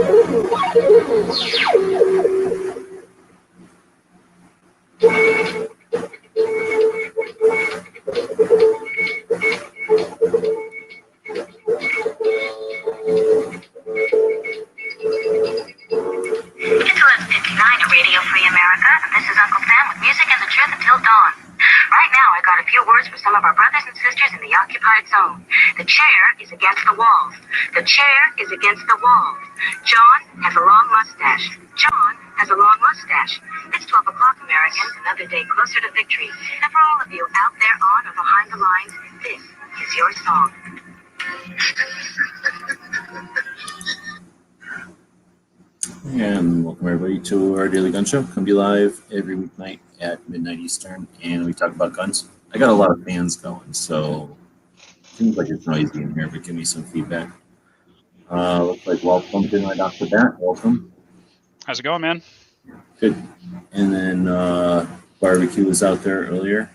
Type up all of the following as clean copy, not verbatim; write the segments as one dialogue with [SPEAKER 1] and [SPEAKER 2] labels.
[SPEAKER 1] Radio Free America, and this is Uncle Sam with music and the truth until dawn. Right now, I got a few words for some of our brothers and sisters in the occupied zone. The chair is against the walls. The chair is against the walls. John has a long mustache. John has a long mustache. It's 12 o'clock, Americans, another day closer to victory. And for all of you out there on or behind the lines, this is your song.
[SPEAKER 2] And welcome everybody to our daily gun show. Come be live every weeknight at midnight Eastern, and we talk about guns. I got a lot of fans going, so it seems like it's noisy in here, but give me some feedback. Looks like welcome to right off the bat. Welcome.
[SPEAKER 3] How's it going, man?
[SPEAKER 2] Good. And then Barbecue was out there earlier.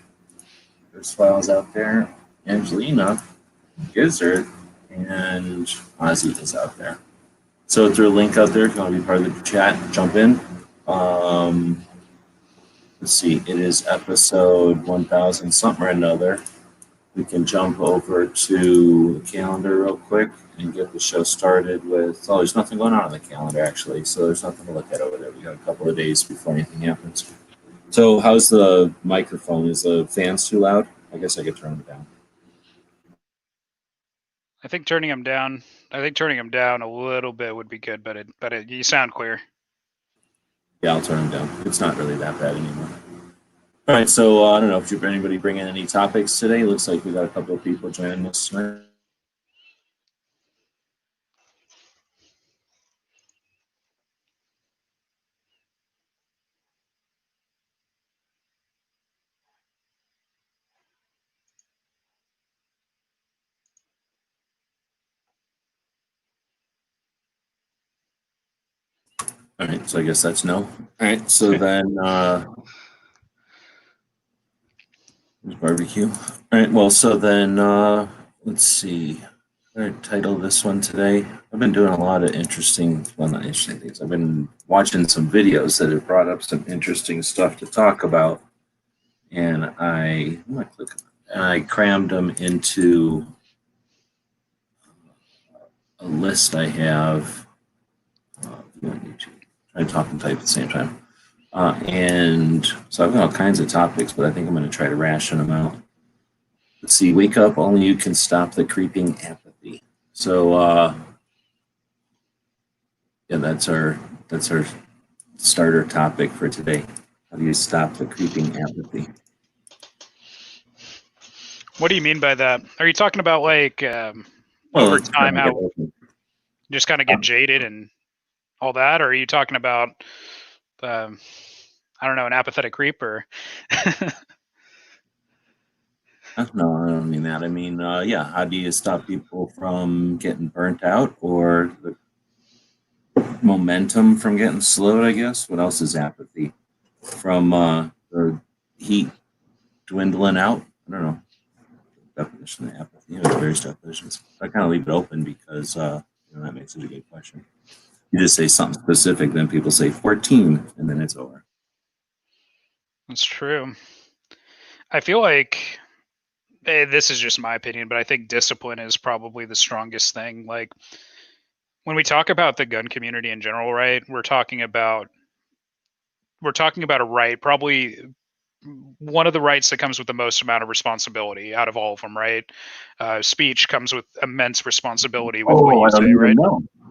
[SPEAKER 2] There's Files out there. Angelina, Gizzard, and Ozzy is out there. So through a link out there, if you want to be part of the chat, jump in. Let's see, it is episode 1000 something or another. We can jump over to the calendar real quick and get the show started with, there's nothing going on the calendar actually, so there's nothing to look at over there. We got a couple of days before anything happens. So how's the microphone? Is the fans too loud? I guess I could turn them down.
[SPEAKER 3] I think turning them down a little bit would be good, but you sound clear.
[SPEAKER 2] Yeah, I'll turn them down. It's not really that bad anymore. All right, so I don't know if anybody bring in any topics today. Looks like we got a couple of people joining us tonight. All right, so I guess that's no. All right, so then there's Barbecue. All right, well, so then let's see. I'm going to title this one today. I've been doing a lot of not interesting things. I've been watching some videos that have brought up some interesting stuff to talk about, and I crammed them into a list I have. On YouTube. I talk and type at the same time. And so I've got all kinds of topics, but I think I'm going to try to ration them out. Let's see, wake up, only you can stop the creeping apathy. So, yeah, that's our starter topic for today. How do you stop the creeping apathy?
[SPEAKER 3] What do you mean by that? Are you talking about like over time how you just kind of get jaded and all that, or are you talking about I don't know, an apathetic creep or?
[SPEAKER 2] No, I don't mean that. I mean, yeah, how do you stop people from getting burnt out or the momentum from getting slowed, I guess? What else is apathy? From the heat dwindling out? I don't know. Definition of apathy. There's various definitions. I kind of leave it open because that makes it a good question. You just say something specific, then people say 14, and then it's over.
[SPEAKER 3] That's true. I feel like this is just my opinion, but I think discipline is probably the strongest thing. Like when we talk about the gun community in general, right? We're talking about a right, probably one of the rights that comes with the most amount of responsibility out of all of them, right? Speech comes with immense responsibility with what you say, right?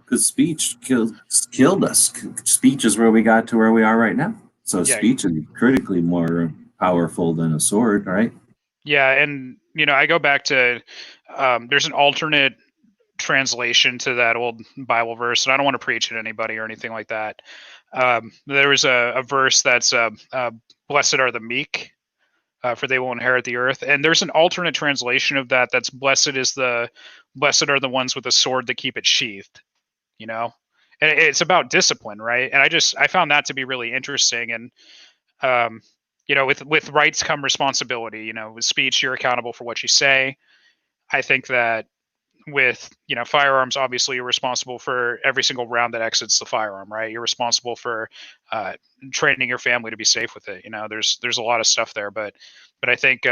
[SPEAKER 2] Because speech killed us. Speech is where we got to where we are right now. So yeah. Speech is critically more powerful than a sword, right?
[SPEAKER 3] Yeah, and I go back to there's an alternate translation to that old Bible verse, and I don't want to preach at anybody or anything like that. There was a verse that's blessed are the meek, for they will inherit the earth. And there's an alternate translation of that that's blessed are the ones with a sword that keep it sheathed. And it's about discipline, right? And I found that to be really interesting. And with rights come responsibility. With speech, you're accountable for what you say. I think that with, firearms, obviously you're responsible for every single round that exits the firearm, right? You're responsible for uh, training your family to be safe with it. There's a lot of stuff there, but I think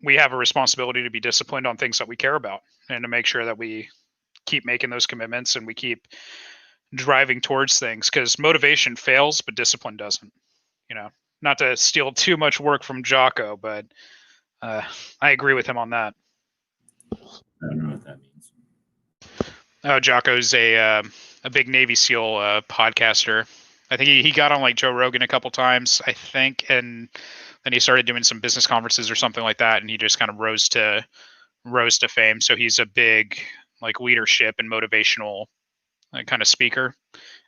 [SPEAKER 3] we have a responsibility to be disciplined on things that we care about and to make sure that we keep making those commitments and we keep driving towards things, because motivation fails, but discipline doesn't. Not to steal too much work from Jocko, but I agree with him on that.
[SPEAKER 2] I don't know what that means.
[SPEAKER 3] Jocko's a big Navy SEAL podcaster. I think he got on like Joe Rogan a couple times, I think, and then he started doing some business conferences or something like that, and he just kind of rose to fame. So he's a big like leadership and motivational kind of speaker.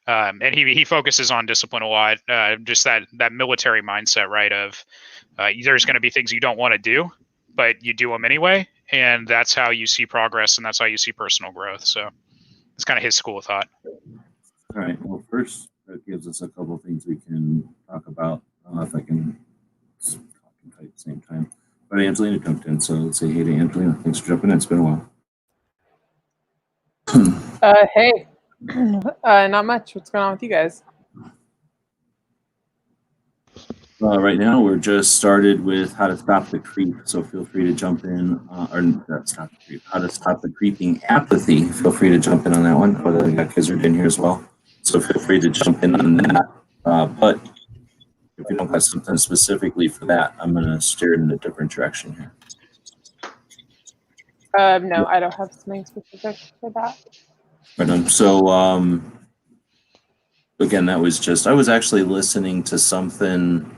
[SPEAKER 3] And he focuses on discipline a lot, just that military mindset, right? Of there's going to be things you don't want to do, but you do them anyway, and that's how you see progress, and that's how you see personal growth. So it's kind of his school of thought.
[SPEAKER 2] All right. Well, first, that gives us a couple of things we can talk about. If I can talk and type at the same time. But Angelina jumped in, so let's say hey to Angelina. Thanks for jumping in. It's been a while.
[SPEAKER 4] Hey. Not much. What's going on with you guys?
[SPEAKER 2] Right now, we're just started with how to stop the creep, so feel free to jump in, or not stop the creep, how to stop the creeping apathy. Feel free to jump in on that one. But I got Gizzard in here as well, so feel free to jump in on that. But if you don't have something specifically for that, I'm going to steer it in a different direction here.
[SPEAKER 4] No, I don't have something specific for that.
[SPEAKER 2] Right on. So, again, that was just, I was actually listening to something,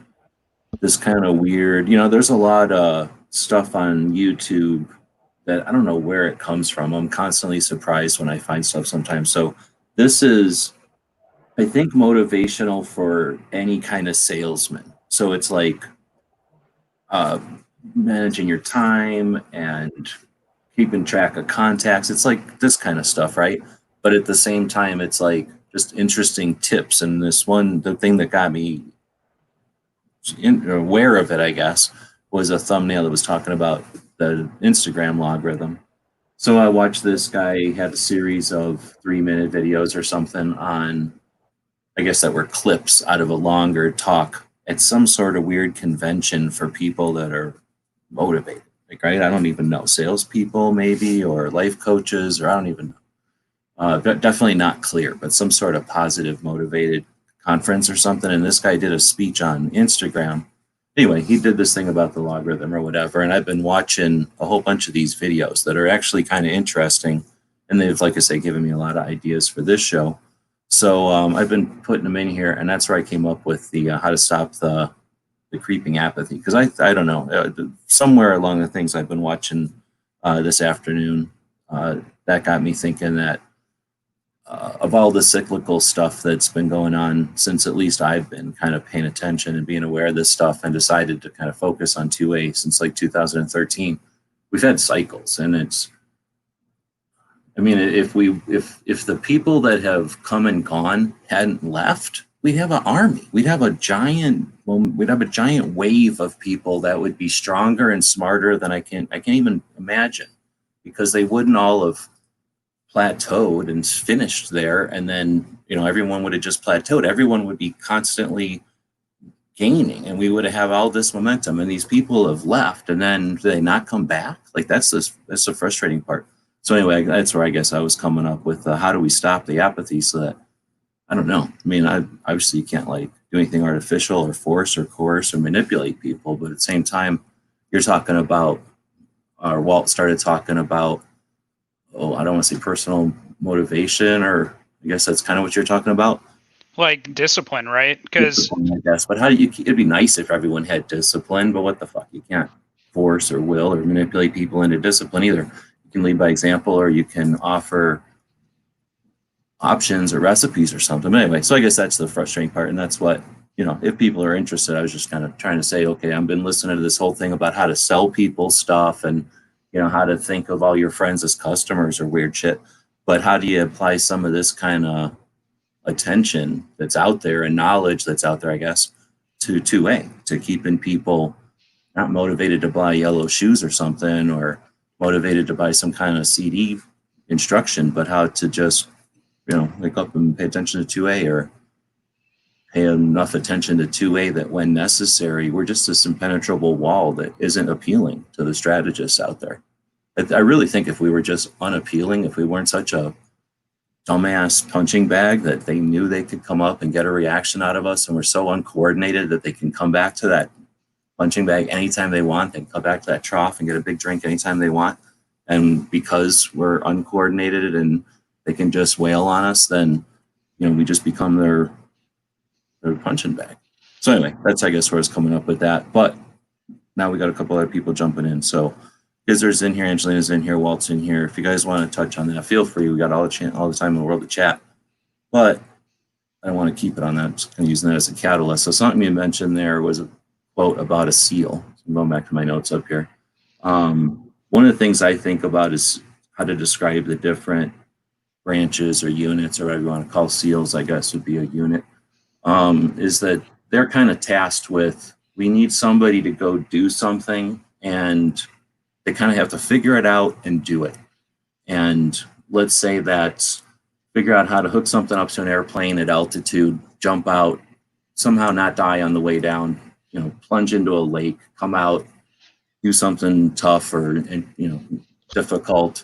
[SPEAKER 2] this kind of weird, there's a lot of stuff on YouTube that I don't know where it comes from. I'm constantly surprised when I find stuff sometimes. So this is, I think, motivational for any kind of salesman. So it's like managing your time and keeping track of contacts. It's like this kind of stuff, right? But at the same time, it's like just interesting tips. And this one, the thing that got me aware of it, I guess, was a thumbnail that was talking about the Instagram logarithm. So I watched this guy, he had a series of 3-minute videos or something on, I guess that were clips out of a longer talk at some sort of weird convention for people that are motivated. Like, right? I don't even know, salespeople maybe, or life coaches, or I don't even know. Definitely not clear, but some sort of positive motivated conference or something. And this guy did a speech on Instagram. Anyway, he did this thing about the logarithm or whatever. And I've been watching a whole bunch of these videos that are actually kind of interesting. And they've, like I say, given me a lot of ideas for this show. So I've been putting them in here. And that's where I came up with the how to stop the creeping apathy. Because I don't know, somewhere along the things I've been watching this afternoon, that got me thinking that of all the cyclical stuff that's been going on since at least I've been kind of paying attention and being aware of this stuff and decided to kind of focus on 2A since like 2013, we've had cycles. And it's, I mean, if the people that have come and gone hadn't left, we'd have an army. We'd have a giant wave of people that would be stronger and smarter than I can't even imagine, because they wouldn't all have plateaued and finished there, and then everyone would have just plateaued. Everyone would be constantly gaining, and we would have all this momentum. And these people have left, and then do they not come back? Like that's the frustrating part. So anyway, that's where I guess I was coming up with how do we stop the apathy, so that, I don't know. I mean, obviously you can't like do anything artificial or force or coerce or manipulate people, but at the same time, you're talking about, or Walt started talking about, I don't want to say personal motivation, or I guess that's kind of what you're talking about.
[SPEAKER 3] Like discipline, right? Because
[SPEAKER 2] I guess, but it'd be nice if everyone had discipline, but what the fuck? You can't force or will or manipulate people into discipline either. You can lead by example, or you can offer options or recipes or something. But anyway, so I guess that's the frustrating part. And that's what, if people are interested, I was just kind of trying to say, okay, I've been listening to this whole thing about how to sell people stuff and how to think of all your friends as customers or weird shit. But how do you apply some of this kind of attention that's out there and knowledge that's out there, I guess, to 2A, to keeping people not motivated to buy yellow shoes or something, or motivated to buy some kind of CD instruction, but how to just, wake up and pay attention to 2A, or pay enough attention to 2A that when necessary, we're just this impenetrable wall that isn't appealing to the strategists out there. I really think if we were just unappealing, if we weren't such a dumbass punching bag that they knew they could come up and get a reaction out of us, and we're so uncoordinated that they can come back to that punching bag anytime they want, they can come back to that trough and get a big drink anytime they want, and because we're uncoordinated and they can just wail on us, then we just become their punching bag. So anyway, that's I guess where I was coming up with that. But now we got a couple other people jumping in. So Gizzard's in here, Angelina's in here, Walt's in here. If you guys want to touch on that, feel free. We got all the time in the world to chat. But I don't want to keep it on that. I'm just kind of using that as a catalyst. So something you mentioned there was a quote about a seal. So I'm going back to my notes up here. One of the things I think about is how to describe the different branches or units, or whatever you want to call SEALs, I guess would be a unit, is that they're kind of tasked with, we need somebody to go do something, and they kind of have to figure it out and do it. And let's say that's figure out how to hook something up to an airplane at altitude, jump out, somehow not die on the way down, plunge into a lake, come out, do something tough or difficult,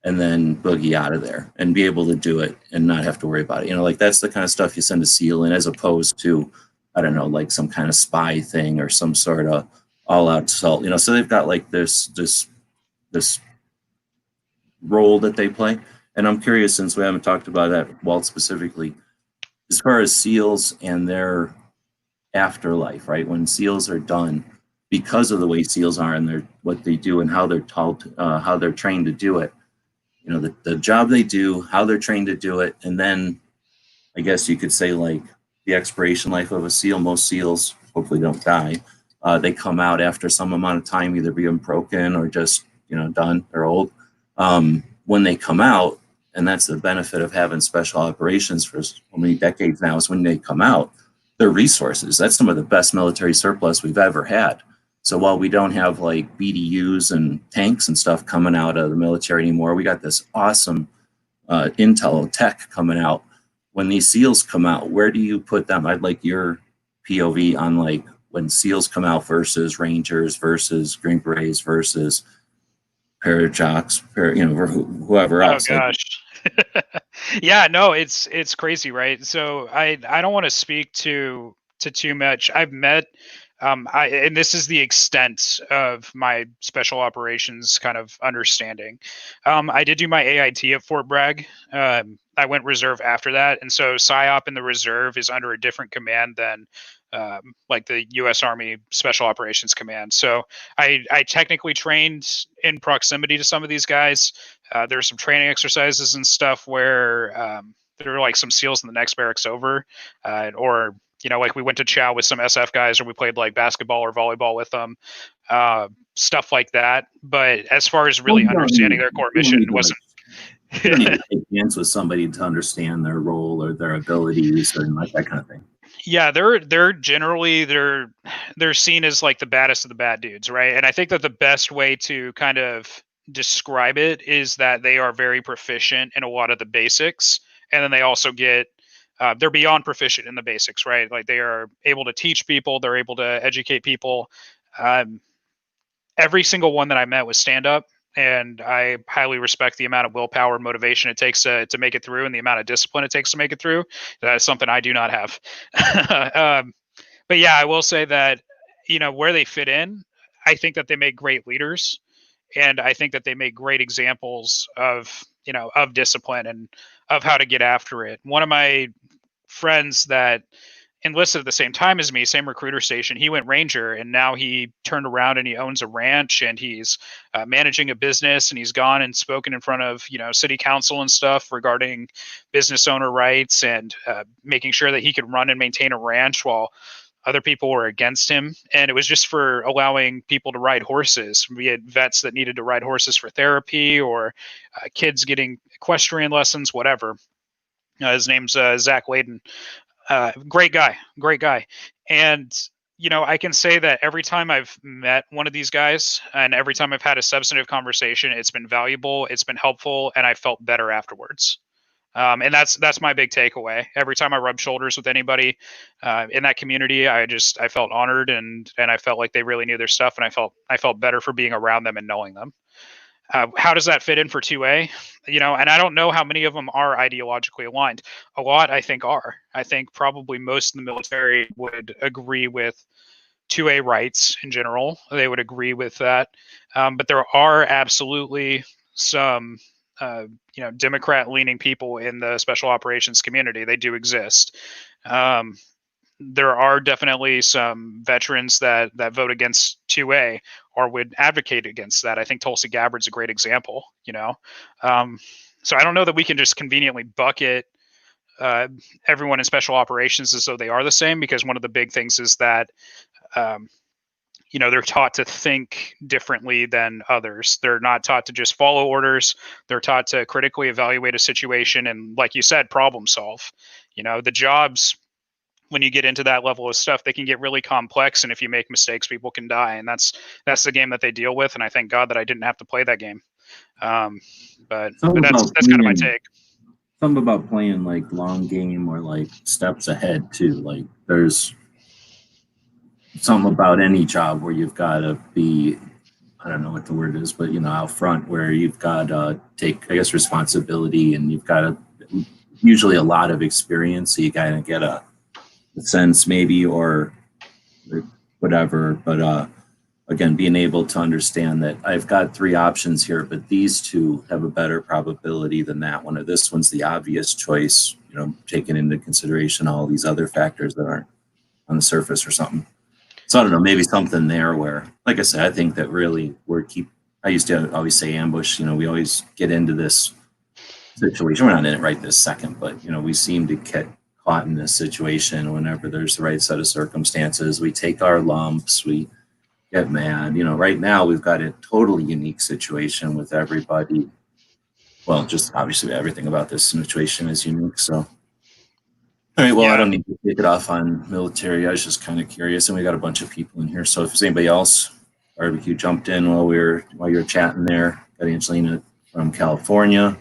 [SPEAKER 2] and then boogie out of there and be able to do it and not have to worry about it. Like that's the kind of stuff you send a SEAL in, as opposed to, I don't know, like some kind of spy thing or some sort of all-out assault. So they've got like this role that they play. And I'm curious, since we haven't talked about that, Walt, specifically, as far as SEALs and their afterlife, right? When SEALs are done, because of the way SEALs are and what they do and how they're taught, how they're trained to do it, the job they do, how they're trained to do it, and then I guess you could say like the expiration life of a SEAL. Most SEALs hopefully don't die. They come out after some amount of time, either being broken or just done. They're old. When they come out, and that's the benefit of having special operations for so many decades now, is when they come out, their resources. That's some of the best military surplus we've ever had. So while we don't have like BDUs and tanks and stuff coming out of the military anymore, we got this awesome intel tech coming out. When these SEALs come out, where do you put them? I'd like your POV on like when SEALs come out versus Rangers versus Green Berets versus Parajocks, whoever else.
[SPEAKER 3] Oh gosh. Yeah, no, it's crazy, right? So I don't want to speak to too much. I've met and this is the extent of my special operations kind of understanding. I did do my AIT at Fort Bragg. I went reserve after that, and so PSYOP in the reserve is under a different command than like the U.S. Army Special Operations Command. So I technically trained in proximity to some of these guys. There's some training exercises and stuff where there are like some SEALs in the next barracks over, or like we went to chow with some SF guys, or we played like basketball or volleyball with them, stuff like that. But as far as really understanding their core mission, wasn't.
[SPEAKER 2] You need to take hands with somebody to understand their role or their abilities and like that kind of thing.
[SPEAKER 3] Yeah, they're generally they're seen as like the baddest of the bad dudes, right? And I think that the best way to kind of describe it is that they are very proficient in a lot of the basics, and then they also get they're beyond proficient in the basics, right? Like they are able to teach people, they're able to educate people. Every single one that I met was stand up, and I highly respect the amount of willpower and motivation it takes to make it through, and the amount of discipline it takes to make it through. That is something I do not have. But yeah, I will say that where they fit in, I think that they make great leaders, and I think that they make great examples of of discipline and of how to get after it. One of my friends that enlisted at the same time as me, same recruiter station, he went Ranger, and now he turned around and he owns a ranch, and he's managing a business, and he's gone and spoken in front of city council and stuff regarding business owner rights and making sure that he could run and maintain a ranch while other people were against him. And it was just for allowing people to ride horses. We had vets that needed to ride horses for therapy, or kids getting equestrian lessons, whatever. His name's Zach Layden. Great guy. And I can say that every time I've met one of these guys and every time I've had a substantive conversation, it's been valuable, it's been helpful, and I felt better afterwards. And that's my big takeaway. Every time I rub shoulders with anybody in that community, I felt honored and I felt like they really knew their stuff, and I felt better for being around them and knowing them. How does that fit in for 2A? And I don't know how many of them are ideologically aligned. A lot, I think, are. I think probably most in the military would agree with 2A rights in general. They would agree with that. But there are absolutely some, Democrat-leaning people in the special operations community. They do exist. There are definitely some veterans that vote against 2A or would advocate against that. I think Tulsi Gabbard's a great example, So I don't know that we can just conveniently bucket everyone in special operations as though they are the same, because one of the big things is that, they're taught to think differently than others. They're not taught to just follow orders. They're taught to critically evaluate a situation and, like you said, problem solve. The jobs, when you get into that level of stuff, they can get really complex, and if you make mistakes, people can die, and that's the game that they deal with. And I thank God that I didn't have to play that game. But that's kind of my take.
[SPEAKER 2] Something about playing like long game or like steps ahead too. Like there's something about any job where you've got to be, I don't know what the word is, but out front, where you've got to take, I guess, responsibility, and you've got to usually a lot of experience, so you got to get a sense maybe or whatever. But again, being able to understand that I've got 3 options here, but these 2 have a better probability than that one, or this one's the obvious choice, taking into consideration all these other factors that aren't on the surface or something. So I don't know, maybe something there where, like I said, I think that really I used to always say ambush, we always get into this situation. We're not in it right this second, but we seem to get caught in this situation whenever there's the right set of circumstances. We take our lumps, we get mad. Right now we've got a totally unique situation with everybody. Well, just obviously everything about this situation is unique. So, all right, well,
[SPEAKER 3] Yeah.
[SPEAKER 2] I don't need to take it off on military. I was just kind of curious, and we got a bunch of people in here. So if there's anybody else, barbecue jumped in while you were chatting there. Got Angelina from California,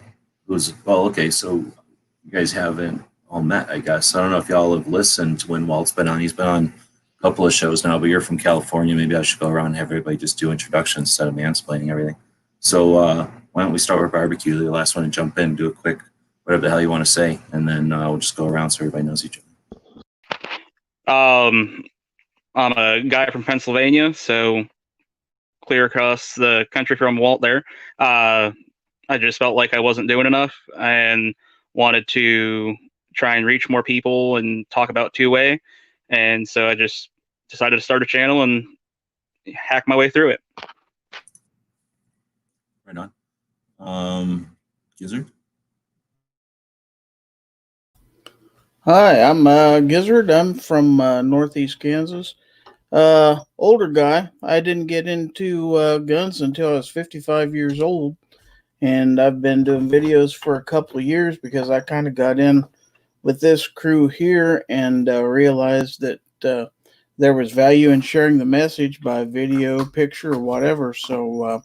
[SPEAKER 2] okay, so you guys haven't all met, I guess. I don't know if y'all have listened to when Walt's been on. He's been on a couple of shows now, but you're from California. Maybe I should go around and have everybody just do introductions instead of mansplaining everything. So why don't we start with barbecue? The last one to jump in, do a quick whatever the hell you want to say, and then we'll just go around so everybody knows each
[SPEAKER 5] other. I'm a guy from Pennsylvania, so clear across the country from Walt there. I just felt like I wasn't doing enough and wanted to try and reach more people and talk about 2A. And so I just decided to start a channel and hack my way through it.
[SPEAKER 2] Right on. Gizzard?
[SPEAKER 6] Hi, I'm Gizzard. I'm from Northeast Kansas. Older guy. I didn't get into guns until I was 55 years old. And I've been doing videos for a couple of years because I kind of got in with this crew here and realized that there was value in sharing the message by video, picture, or whatever. So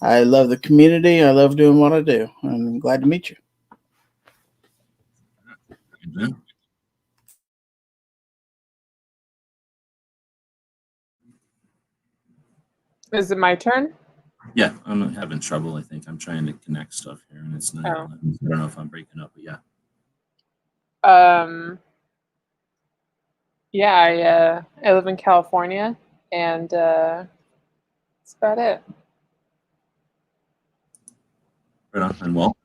[SPEAKER 6] I love the community. I love doing what I do. I'm glad to meet you.
[SPEAKER 2] Mm-hmm.
[SPEAKER 4] Is it my turn?
[SPEAKER 2] Yeah, I'm having trouble. I think I'm trying to connect stuff here, and it's not.
[SPEAKER 4] Oh.
[SPEAKER 2] I don't know if I'm breaking up, but yeah.
[SPEAKER 4] Yeah, I live in California, and that's about it.
[SPEAKER 2] Right on. And Walt?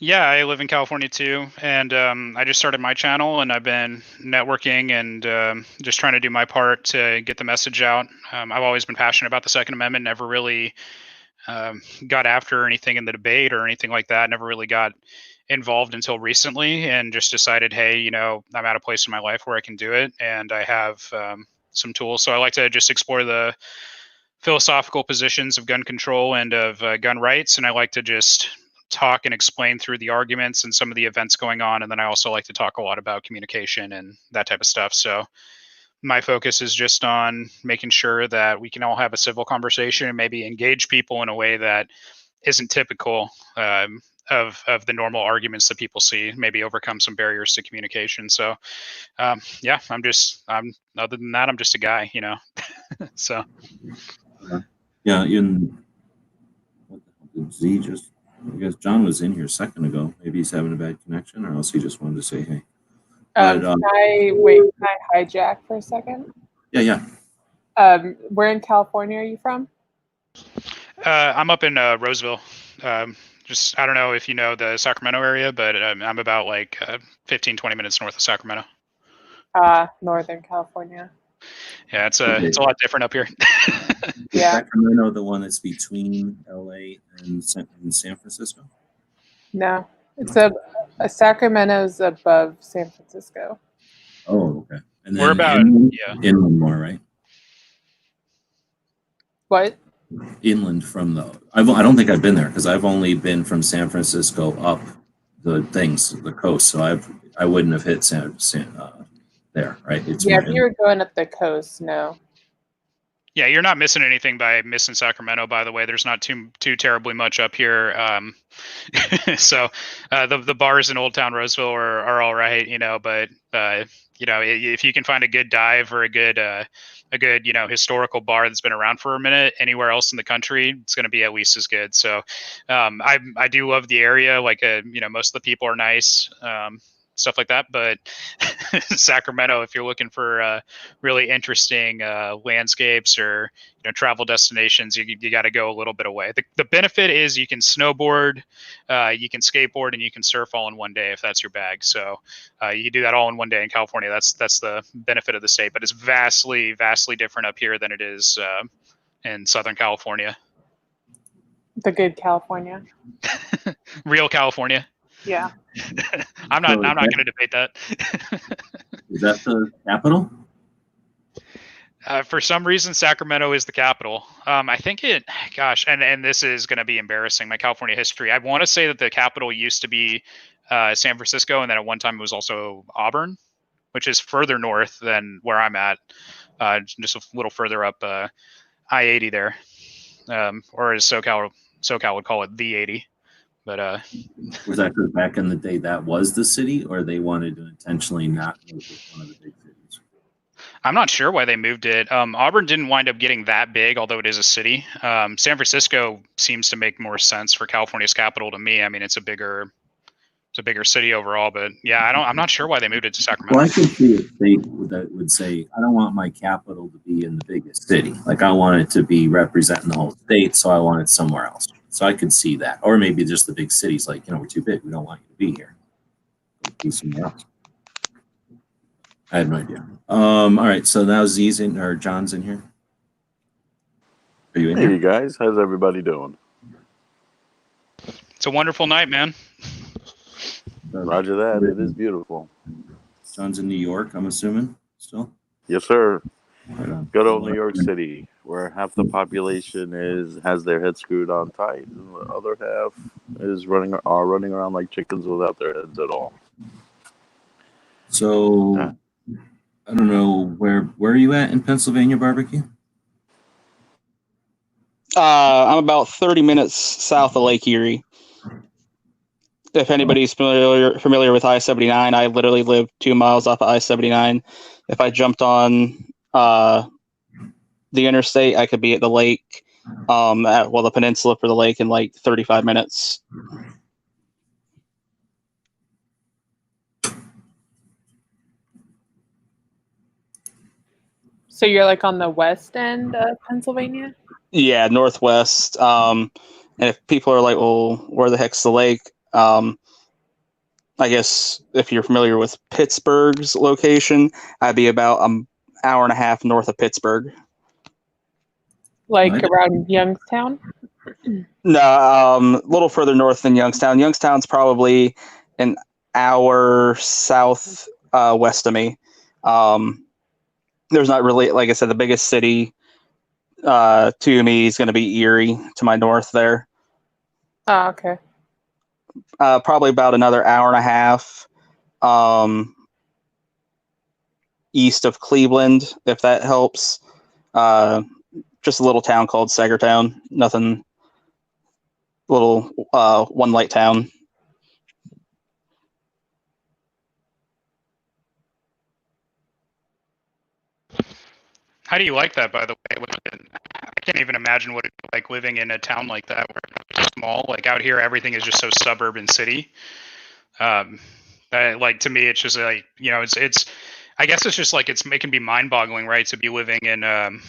[SPEAKER 3] Yeah, I live in California too, and I just started my channel, and I've been networking and just trying to do my part to get the message out. I've always been passionate about the Second Amendment, never really got after anything in the debate or anything like that, never really got involved until recently, and just decided, hey, I'm at a place in my life where I can do it, and I have some tools. So I like to just explore the philosophical positions of gun control and of gun rights, and I like to just talk and explain through the arguments and some of the events going on. And then I also like to talk a lot about communication and that type of stuff. So my focus is just on making sure that we can all have a civil conversation and maybe engage people in a way that isn't typical of the normal arguments that people see, maybe overcome some barriers to communication. So yeah, I'm other than that, I'm just a guy, so.
[SPEAKER 2] Yeah, what the hell did Z just, I guess John was in here a second ago. Maybe he's having a bad connection, or else he just wanted to say hey. But,
[SPEAKER 4] Can I hijack for a second?
[SPEAKER 2] Yeah.
[SPEAKER 4] Where in California are you from?
[SPEAKER 3] I'm up in Roseville. I don't know if you know the Sacramento area, but I'm about like 15, 20 minutes north of Sacramento.
[SPEAKER 4] Northern California.
[SPEAKER 3] Yeah, it's a lot different up here.
[SPEAKER 4] Yeah.
[SPEAKER 2] Sacramento, the one that's between LA and San Francisco?
[SPEAKER 4] No, it's Sacramento's above San Francisco.
[SPEAKER 2] Oh, okay. And then
[SPEAKER 3] We're about
[SPEAKER 2] inland more, right?
[SPEAKER 4] What?
[SPEAKER 2] Inland from I don't think I've been there because I've only been from San Francisco up the coast. So I wouldn't have hit there, right? It's
[SPEAKER 4] if you were going up the coast, no.
[SPEAKER 3] Yeah, you're not missing anything by missing Sacramento, by the way. There's not too terribly much up here. So the bars in Old Town Roseville are all right, but if you can find a good dive or a good historical bar that's been around for a minute anywhere else in the country, it's going to be at least as good. So I do love the area. Like most of the people are nice. Stuff like that, but Sacramento, if you're looking for really interesting landscapes or travel destinations, you got to go a little bit away. The benefit is you can snowboard, you can skateboard, and you can surf all in one day if that's your bag. So you can do that all in one day in California. That's the benefit of the state, but it's vastly different up here than it is in Southern California.
[SPEAKER 4] The good California.
[SPEAKER 3] Real California.
[SPEAKER 4] Yeah.
[SPEAKER 3] I'm not going to debate that.
[SPEAKER 2] Is that the capital?
[SPEAKER 3] For some reason, Sacramento is the capital. I think and this is going to be embarrassing, my California history. I want to say that the capital used to be San Francisco, and then at one time it was also Auburn, which is further north than where I'm at, just a little further up I-80 there, or as SoCal would call it, the 80. But
[SPEAKER 2] was that because back in the day that was the city, or they wanted to intentionally not make it one of the big cities?
[SPEAKER 3] I'm not sure why they moved it. Auburn didn't wind up getting that big, although it is a city. San Francisco seems to make more sense for California's capital to me. I mean, it's a bigger city overall, but yeah, I'm not sure why they moved it to Sacramento.
[SPEAKER 2] Well, I could see a state that would say, I don't want my capital to be in the biggest city. Like I want it to be representing the whole state, so I want it somewhere else. So I could see that. Or maybe just the big cities, like, we're too big. We don't want you to be here. Be somewhere else. I have no idea. All right, so now John's in here. Are you in here?
[SPEAKER 7] Hey guys, how's everybody doing?
[SPEAKER 3] It's a wonderful night, man.
[SPEAKER 7] Roger that. It is beautiful.
[SPEAKER 2] John's in New York, I'm assuming, still?
[SPEAKER 7] Yes, sir.
[SPEAKER 2] Right on.
[SPEAKER 7] Good old New York City, where half the population has their head screwed on tight, and the other half is running around like chickens without their heads at all.
[SPEAKER 2] So, I don't know, where are you at in Pennsylvania barbecue?
[SPEAKER 5] I'm about 30 minutes south of Lake Erie. If anybody's familiar with I-79, I literally live 2 miles off of I-79. If I jumped on the interstate, I could be at the lake, the peninsula for the lake in like 35 minutes.
[SPEAKER 4] So you're like on the west end of Pennsylvania?
[SPEAKER 5] Yeah, northwest. And if people are like, well, where the heck's the lake? I guess if you're familiar with Pittsburgh's location, I'd be about an hour and a half north of Pittsburgh.
[SPEAKER 4] Like
[SPEAKER 2] Right.
[SPEAKER 4] around Youngstown?
[SPEAKER 5] No, a little further north than Youngstown. Youngstown's probably an hour south west of me. There's not really, like I said, the biggest city to me is going to be Erie to my north there.
[SPEAKER 4] Oh, okay.
[SPEAKER 5] Probably about another hour and a half east of Cleveland, if that helps. Just a little town called Sagertown. Nothing. Little one light town.
[SPEAKER 3] How do you like that, by the way? I can't even imagine what it's like living in a town like that where it's small. Like out here, everything is just so suburb and city. Like to me, it's just like, you know, it's. I guess it's just like it can be mind-boggling, right, to be living in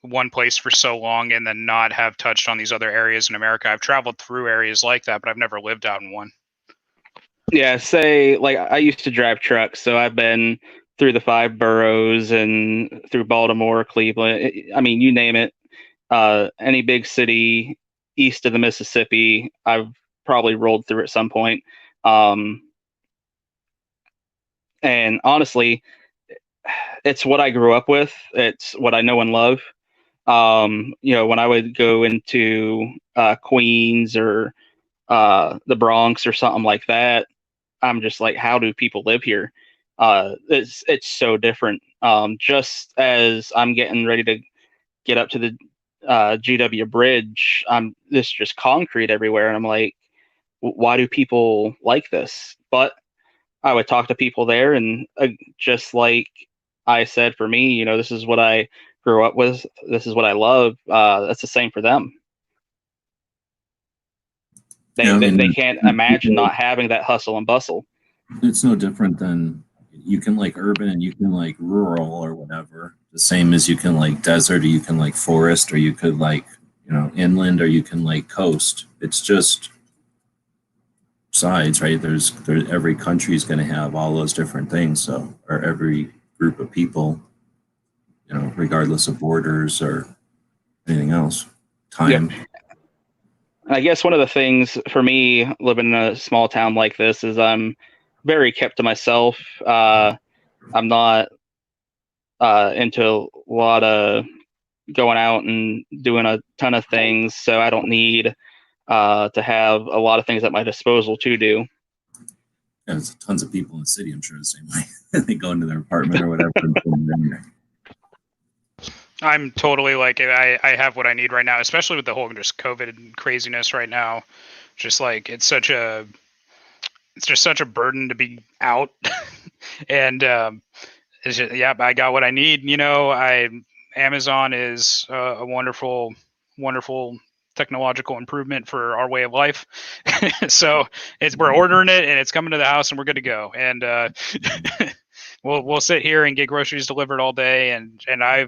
[SPEAKER 3] one place for so long and then not have touched on these other areas in America. I've traveled through areas like that, but I've never lived out in one.
[SPEAKER 5] Yeah, say like I used to drive trucks, so I've been through the 5 boroughs and through Baltimore, Cleveland. I mean, you name it. Any big city east of the Mississippi, I've probably rolled through at some point. And honestly, it's what I grew up with. It's what I know and love. You know, when I would go into Queens or the Bronx or something like that, I'm just like, how do people live here? It's so different. Just as I'm getting ready to get up to the GW Bridge, there's just concrete everywhere, and I'm like, why do people like this? But I would talk to people there, and just like I said, for me, you know, this is what I grew up with. This is what I love. That's the same for them. They can't imagine not having that hustle and bustle.
[SPEAKER 2] It's no different than you can like urban and you can like rural or whatever. The same as you can like desert or you can like forest or you could like, you know, inland or you can like coast. It's just sides, right? There's every country is going to have all those different things. So, or every group of people, you know, regardless of borders or anything else, time.
[SPEAKER 5] Yep. I guess one of the things for me living in a small town like this is I'm very kept to myself. I'm not into a lot of going out and doing a ton of things, so I don't need to have a lot of things at my disposal to do.
[SPEAKER 2] Yeah, there's tons of people in the city, I'm sure the same way. They go into their apartment or whatever.
[SPEAKER 3] I'm totally like, I have what I need right now, especially with the whole just COVID craziness right now. Just like, it's just such a burden to be out. And it's just, yeah, I got what I need. You know, Amazon is a wonderful, wonderful technological improvement for our way of life. So we're ordering it and it's coming to the house and we're good to go. And we'll sit here and get groceries delivered all day. And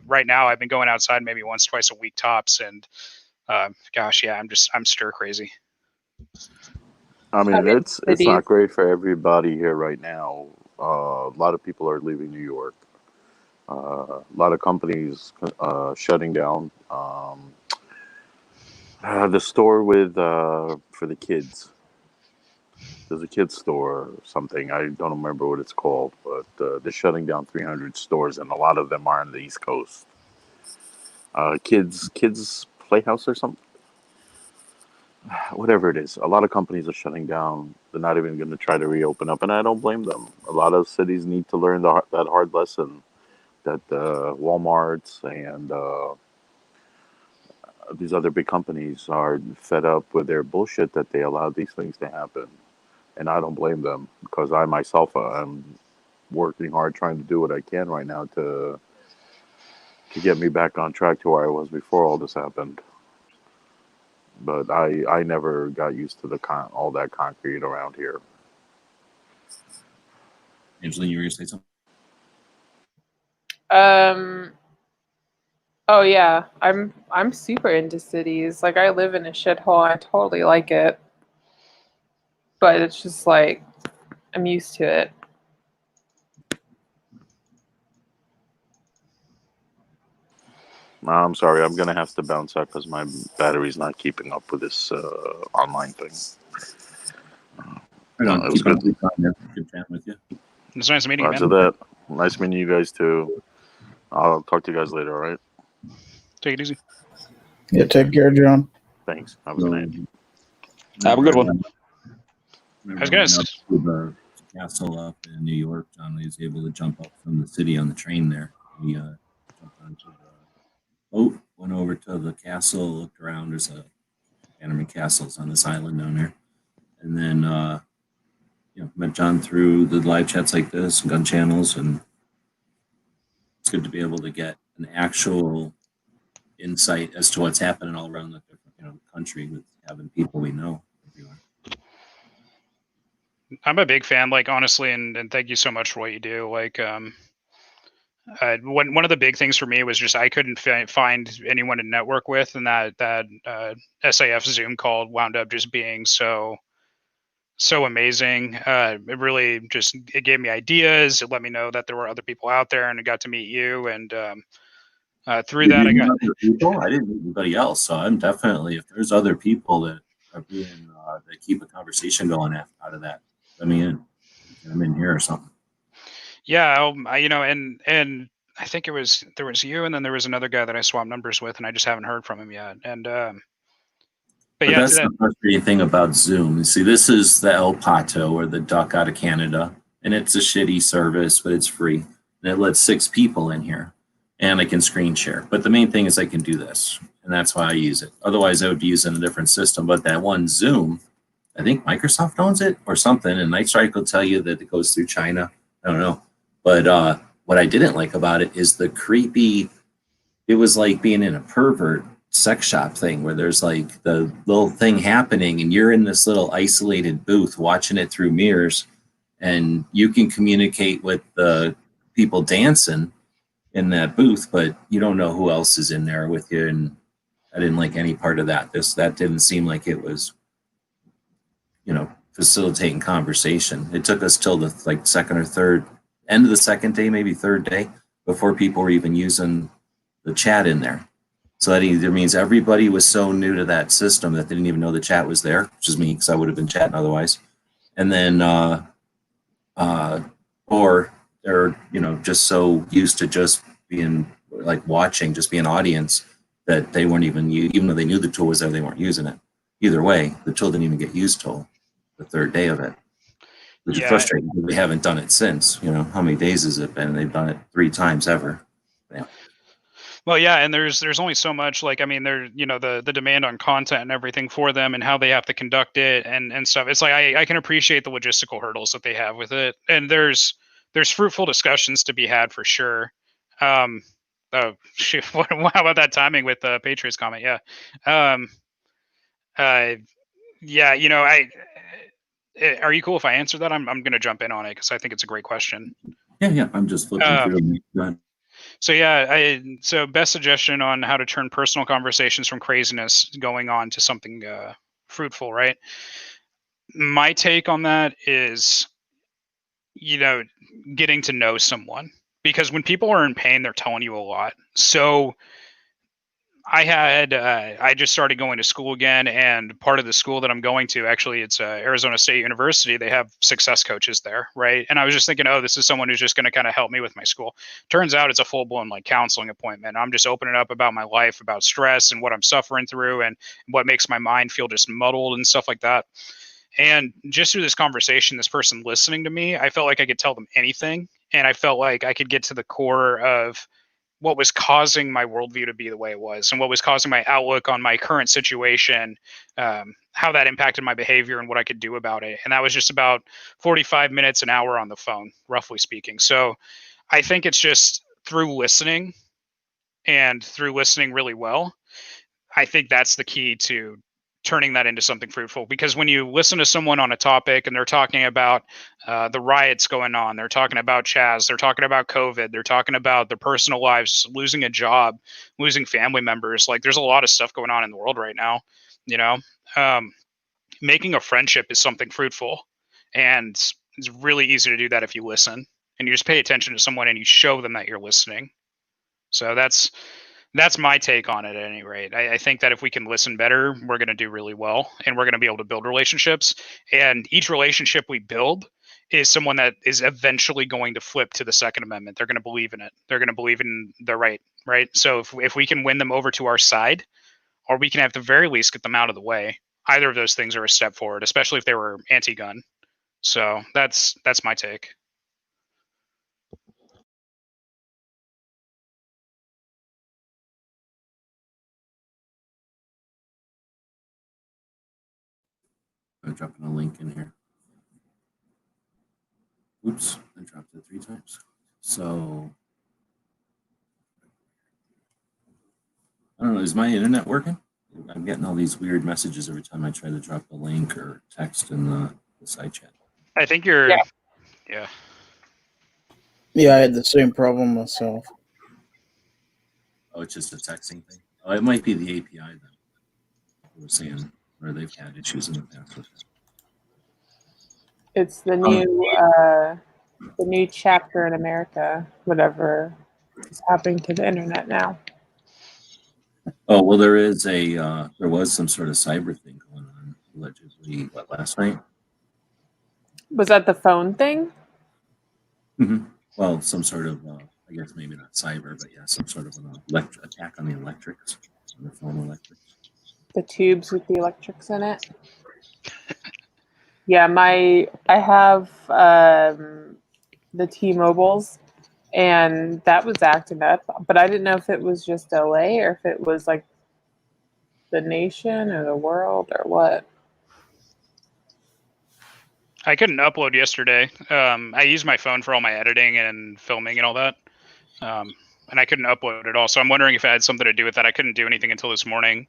[SPEAKER 3] right now I've been going outside maybe once, twice a week tops. And gosh, yeah, I'm stir crazy.
[SPEAKER 7] I mean, it's not great for everybody here right now. A lot of people are leaving New York. A lot of companies shutting down. The store for the kids. There's a kids store or something. I don't remember what it's called, but they're shutting down 300 stores, and a lot of them are on the East Coast. Kids Playhouse or something. Whatever it is, a lot of companies are shutting down. They're not even going to try to reopen up, and I don't blame them. A lot of cities need to learn that hard lesson that Walmarts and these other big companies are fed up with their bullshit that they allow these things to happen. And I don't blame them, because I myself I'm working hard trying to do what I can right now to get me back on track to where I was before all this happened. But I never got used to all that concrete around here.
[SPEAKER 2] Angeline, you were going to say something?
[SPEAKER 4] Oh yeah, I'm super into cities. Like, I live in a shithole. I totally like it, but it's just like I'm used to it.
[SPEAKER 7] I'm sorry, I'm gonna have to bounce out because my battery's not keeping up with this online thing.
[SPEAKER 2] It was good. Good chatting with you.
[SPEAKER 3] It's nice meeting you, man.
[SPEAKER 7] Roger that. Nice meeting you guys too. I'll talk to you guys later. All right.
[SPEAKER 3] Take it easy.
[SPEAKER 6] Yeah, take care, John.
[SPEAKER 7] Thanks. Have a good night.
[SPEAKER 5] Have a good one.
[SPEAKER 3] I was gonna say,
[SPEAKER 2] castle up in New York. John was able to jump up from the city on the train there. We jumped onto the boat, went over to the castle, looked around. There's a anime castles on this island down there, and then met John through the live chats like this, gun channels, and it's good to be able to get an actual insight as to what's happening all around the country with having people we know everywhere.
[SPEAKER 3] I'm a big fan, like honestly, and thank you so much for what you do. Like, one of the big things for me was just I couldn't find anyone to network with, and that SAF Zoom call wound up just being so amazing. It really just it gave me ideas. It let me know that there were other people out there, and I got to meet you. And through that, I got
[SPEAKER 2] other people. I didn't meet anybody else, so I'm definitely if there's other people that are being that keep a conversation going out of that. Let me in. I'm in here or something.
[SPEAKER 3] Yeah, and I think there was you, and then there was another guy that I swapped numbers with, and I just haven't heard from him yet. And but yeah,
[SPEAKER 2] that's the frustrating thing about Zoom. You see, this is the El Pato or the duck out of Canada, and it's a shitty service, but it's free, and it lets 6 people in here, and I can screen share. But the main thing is I can do this, and that's why I use it. Otherwise, I would be using a different system. But that one Zoom, I think Microsoft owns it or something, and Nightstrike will tell you that it goes through China. I don't know. But what I didn't like about it is the creepy, it was like being in a pervert sex shop thing where there's like the little thing happening and you're in this little isolated booth watching it through mirrors, and you can communicate with the people dancing in that booth, but you don't know who else is in there with you. And I didn't like any part of that. That didn't seem like it was, facilitating conversation. It took us till the second or third end of the second day, maybe third day, before people were even using the chat in there. So that either means everybody was so new to that system that they didn't even know the chat was there, which is me because I would have been chatting otherwise. And then, or they're, just so used to just being like watching, just being audience that they weren't even though they knew the tool was there, they weren't using it. Either way, the tool didn't even get used till the third day of it. Which is frustrating because we haven't done it since. How many days has it been? They've done it 3 times ever. Yeah.
[SPEAKER 3] Well, yeah, and there's only so much. Like, I mean, the demand on content and everything for them, and how they have to conduct it and stuff. It's like I can appreciate the logistical hurdles that they have with it, and there's fruitful discussions to be had for sure. Oh shoot! How about that timing with the Patriots comment? Yeah. Yeah. Are you cool if I answer that? I'm going to jump in on it because I think it's a great question.
[SPEAKER 2] Yeah. I'm just flipping through.
[SPEAKER 3] So yeah, so best suggestion on how to turn personal conversations from craziness going on to something fruitful, right? My take on that is, getting to know someone, because when people are in pain, they're telling you a lot. So I just started going to school again, and part of the school that I'm going to, actually, it's Arizona State University. They have success coaches there, right? And I was just thinking, oh, this is someone who's just going to kind of help me with my school. Turns out it's a full-blown counseling appointment. I'm just opening up about my life, about stress and what I'm suffering through, and what makes my mind feel just muddled and stuff like that. And just through this conversation, this person listening to me, I felt like I could tell them anything, and I felt like I could get to the core of what was causing my worldview to be the way it was, and what was causing my outlook on my current situation, how that impacted my behavior and what I could do about it. And that was just about 45 minutes, an hour on the phone, roughly speaking. So I think it's just through listening, and through listening really well, I think that's the key to turning that into something fruitful. Because when you listen to someone on a topic and they're talking about the riots going on, they're talking about Chaz, they're talking about COVID, they're talking about their personal lives, losing a job, losing family members. Like, there's a lot of stuff going on in the world right now. Making a friendship is something fruitful, and it's really easy to do that if you listen and you just pay attention to someone and you show them that you're listening. So that's my take on it at any rate. I think that if we can listen better, we're going to do really well, and we're going to be able to build relationships. And each relationship we build is someone that is eventually going to flip to the Second Amendment. They're going to believe in it. They're going to believe in the right. So if we can win them over to our side, or we can at the very least get them out of the way, either of those things are a step forward, especially if they were anti-gun. So that's my take.
[SPEAKER 2] I'm dropping a link in here. Oops, I dropped it 3 times. So I don't know, is my internet working? I'm getting all these weird messages every time I try to drop a link or text in the side chat.
[SPEAKER 3] I think you're yeah.
[SPEAKER 6] Yeah, I had the same problem myself.
[SPEAKER 2] Oh, it's just a texting thing. Oh, it might be the API then. We're saying where they've had issues in the past with that.
[SPEAKER 4] It's the new chapter in America, whatever is happening to the internet now.
[SPEAKER 2] Oh, well, there was some sort of cyber thing going on allegedly, last night?
[SPEAKER 4] Was that the phone thing?
[SPEAKER 2] Mm-hmm. Well, some sort of, I guess maybe not cyber, but yeah, some sort of an attack on the electrics, on the phone electrics.
[SPEAKER 4] The tubes with the electrics in it. Yeah, I have the T-Mobiles, and that was acting up, but I didn't know if it was just LA or if it was like the nation or the world or what.
[SPEAKER 3] I couldn't upload yesterday. I use my phone for all my editing and filming and all that. And I couldn't upload at all. So I'm wondering if it had something to do with that. I couldn't do anything until this morning.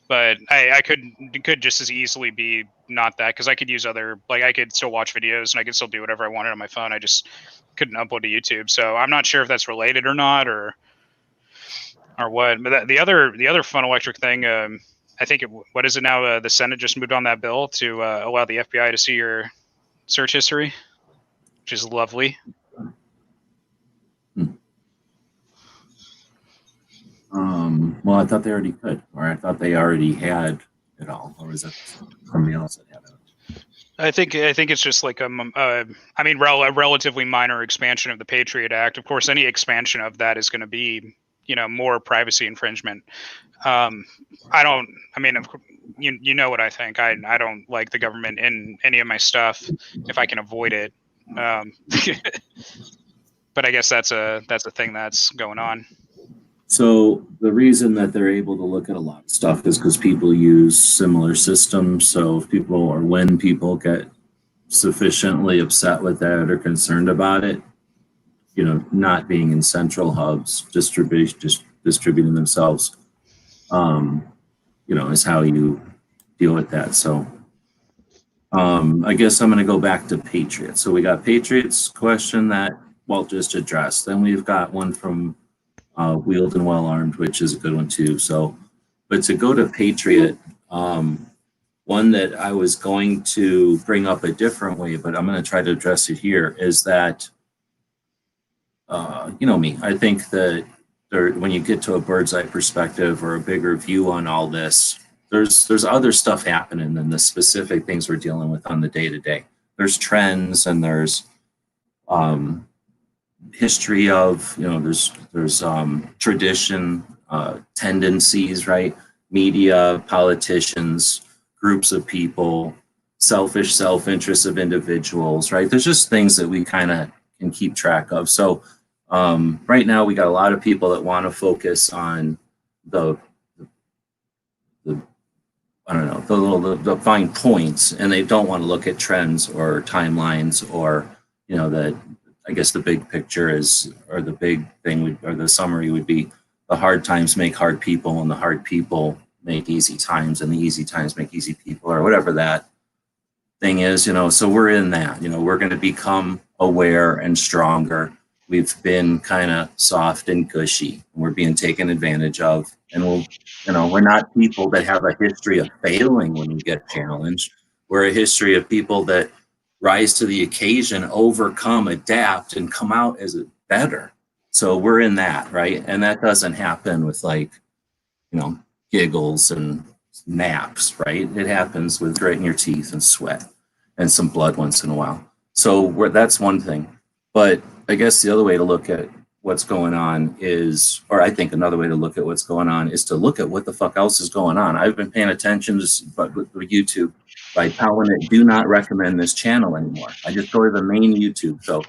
[SPEAKER 3] But I could just as easily be not that, because I could use other, like I could still watch videos and I could still do whatever I wanted on my phone. I just couldn't upload to YouTube. So I'm not sure if that's related or not, or what. But the other fun electric thing, I think what is it now? The Senate just moved on that bill to allow the FBI to see your search history, which is lovely.
[SPEAKER 2] Well, I thought they already could, or I thought they already had it all, or is that somebody else that had it?
[SPEAKER 3] I think it's just like a relatively minor expansion of the Patriot Act. Of course, any expansion of that is going to be, more privacy infringement. You know what I think. I don't like the government in any of my stuff if I can avoid it. But I guess that's a thing that's going on.
[SPEAKER 2] So the reason that they're able to look at a lot of stuff is because people use similar systems. So if when people get sufficiently upset with that or concerned about it, not being in central hubs, distributing themselves, is how you deal with that. So I guess I'm going to go back to Patriot. So we got Patriot's question that Walt just addressed. Then we've got one from Wheeled and Well Armed, which is a good one too. So, but to go to Patriot, one that I was going to bring up a different way, but I'm going to try to address it here, is that, me, I think that when you get to a bird's eye perspective or a bigger view on all this, there's other stuff happening than the specific things we're dealing with on the day to day. There's trends and there's history of, there's tradition, tendencies, right? Media, politicians, groups of people, selfish self-interest of individuals, right? There's just things that we kind of can keep track of. So right now we got a lot of people that want to focus on the fine points, and they don't want to look at trends or timelines or, that I guess the big picture is, or the big thing or the summary would be, the hard times make hard people and the hard people make easy times and the easy times make easy people, or whatever that thing is, so we're in that, we're going to become aware and stronger. We've been kind of soft and gushy, and we're being taken advantage of. And we're not people that have a history of failing when we get challenged. We're a history of people that rise to the occasion, overcome, adapt, and come out as better. So we're in that, right? And that doesn't happen with giggles and naps, right? It happens with gritting your teeth and sweat and some blood once in a while. So that's one thing. But I guess the other way to look at what's going on is, or I think another way to look at what's going on is to look at what the fuck else is going on. I've been paying attention with YouTube, by telling it, do not recommend this channel anymore. I just go to the main YouTube. So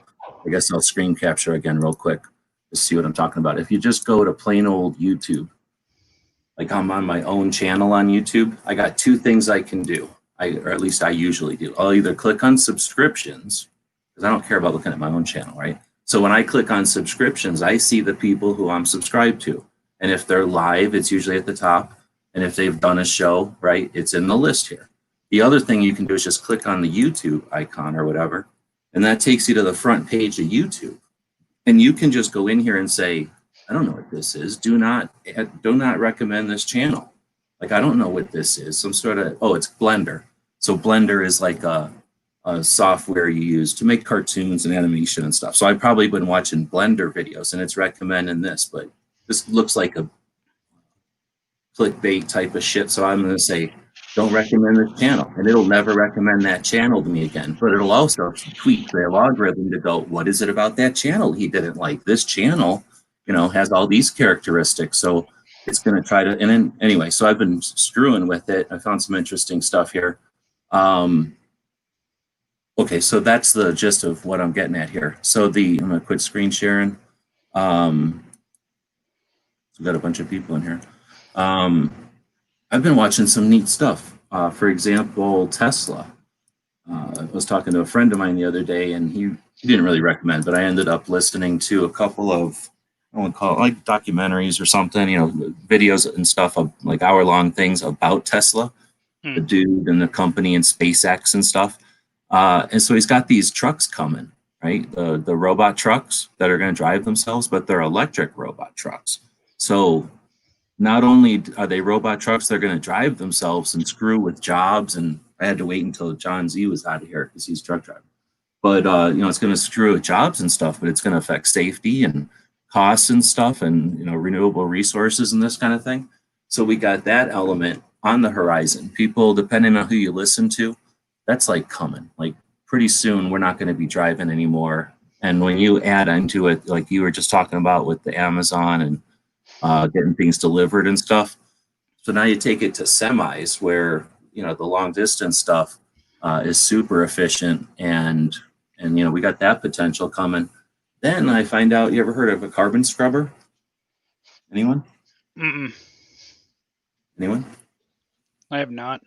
[SPEAKER 2] I guess I'll screen capture again real quick to see what I'm talking about. If you just go to plain old YouTube, like I'm on my own channel on YouTube, I got two things I can do, or at least I usually do. I'll either click on subscriptions, because I don't care about looking at my own channel, right? So when I click on subscriptions, I see the people who I'm subscribed to. And if they're live, it's usually at the top. And if they've done a show, right, it's in the list here. The other thing you can do is just click on the YouTube icon or whatever, and that takes you to the front page of YouTube. And you can just go in here and say, I don't know what this is. Do not recommend this channel. Like, I don't know what this is. Some sort of, oh, it's Blender. So Blender is like a software you use to make cartoons and animation and stuff. So I've probably been watching Blender videos and it's recommending this, but this looks like a clickbait type of shit. So I'm going to say, don't recommend this channel, and it'll never recommend that channel to me again. But it'll also tweak the algorithm to go, what is it about that channel he didn't like? This channel, you know, has all these characteristics. So it's going to try to, and then anyway, so I've been screwing with it. I found some interesting stuff here. Okay, so that's the gist of what I'm getting at here. So I'm going to quit screen sharing. We've got a bunch of people in here. I've been watching some neat stuff. For example, Tesla. I was talking to a friend of mine the other day, and he didn't really recommend, but I ended up listening to a couple of, I want to call it like documentaries or something, you know, videos and stuff of like hour-long things about Tesla, the dude and the company and SpaceX and stuff. And so he's got these trucks coming, right? The robot trucks that are going to drive themselves, but they're electric robot trucks. So not only are they robot trucks, they're going to drive themselves and screw with jobs. And I had to wait until John Z was out of here because he's a truck driver. But, you know, it's going to screw with jobs and stuff, but it's going to affect safety and costs and stuff and, you know, renewable resources and this kind of thing. So we got that element on the horizon. People, depending on who you listen to, that's like coming. Like pretty soon, we're not going to be driving anymore. And when you add into it, like you were just talking about with the Amazon and getting things delivered and stuff. So now you take it to semis where, you know, the long distance stuff is super efficient and, you know, we got that potential coming. Then I find out, you ever heard of a carbon scrubber? Anyone? Anyone?
[SPEAKER 3] I have not.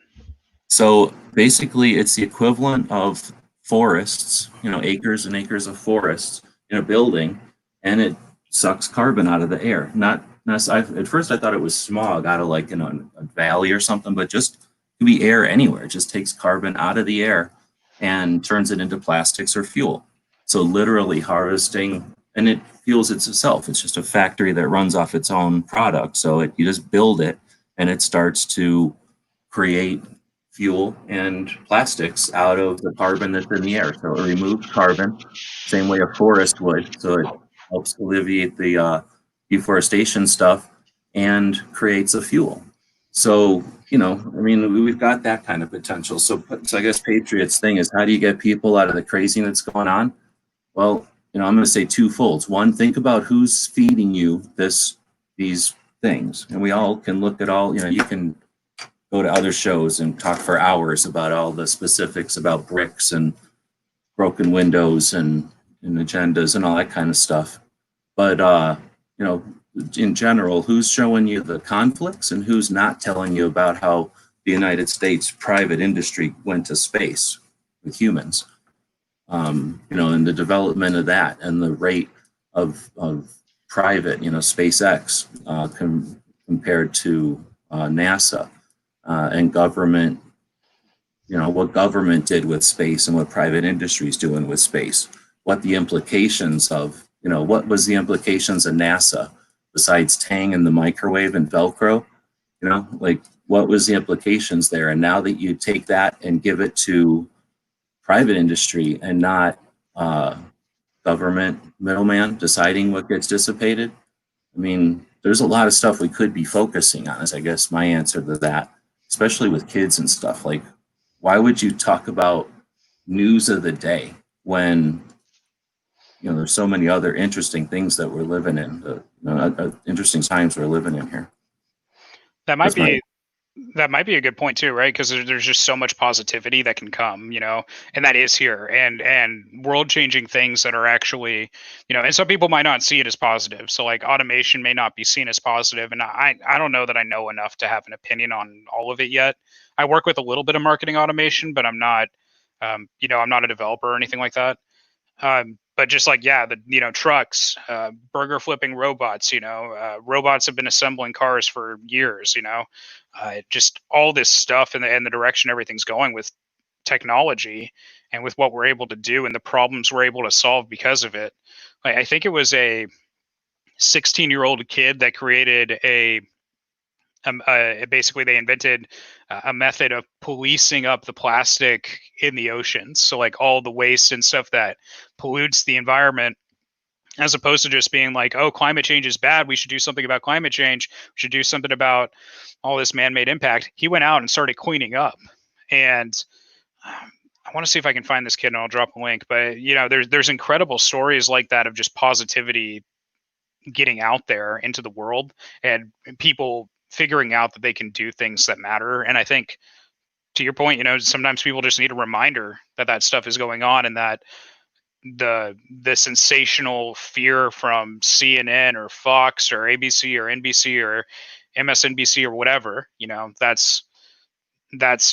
[SPEAKER 2] So basically it's the equivalent of forests, you know, acres and acres of forests in a building, and it sucks carbon out of the air. At first I thought it was smog out of like, you know, a valley or something, but just could be air anywhere. It just takes carbon out of the air and turns it into plastics or fuel. So literally harvesting, and it fuels itself. It's just a factory that runs off its own product. So you just build it and it starts to create fuel and plastics out of the carbon that's in the air. So it removes carbon, same way a forest would. So it helps alleviate the deforestation stuff and creates a fuel. So, you know, I mean, we've got that kind of potential. So I guess Patriot's thing is, how do you get people out of the craziness going on? Well, you know, I'm going to say two folds. One, think about who's feeding you these things. And we all can look at all, you know, you can go to other shows and talk for hours about all the specifics about bricks and broken windows and agendas and all that kind of stuff. But, you know, in general, who's showing you the conflicts and who's not telling you about how the United States private industry went to space with humans? You know, and the development of that and the rate of private, you know, SpaceX compared to NASA and government, you know, what government did with space and what private industry is doing with space, what the implications of, you know, what was the implications of NASA besides Tang and the microwave and Velcro, you know, like what was the implications there? And now that you take that and give it to private industry and not government middleman deciding what gets dissipated, I mean, there's a lot of stuff we could be focusing on, is I guess my answer to that, especially with kids and stuff. Like, why would you talk about news of the day when, you know, there's so many other interesting things that we're living in, interesting times we're living in here.
[SPEAKER 3] That might be That might be a good point too, right? Because there's just so much positivity that can come, and that is here, and world changing things that are actually, and some people might not see it as positive. So like automation may not be seen as positive, and I don't know that I know enough to have an opinion on all of it yet. I work with a little bit of marketing automation, but I'm not, I'm not a developer or anything like that. But just like, yeah, the trucks, burger flipping robots, robots have been assembling cars for years, just all this stuff and the direction everything's going with technology and with what we're able to do and the problems we're able to solve because of it. Like, I think it was a 16-year-old kid that created basically they invented a method of policing up the plastic in the oceans. So like all the waste and stuff that pollutes the environment, as opposed to just being like, oh, climate change is bad, we should do something about climate change, we should do something about all this man-made impact. He went out and started cleaning up. And I want to see if I can find this kid and I'll drop a link. But there's incredible stories like that of just positivity getting out there into the world and people figuring out that they can do things that matter. And I think, to your point, sometimes people just need a reminder that that stuff is going on, and that the sensational fear from CNN or Fox or ABC or NBC or MSNBC or whatever, that's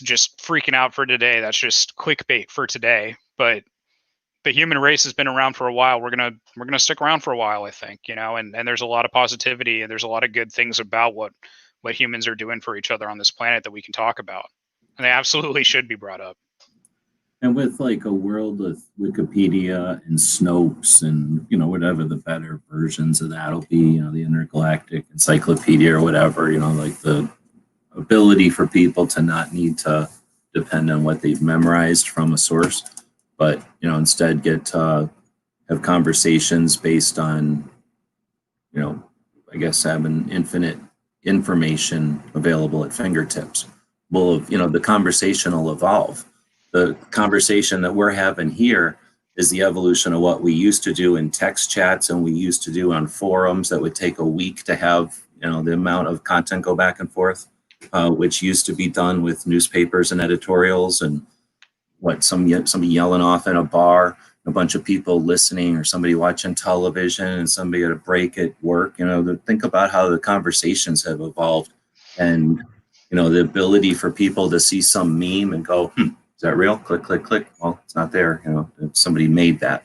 [SPEAKER 3] just freaking out for today. That's just clickbait for today. But the human race has been around for a while. We're gonna stick around for a while, I think, and there's a lot of positivity and there's a lot of good things about what humans are doing for each other on this planet that we can talk about. And they absolutely should be brought up.
[SPEAKER 2] And with like a world of Wikipedia and Snopes and whatever the better versions of that'll be, the intergalactic encyclopedia or whatever, like the ability for people to not need to depend on what they've memorized from a source, but instead get to have conversations based on I guess having infinite information available at fingertips. Well, the conversation will evolve. The conversation that we're having here is the evolution of what we used to do in text chats and we used to do on forums that would take a week to have the amount of content go back and forth, which used to be done with newspapers and editorials and somebody yelling off in a bar, a bunch of people listening, or somebody watching television and somebody at a break at work. Think about how the conversations have evolved, and the ability for people to see some meme and go, is that real? Click, click, click. Well, it's not there. Somebody made that.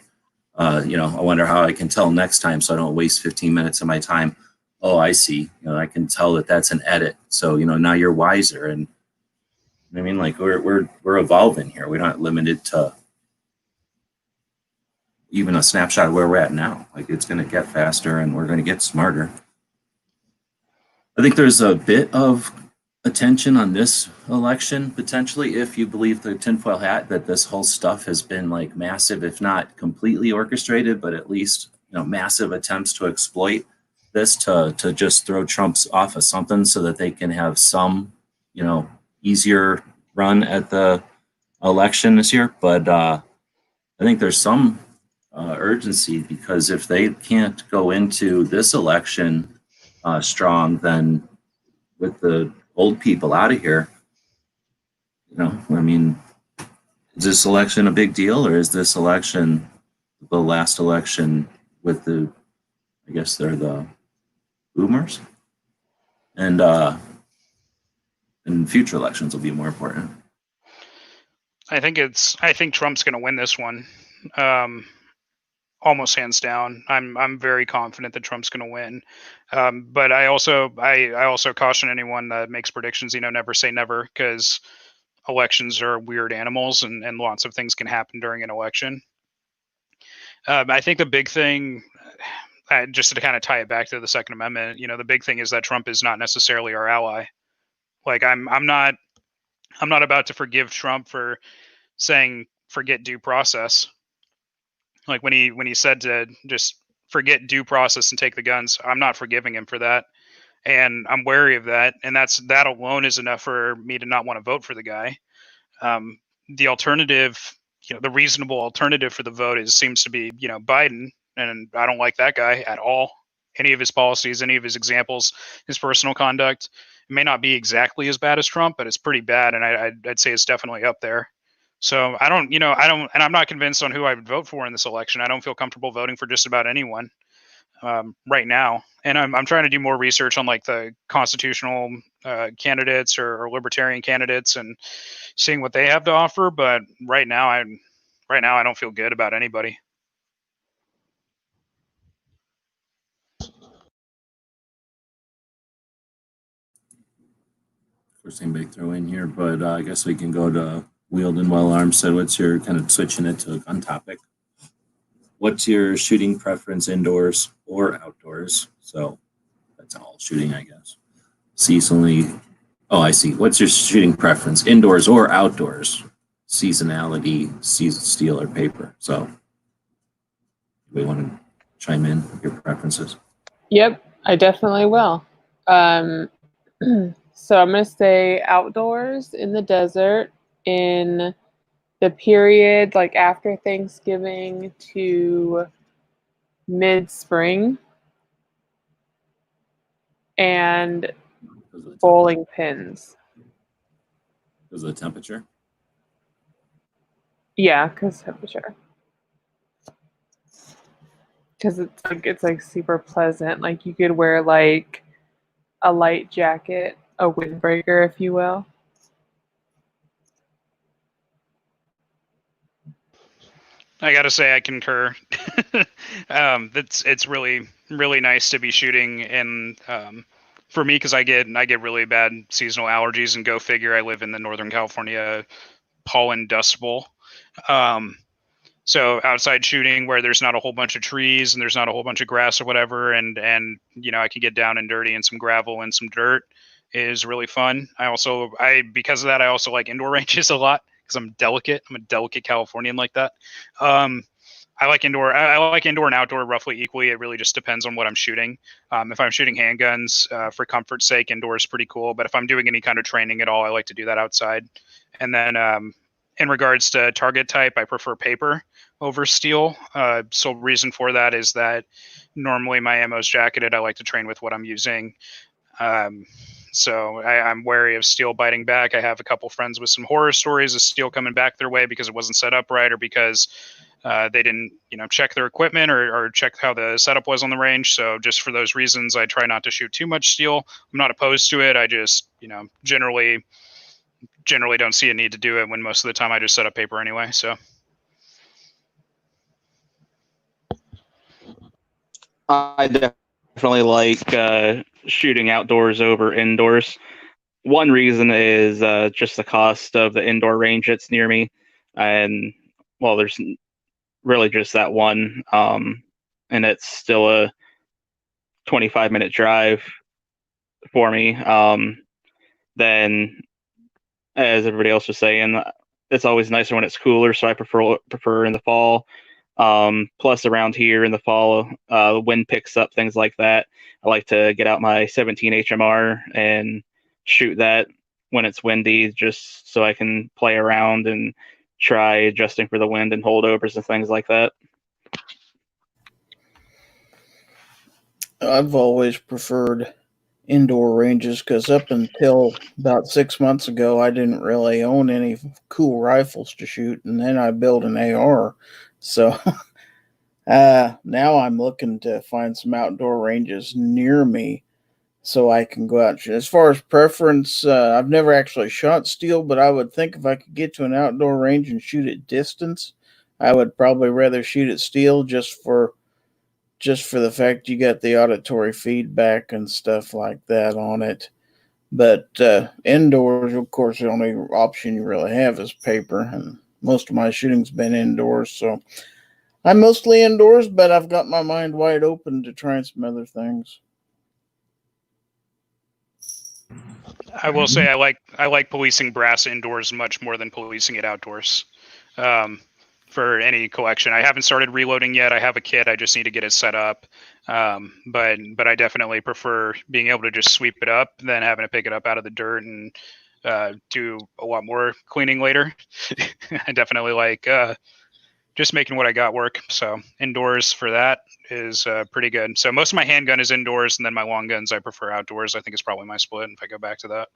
[SPEAKER 2] I wonder how I can tell next time so I don't waste 15 minutes of my time. Oh, I see. I can tell that that's an edit. So, now you're wiser. And I mean, like we're evolving here. We're not limited to even a snapshot of where we're at now. Like it's going to get faster and we're going to get smarter. I think there's a bit of attention on this election, potentially, if you believe the tinfoil hat, that this whole stuff has been like massive, if not completely orchestrated, but at least, massive attempts to exploit this to just throw Trump's off of something so that they can have some, easier run at the election this year. But I think there's some urgency, because if they can't go into this election strong, then with the old people out of here, I mean, is this election a big deal, or is this election the last election with I guess they're the boomers, and future elections will be more important.
[SPEAKER 3] I think Trump's going to win this one, almost hands down. I'm very confident that Trump's going to win, but I also caution anyone that makes predictions. Never say never, because elections are weird animals, and lots of things can happen during an election. I think the big thing, just to kind of tie it back to the Second Amendment, the big thing is that Trump is not necessarily our ally. Like I'm not about to forgive Trump for saying forget due process. Like when he said to just forget due process and take the guns, I'm not forgiving him for that, and I'm wary of that. And that alone is enough for me to not want to vote for the guy. The alternative, the reasonable alternative for the vote seems to be Biden, and I don't like that guy at all. any of his policies, any of his examples, his personal conduct. It may not be exactly as bad as Trump, but it's pretty bad, and I'd say it's definitely up there. So I don't, and I'm not convinced on who I would vote for in this election. I don't feel comfortable voting for just about anyone right now, and I'm trying to do more research on like the constitutional candidates or libertarian candidates and seeing what they have to offer. But right now I don't feel good about anybody.
[SPEAKER 2] Of course, anybody throw in here, but I guess we can go to Wielden while Armstead. What's your kind of switching it to on topic? What's your shooting preference, indoors or outdoors? So that's all shooting, I guess. Seasonally. Oh, I see. What's your shooting preference, indoors or outdoors? Seasonality, steel or paper. So we want to chime in your preferences.
[SPEAKER 4] Yep, I definitely will. So I'm going to say outdoors in the desert in the period like after Thanksgiving to mid-spring, and bowling pins.
[SPEAKER 2] Because of the temperature?
[SPEAKER 4] Yeah, because temperature. Because it's like super pleasant. Like you could wear like a light jacket, a windbreaker, if you will.
[SPEAKER 3] I gotta say, I concur. It's really nice to be shooting in. For me, because I get really bad seasonal allergies, and go figure, I live in the Northern California pollen dust bowl. So outside shooting where there's not a whole bunch of trees and there's not a whole bunch of grass or whatever, and I can get down and dirty in some gravel and some dirt is really fun. Because of that, I also like indoor ranges a lot because I'm delicate. I'm a delicate Californian like that. I like indoor. I like indoor and outdoor roughly equally. It really just depends on what I'm shooting. If I'm shooting handguns, for comfort's sake, indoor is pretty cool. But if I'm doing any kind of training at all, I like to do that outside. And then in regards to target type, I prefer paper over steel. So reason for that is that normally my ammo is jacketed. I like to train with what I'm using. So I'm wary of steel biting back. I have a couple friends with some horror stories of steel coming back their way because it wasn't set up right or because they didn't, check their equipment or check how the setup was on the range. So just for those reasons, I try not to shoot too much steel. I'm not opposed to it. I just, generally don't see a need to do it when most of the time I just set up paper anyway. So.
[SPEAKER 5] I definitely like shooting outdoors over indoors. One reason is just the cost of the indoor range that's near me. And, well, there's really just that one. And it's still a 25-minute drive for me. Then, as everybody else was saying, it's always nicer when it's cooler, so I prefer in the fall. Plus, around here in the fall, the wind picks up, things like that. I like to get out my 17 HMR and shoot that when it's windy, just so I can play around and try adjusting for the wind and holdovers and things like that.
[SPEAKER 6] I've always preferred indoor ranges because up until about 6 months ago, I didn't really own any cool rifles to shoot, and then I built an AR. So now I'm looking to find some outdoor ranges near me so I can go out and shoot. As far as preference, I've never actually shot steel, but I would think if I could get to an outdoor range and shoot at distance, I would probably rather shoot at steel just for the fact you got the auditory feedback and stuff like that on it. But indoors, of course, the only option you really have is paper, and most of my shooting's been indoors, so I'm mostly indoors, but I've got my mind wide open to trying some other things.
[SPEAKER 3] I will say I like policing brass indoors much more than policing it outdoors. For any collection, I haven't started reloading yet. I have a kit. I just need to get it set up. But I definitely prefer being able to just sweep it up than having to pick it up out of the dirt and do a lot more cleaning later. I definitely like just making what I got work. So indoors for that is pretty good. So most of my handgun is indoors, and then my long guns I prefer outdoors. I think it's probably my split if I go back to that.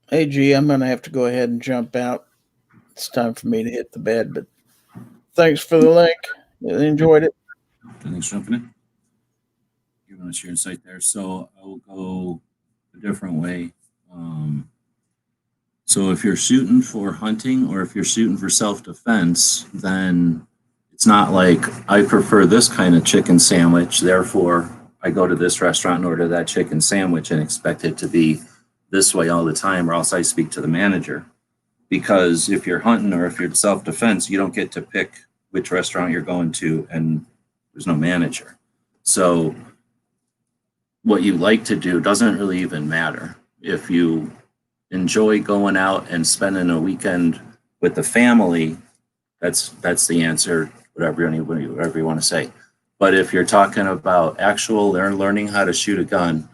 [SPEAKER 6] Hey, G, I'm going to have to go ahead and jump out. It's time for me to hit the bed, but thanks for the link. I enjoyed it.
[SPEAKER 2] Thanks for jumping in. Giving us your insight there. So I will go a different way. So if you're shooting for hunting or if you're shooting for self-defense, then it's not like I prefer this kind of chicken sandwich, therefore I go to this restaurant and order that chicken sandwich and expect it to be this way all the time, or else I speak to the manager. Because if you're hunting or if you're self-defense, you don't get to pick which restaurant you're going to, and there's no manager. So what you like to do doesn't really even matter. If you enjoy going out and spending a weekend with the family, that's the answer, whatever you want to say. But if you're talking about actual learning how to shoot a gun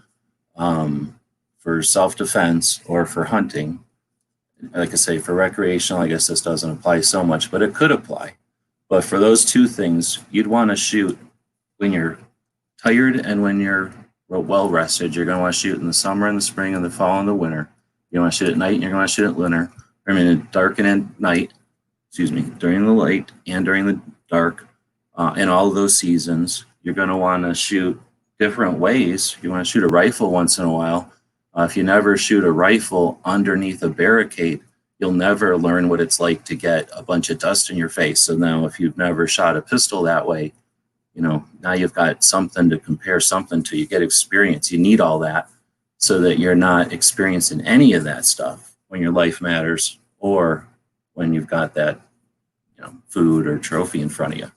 [SPEAKER 2] for self-defense or for hunting, like I say, for recreational, I guess this doesn't apply so much, but it could apply. But for those two things, you'd want to shoot when you're tired and when you're well rested. You're going to want to shoot in the summer and the spring and the fall and the winter. You want to shoot at night and you're going to shoot at winter. Dark and at night, during the light and during the dark. In all of those seasons, you're going to want to shoot different ways. You want to shoot a rifle once in a while. If you never shoot a rifle underneath a barricade, you'll never learn what it's like to get a bunch of dust in your face. So now if you've never shot a pistol that way, now you've got something to compare something to. You get experience. You need all that so that you're not experiencing any of that stuff when your life matters or when you've got that, food or trophy in front of you.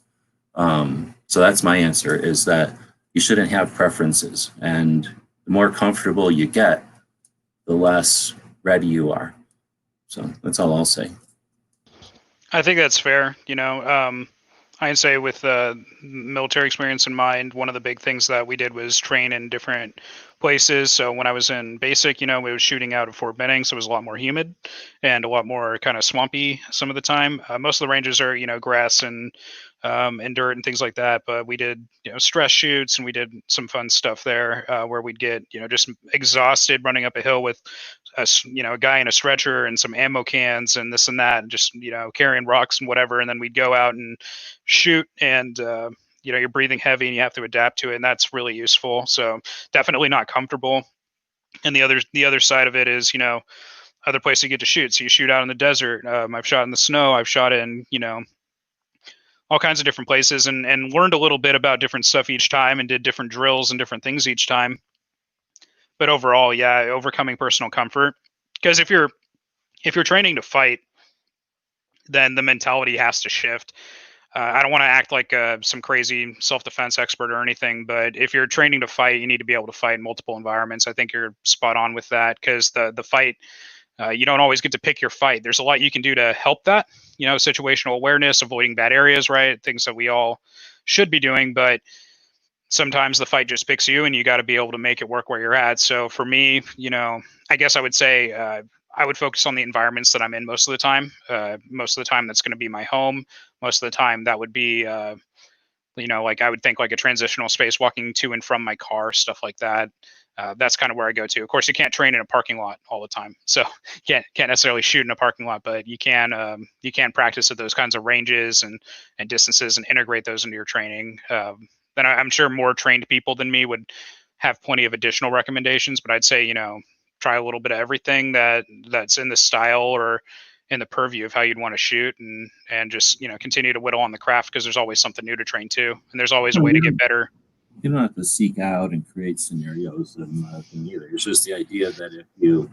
[SPEAKER 2] So that's my answer, is that you shouldn't have preferences. And the more comfortable you get, the less ready you are. So that's all I'll say.
[SPEAKER 3] I think that's fair. I can say with military experience in mind, one of the big things that we did was train in different places. So when I was in basic, we was shooting out of Fort Benning, so it was a lot more humid and a lot more kind of swampy some of the time. Most of the ranges are, grass and dirt and things like that. But we did, stress shoots, and we did some fun stuff there where we'd get, just exhausted running up a hill with a guy in a stretcher and some ammo cans and this and that, and just, carrying rocks and whatever. And then we'd go out and shoot, and you're breathing heavy and you have to adapt to it, and that's really useful. So definitely not comfortable. And the other side of it is, other places you get to shoot. So you shoot out in the desert. I've shot in the snow. I've shot in, all kinds of different places, and learned a little bit about different stuff each time, and did different drills and different things each time. But overall, yeah, overcoming personal comfort. Because if you're training to fight, then the mentality has to shift. I don't want to act like some crazy self-defense expert or anything, but if you're training to fight, you need to be able to fight in multiple environments. I think you're spot on with that, because the fight, you don't always get to pick your fight. There's a lot you can do to help that, situational awareness, avoiding bad areas, right? Things that we all should be doing, but sometimes the fight just picks you, and you got to be able to make it work where you're at. So for me, I guess I would say I would focus on the environments that I'm in most of the time. Most of the time, that's going to be my home. Most of the time, that would be, like I would think like a transitional space, walking to and from my car, stuff like that. That's kind of where I go to. Of course, you can't train in a parking lot all the time, so can't necessarily shoot in a parking lot, but you can practice at those kinds of ranges and distances, and integrate those into your training. Then I'm sure more trained people than me would have plenty of additional recommendations, but I'd say, try a little bit of everything that's in the style or in the purview of how you'd want to shoot, and just, continue to whittle on the craft, because there's always something new to train too. And there's always a way to get better.
[SPEAKER 2] You don't have to seek out and create scenarios and either. It's just the idea that if you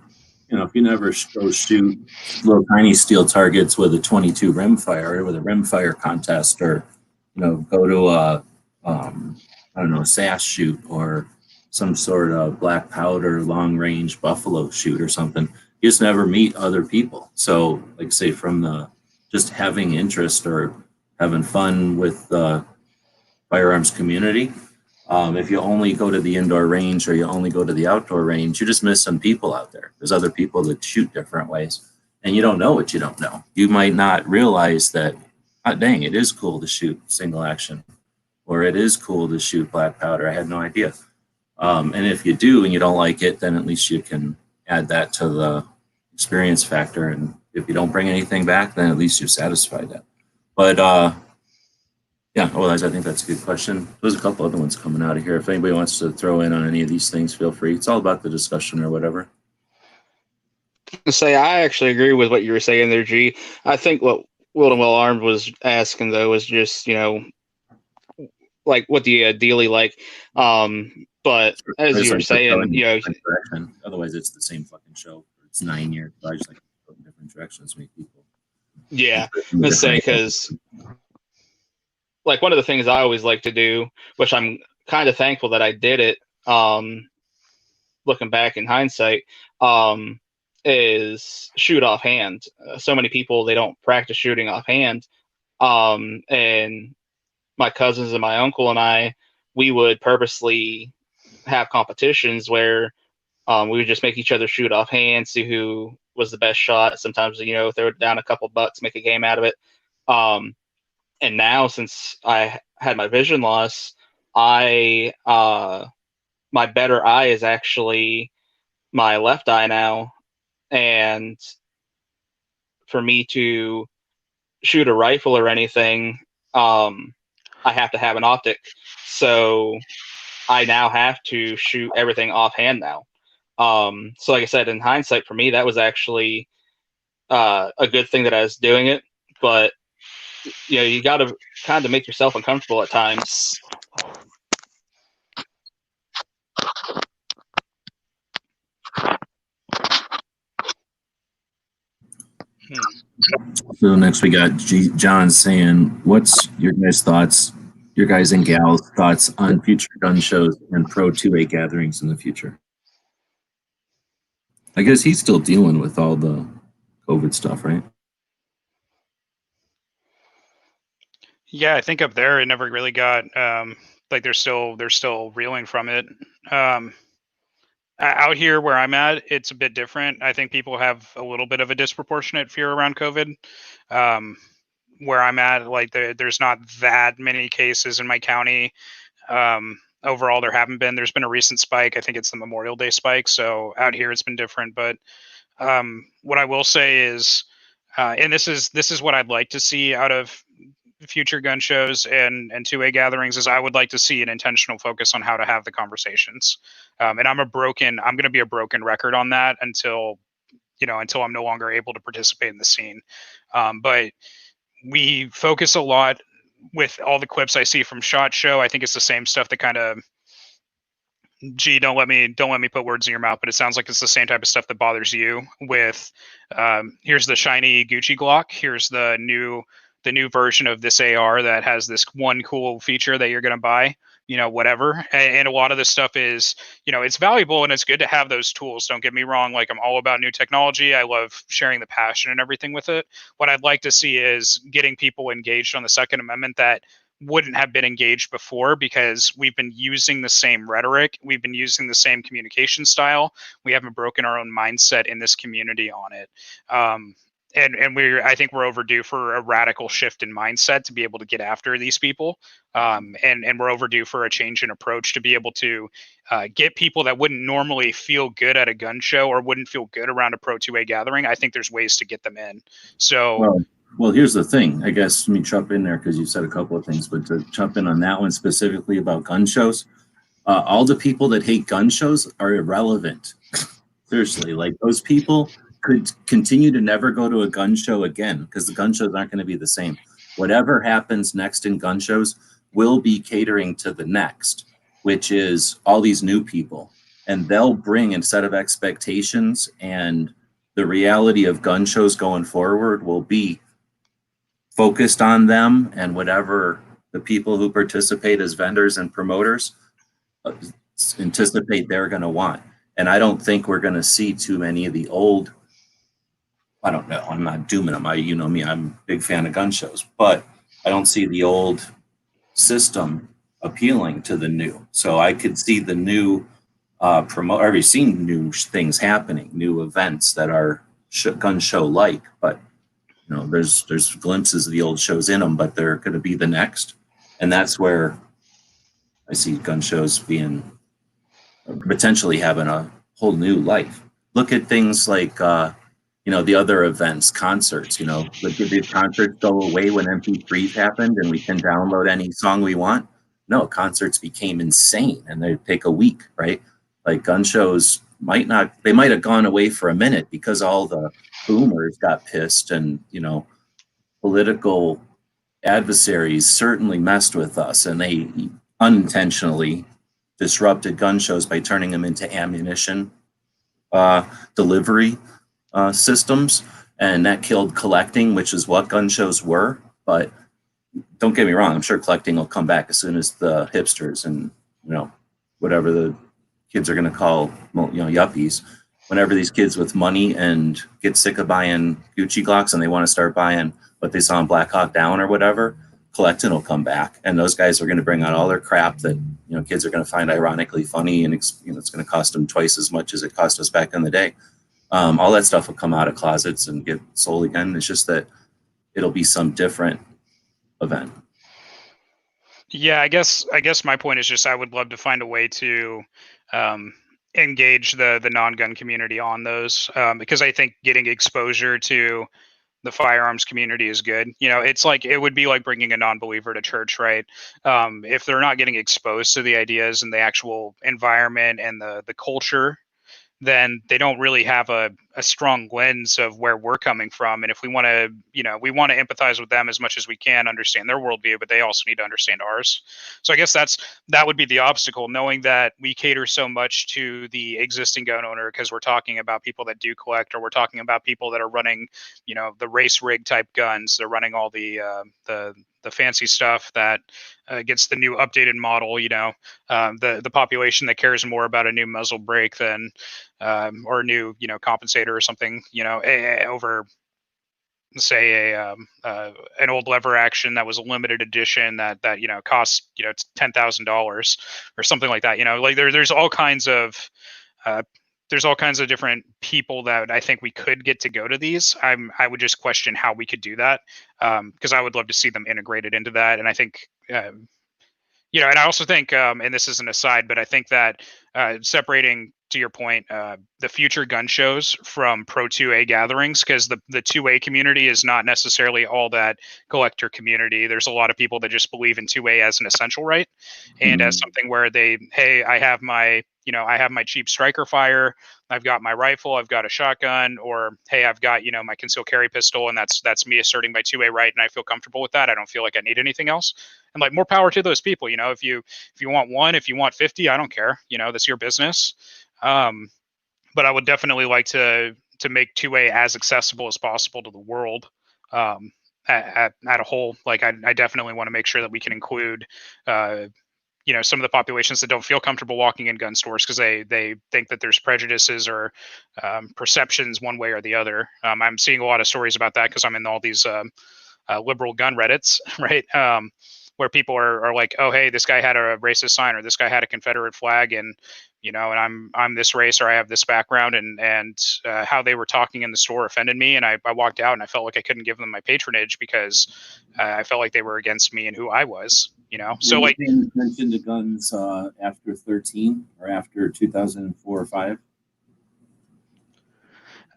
[SPEAKER 2] never go shoot little tiny steel targets with a 22 rimfire, or with a rimfire contest, or, go to a SAS shoot, or some sort of black powder long range buffalo shoot or something, you just never meet other people. So like say, from just having interest or having fun with the firearms community, if you only go to the indoor range or you only go to the outdoor range, you just miss some people out there. There's other people that shoot different ways, and you don't know what you don't know. You might not realize that dang, it is cool to shoot single action, or it is cool to shoot black powder. I had no idea. And if you do and you don't like it, then at least you can add that to the experience factor. And if you don't bring anything back, then at least you've satisfied that. But yeah, otherwise, I think that's a good question. There's a couple other ones coming out of here. If anybody wants to throw in on any of these things, feel free. It's all about the discussion or whatever.
[SPEAKER 5] To say, I actually agree with what you were saying there, G. I think what Wild and Well Armed was asking, though, was just, like, what do you ideally like? But as you were saying,
[SPEAKER 2] otherwise it's the same fucking show. It's 9 years. So I just like to go in different directions, make people.
[SPEAKER 5] Yeah, let's say, because like one of the things I always like to do, which I'm kind of thankful that I did it, looking back in hindsight, is shoot offhand. So many people, they don't practice shooting offhand. And my cousins and my uncle and I, we would purposely have competitions where we would just make each other shoot offhand, see who was the best shot. Sometimes, throw down a couple bucks, make a game out of it. And now, since I had my vision loss, my better eye is actually my left eye now. And for me to shoot a rifle or anything, I have to have an optic. So I now have to shoot everything offhand now. So like I said, in hindsight, for me, that was actually a good thing that I was doing it. But you got to kind of make yourself uncomfortable at times.
[SPEAKER 2] So next we got John saying, what's your guys' thoughts, your guys and gals' thoughts on future gun shows and Pro 2A gatherings in the future? I guess he's still dealing with all the COVID stuff, right?
[SPEAKER 3] Yeah, I think up there it never really got like they're still reeling from it. Out here where I'm at, it's a bit different. I think people have a little bit of a disproportionate fear around COVID. Where I'm at, like there's not that many cases in my county. Overall, there haven't been. There's been a recent spike. I think it's the Memorial Day spike. So out here, it's been different. But what I will say is, and this is what I'd like to see out of future gun shows and 2A gatherings, is I would like to see an intentional focus on how to have the conversations. And I'm going to be a broken record on that until I'm no longer able to participate in the scene. But we focus a lot with all the clips I see from SHOT Show. I think it's the same stuff that kind of, don't let me put words in your mouth, but it sounds like it's the same type of stuff that bothers you with, here's the shiny Gucci Glock. Here's the new version of this AR that has this one cool feature that you're going to buy, whatever. And a lot of this stuff is, it's valuable and it's good to have those tools. Don't get me wrong. Like, I'm all about new technology. I love sharing the passion and everything with it. What I'd like to see is getting people engaged on the Second Amendment that wouldn't have been engaged before, because we've been using the same rhetoric. We've been using the same communication style. We haven't broken our own mindset in this community on it. And I think we're overdue for a radical shift in mindset to be able to get after these people. And we're overdue for a change in approach to be able to get people that wouldn't normally feel good at a gun show or wouldn't feel good around a Pro 2A gathering. I think there's ways to get them in. So,
[SPEAKER 2] well, here's the thing. I guess let me jump in there because you said a couple of things, but to jump in on that one specifically about gun shows, all the people that hate gun shows are irrelevant. Seriously, like, those people could continue to never go to a gun show again, because the gun shows aren't going to be the same. Whatever happens next in gun shows will be catering to the next, which is all these new people. And they'll bring a set of expectations, and the reality of gun shows going forward will be focused on them and whatever the people who participate as vendors and promoters anticipate they're going to want. And I don't think we're going to see too many of the old, I don't know, I'm not dooming them. You know me, I'm a big fan of gun shows, but I don't see the old system appealing to the new. So I could see the new I've already seen new things happening, new events that are gun show like, but there's glimpses of the old shows in them, but they're going to be the next. And that's where I see gun shows being potentially having a whole new life. Look at things like, the other events, concerts, did these concerts go away when MP3s happened and we can download any song we want? No, concerts became insane and they take a week, right? Like gun shows might have gone away for a minute because all the boomers got pissed and, political adversaries certainly messed with us and they unintentionally disrupted gun shows by turning them into ammunition delivery systems, and that killed collecting, which is what gun shows were. But don't get me wrong, I'm sure collecting will come back as soon as the hipsters and whatever the kids are going to call yuppies, whenever these kids with money and get sick of buying Gucci Glocks and they want to start buying what they saw in Black Hawk Down or whatever, collecting will come back, and those guys are going to bring out all their crap that kids are going to find ironically funny, and it's going to cost them twice as much as it cost us back in the day. All that stuff will come out of closets and get sold again. It's just that it'll be some different event.
[SPEAKER 3] Yeah, I guess my point is just I would love to find a way to engage the non-gun community on those, because I think getting exposure to the firearms community is good. It's like it would be like bringing a non-believer to church, right? If they're not getting exposed to the ideas and the actual environment and the culture, then they don't really have a strong lens of where we're coming from. And if we want to, we want to empathize with them as much as we can, understand their worldview, but they also need to understand ours. So I guess that would be the obstacle, knowing that we cater so much to the existing gun owner because we're talking about people that do collect, or we're talking about people that are running, the race rig type guns. They're running all the fancy stuff that gets the new updated model, the population that cares more about a new muzzle brake than or a new compensator or something, over say an old lever action that was a limited edition that costs $10,000 or something like that. Like there's all kinds of different people that I think we could get to go to these. I would just question how we could do that, because I would love to see them integrated into that. And I think, and I also think, and this is an aside, but I think that separating, to your point, the future gun shows from pro 2A gatherings, because the 2A community is not necessarily all that collector community. There's a lot of people that just believe in 2A as an essential right, and as something where I have my cheap striker fire, I've got my rifle, I've got a shotgun, or hey, I've got my concealed carry pistol, and that's me asserting my 2A right, and I feel comfortable with that. I don't feel like I need anything else. And like, more power to those people. If you want one, if you want 50, I don't care. That's your business. But I would definitely like to make 2A as accessible as possible to the world, at a whole. Like I definitely want to make sure that we can include some of the populations that don't feel comfortable walking in gun stores because they think that there's prejudices or perceptions one way or the other. I'm seeing a lot of stories about that because I'm in all these liberal gun Reddits, right? Where people are like, oh, hey, this guy had a racist sign, or this guy had a Confederate flag, and and I'm this race, or I have this background, and how they were talking in the store offended me, and I walked out and I felt like I couldn't give them my patronage because I felt like they were against me and who I was. So like,
[SPEAKER 2] you mentioned the guns after 13 or after 2004 or 5.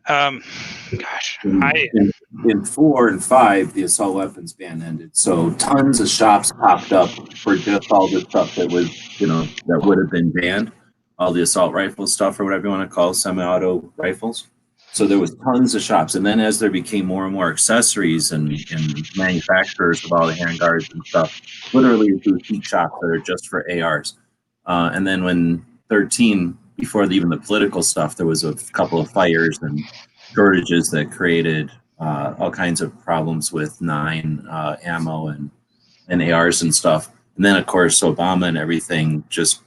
[SPEAKER 3] Gosh,
[SPEAKER 2] in 4 and 5, the assault weapons ban ended. So tons of shops popped up for just all the stuff that was, that would have been banned. All the assault rifle stuff, or whatever you want to call semi-auto rifles. So there was tons of shops. And then as there became more and more accessories and manufacturers of all the handguards and stuff, literally boutique shops that are just for ARs. And then when 13, before even the political stuff, there was a couple of fires and shortages that created all kinds of problems with 9 ammo and ARs and stuff. And then, of course, Obama and everything just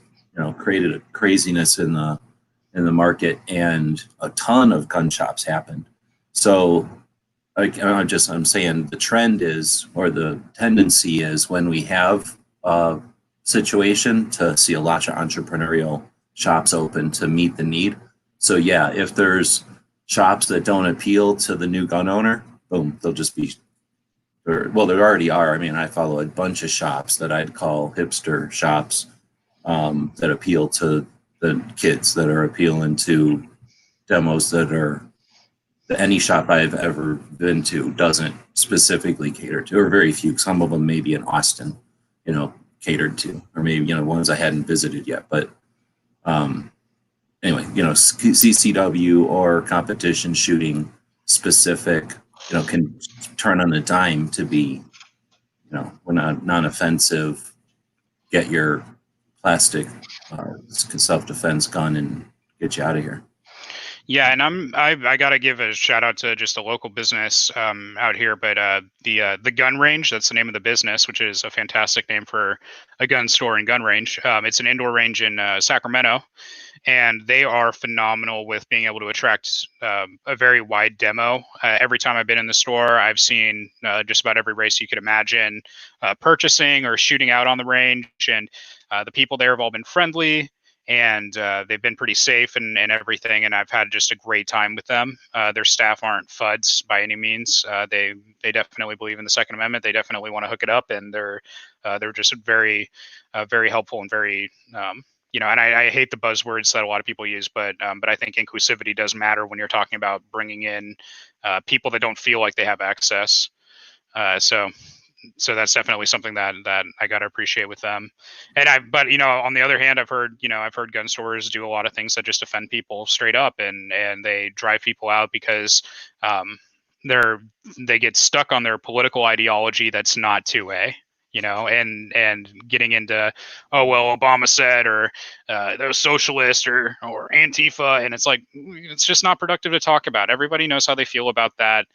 [SPEAKER 2] created a craziness in the market, and a ton of gun shops happened. So I'm saying the trend is, or the tendency is, when we have a situation, to see a lot of entrepreneurial shops open to meet the need. So yeah, if there's shops that don't appeal to the new gun owner, boom, they'll just be, well, there already are. I mean, I follow a bunch of shops that I'd call hipster shops that appeal to the kids, that are appealing to demos that are any shop I've ever been to doesn't specifically cater to, or very few. Some of them maybe in Austin, catered to, or maybe, ones I hadn't visited yet. But anyway, CCW or competition shooting specific, can turn on a dime to be, when a non-offensive, get your plastic self-defense gun and get you out of here.
[SPEAKER 3] Yeah, and I gotta give a shout out to just a local business out here, but the gun range, that's the name of the business, which is a fantastic name for a gun store and gun range. It's an indoor range in Sacramento, and they are phenomenal with being able to attract a very wide demo. Every time I've been in the store, I've seen just about every race you could imagine purchasing or shooting out on the range, and the people there have all been friendly, and they've been pretty safe and everything, and I've had just a great time with them. Their staff aren't FUDs by any means. They definitely believe in the Second Amendment. They definitely want to hook it up, and they're just very very helpful and very and I hate the buzzwords that a lot of people use, but I think inclusivity does matter when you're talking about bringing in people that don't feel like they have access. So that's definitely something that I got to appreciate with them. But on the other hand, I've heard gun stores do a lot of things that just offend people straight up, and they drive people out because they get stuck on their political ideology that's not 2A. And getting into, oh, well, Obama said, or they're socialist or Antifa. And it's like, it's just not productive to talk about. Everybody knows how they feel about that.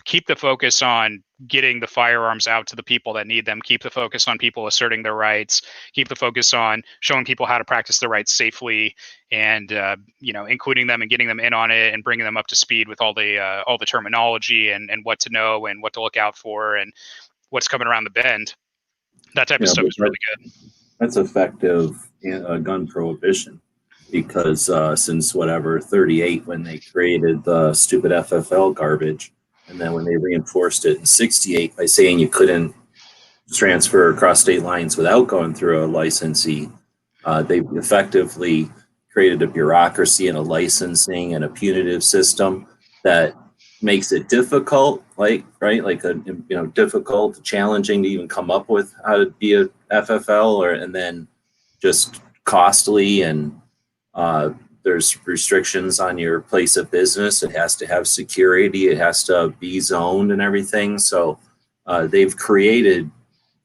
[SPEAKER 3] Keep the focus on getting the firearms out to the people that need them. Keep the focus on people asserting their rights. Keep the focus on showing people how to practice their rights safely, and including them and getting them in on it and bringing them up to speed with all the terminology and what to know and what to look out for and what's coming around the bend. That type of stuff is really good.
[SPEAKER 2] That's effective gun prohibition, because since 38, when they created the stupid FFL garbage, and then when they reinforced it in 68 by saying you couldn't transfer across state lines without going through a licensee, they effectively created a bureaucracy and a licensing and a punitive system that makes it difficult, difficult, challenging to even come up with how to be a FFL, and then just costly, and there's restrictions on your place of business. It has to have security. It has to be zoned and everything. So they've created,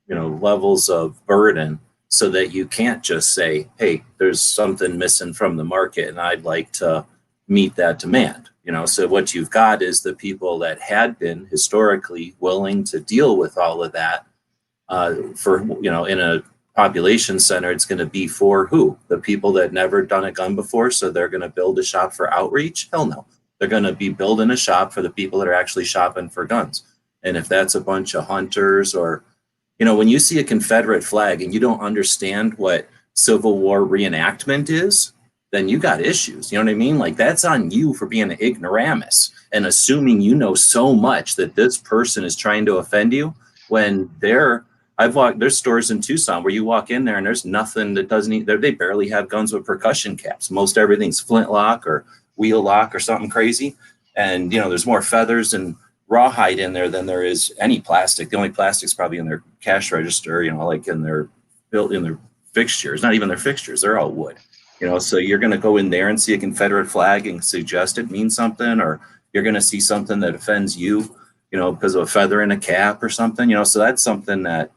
[SPEAKER 2] levels of burden so that you can't just say, hey, there's something missing from the market and I'd like to meet that demand. So what you've got is the people that had been historically willing to deal with all of that in a population center. It's going to be for who? The people that never done a gun before, so they're going to build a shop for outreach? Hell no. They're going to be building a shop for the people that are actually shopping for guns. And if that's a bunch of hunters, or when you see a Confederate flag and you don't understand what Civil War reenactment is, then you got issues. You know what I mean? Like, that's on you for being an ignoramus and assuming you know so much that this person is trying to offend you, when there's stores in Tucson where you walk in there and there's nothing that doesn't, they barely have guns with percussion caps. Most everything's flintlock or wheel lock or something crazy. And, there's more feathers and rawhide in there than there is any plastic. The only plastic's probably in their cash register, like in their fixtures, not even their fixtures. They're all wood, so you're going to go in there and see a Confederate flag and suggest it means something, or you're going to see something that offends you, because of a feather in a cap or something, so that's something that,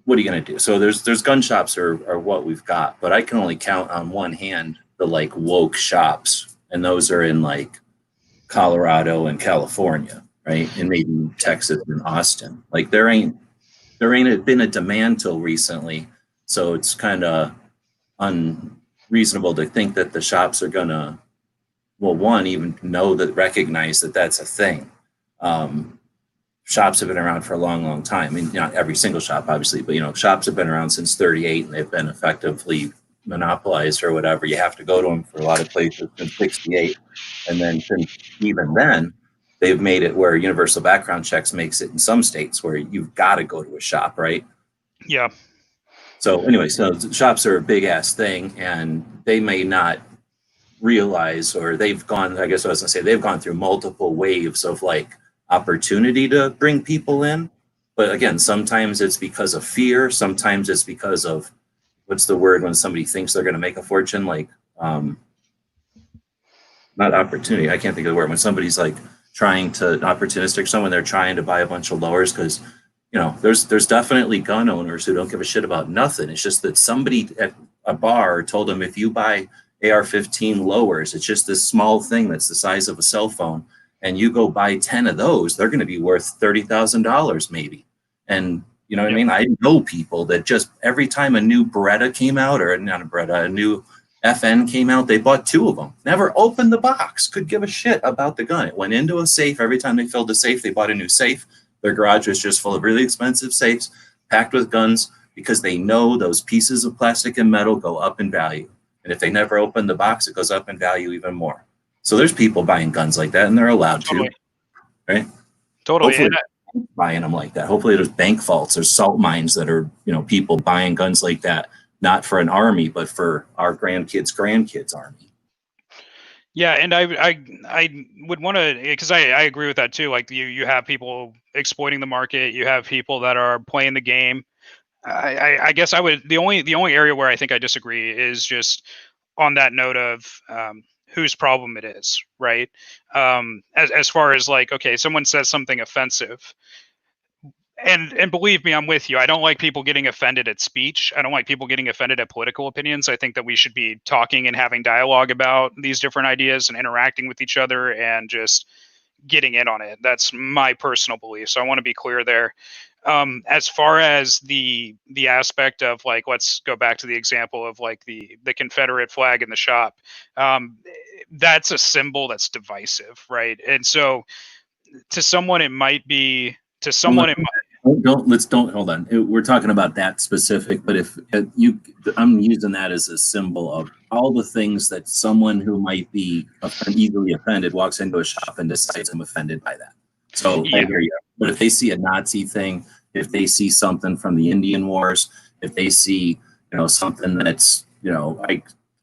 [SPEAKER 2] what are you going to do? So there's gun shops are what we've got, but I can only count on one hand the woke shops, and those are in Colorado and California, right? And maybe Texas and Austin. There ain't been a demand till recently, so it's kind of unreasonable to think that the shops are gonna, even recognize that that's a thing. Shops have been around for a long, long time. I mean, not every single shop, obviously, but shops have been around since 38, and they've been effectively monopolized or whatever. You have to go to them for a lot of places since '68, and then since even then, they've made it where universal background checks makes it in some states where you've got to go to a shop, right?
[SPEAKER 3] Yeah.
[SPEAKER 2] So anyway, so shops are a big ass thing, and they may not realize, or they've gone, I guess I was gonna say, they've gone through multiple waves of like opportunity to bring people in. But again, sometimes it's because of fear. Sometimes it's because of, what's the word when somebody thinks they're going to make a fortune? Like, not opportunity. I can't think of the word. When somebody's like trying to opportunistic, someone they're trying to buy a bunch of lowers because, you know, there's definitely gun owners who don't give a shit about nothing. It's just that somebody at a bar told them, if you buy AR-15 lowers, it's just this small thing that's the size of a cell phone, and you go buy 10 of those, they're going to be worth $30,000 maybe. And you know what I mean? I know people that just every time a new Beretta came out, or not a Beretta, a new FN came out, they bought 2 of them. Never opened the box, could give a shit about the gun. It went into a safe. Every time they filled a safe, they bought a new safe. Their garage was just full of really expensive safes packed with guns because they know those pieces of plastic and metal go up in value. And if they never open the box, it goes up in value even more. So there's people buying guns like that, and they're allowed to, right?
[SPEAKER 3] Totally.
[SPEAKER 2] Hopefully, buying them like that. Hopefully there's bank vaults or salt mines that are, you know, people buying guns like that, not for an army, but for our grandkids' army.
[SPEAKER 3] Yeah, and I would want to, because I agree with that too. Like you have people exploiting the market. You have people that are playing the game. I guess I would, the only area where I think I disagree is just on that note of whose problem it is, right? As far as like, okay, someone says something offensive, and believe me, I'm with you. I don't like people getting offended at speech. I don't like people getting offended at political opinions. I think that we should be talking and having dialogue about these different ideas and interacting with each other and just getting in on it. That's my personal belief. So I want to be clear there. As far as the aspect of like, let's go back to the example of like the Confederate flag in the shop. That's a symbol that's divisive, right? And so to someone it might be, to someone it might.
[SPEAKER 2] Don't hold on. We're talking about that specific, but if I'm using that as a symbol of all the things that someone who might be easily offended walks into a shop and decides I'm offended by that. So I hear you. But if they see a Nazi thing, if they see something from the Indian Wars, if they see, you know, something that's, you know, I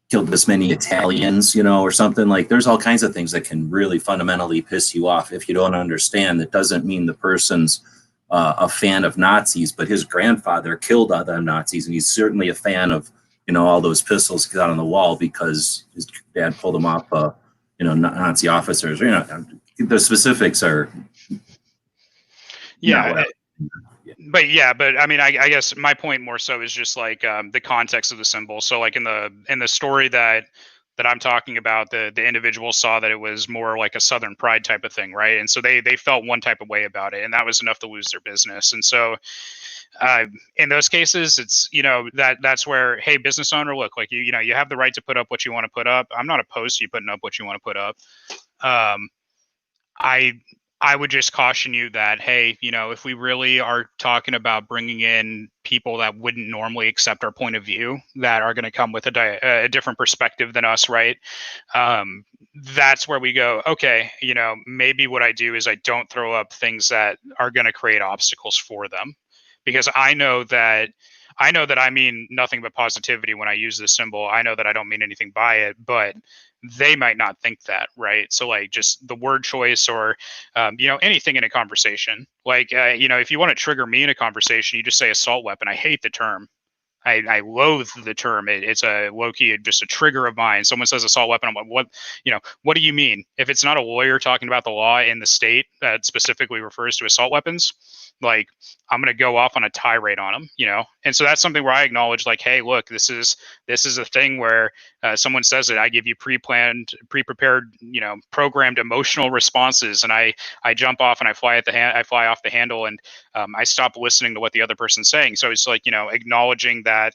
[SPEAKER 2] killed this many Italians, you know, or something, like, there's all kinds of things that can really fundamentally piss you off. If you don't understand, that doesn't mean the person's a fan of Nazis, but his grandfather killed other Nazis, and he's certainly a fan of, you know, all those pistols got on the wall because his dad pulled them off, you know, Nazi officers. You know, the specifics are.
[SPEAKER 3] Yeah. But I mean, I guess my point more so is just like the context of the symbol. So like in the story that I'm talking about, the individual saw that it was more like a Southern pride type of thing, right? And so they felt one type of way about it, and that was enough to lose their business. And so in those cases, it's, you know, that's where, hey, business owner, look, like you know, you have the right to put up what you want to put up. I'm not opposed to you putting up what you want to put up. I would just caution you that, hey, you know, if we really are talking about bringing in people that wouldn't normally accept our point of view, that are going to come with a different perspective than us, right? That's where we go, okay, you know, maybe what I do is I don't throw up things that are going to create obstacles for them, because I know that I mean nothing but positivity when I use this symbol. I know that I don't mean anything by it, but they might not think that, right? So like just the word choice, or you know, anything in a conversation, like you know, if you want to trigger me in a conversation, you just say assault weapon. I hate the term. I loathe the term. It's a low-key, just a trigger of mine. Someone says assault weapon, I'm like, what, you know, what do you mean? If it's not a lawyer talking about the law in the state that specifically refers to assault weapons, like, I'm going to go off on a tirade on them, you know? And so that's something where I acknowledge, like, hey, look, this is a thing where someone says it, I give you pre-planned, pre-prepared, you know, programmed emotional responses, and I jump off and I fly off the handle, and I stop listening to what the other person's saying. So it's like, you know, acknowledging that,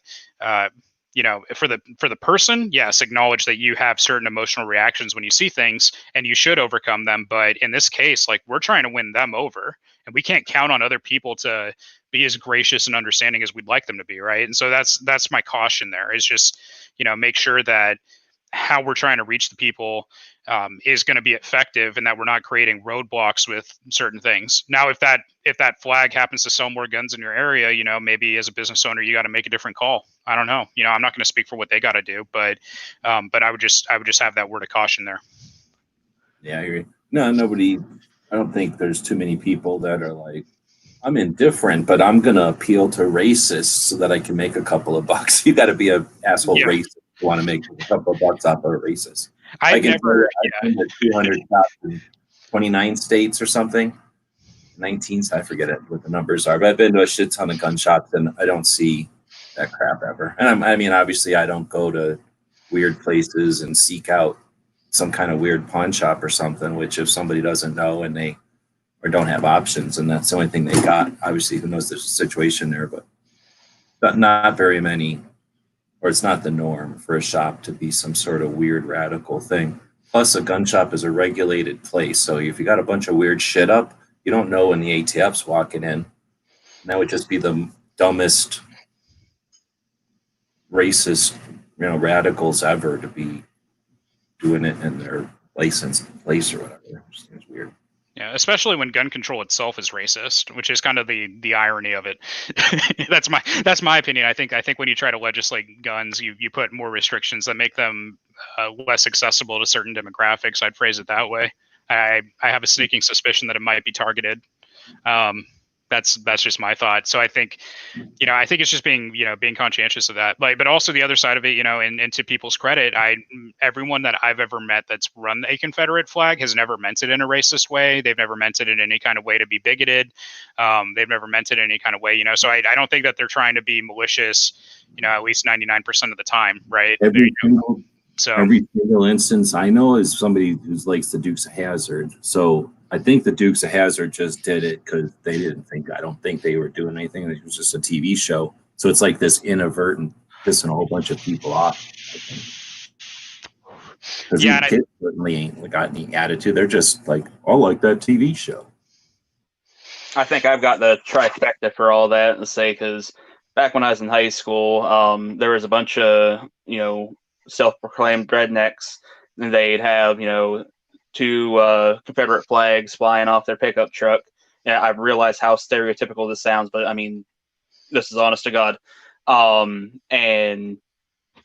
[SPEAKER 3] you know, for the person, yes, acknowledge that you have certain emotional reactions when you see things, and you should overcome them. But in this case, like, we're trying to win them over, and we can't count on other people to be as gracious and understanding as we'd like them to be, right? And so that's my caution there, is just, make sure that how we're trying to reach the people is going to be effective, and that we're not creating roadblocks with certain things. Now, if that flag happens to sell more guns in your area, maybe as a business owner, you got to make a different call. I don't know. I'm not going to speak for what they got to do, but I would just have that word of caution there.
[SPEAKER 2] Yeah, I agree. No, I don't think there's too many people that are like, I'm indifferent, but I'm going to appeal to racists so that I can make a couple of bucks. You got to be an asshole racist to want to make a couple of bucks off of a racist. I've never 200 shots in 29 states or something. 19, I forget it what the numbers are, but I've been to a shit ton of gun shops, and I don't see that crap ever. And I mean, obviously, I don't go to weird places and seek out some kind of weird pawn shop or something, which if somebody doesn't know and they or don't have options, and that's the only thing they got, obviously, who knows the situation there, but not very many, or it's not the norm for a shop to be some sort of weird radical thing. Plus, a gun shop is a regulated place, so if you got a bunch of weird shit up, you don't know when the ATF's walking in. And that would just be the dumbest, racist, radicals ever to be doing it in their licensed place or whatever. It seems weird.
[SPEAKER 3] Yeah, especially when gun control itself is racist, which is kind of the irony of it. That's my opinion. I think when you try to legislate guns, you put more restrictions that make them less accessible to certain demographics. I'd phrase it that way. I have a sneaking suspicion that it might be targeted. That's just my thought. So I think it's just being conscientious of that. But also the other side of it, and to people's credit, everyone that I've ever met that's run a Confederate flag has never meant it in a racist way. They've never meant it in any kind of way to be bigoted. They've never meant it in any kind of way, So I don't think that they're trying to be malicious, at least 99% of the time, right?
[SPEAKER 2] Every single instance I know is somebody who likes the Dukes of Hazzard. So I think the Dukes of Hazzard just did it because I don't think they were doing anything. It was just a TV show. So it's like this inadvertent pissing a whole bunch of people off, I think. Because these kids certainly ain't got any attitude. They're just like, I like that TV show.
[SPEAKER 5] I think I've got the trifecta for all that and say, because back when I was in high school, there was a bunch of, self-proclaimed rednecks, and they'd have, two Confederate flags flying off their pickup truck. And I've realized how stereotypical this sounds, but I mean, this is honest to God. And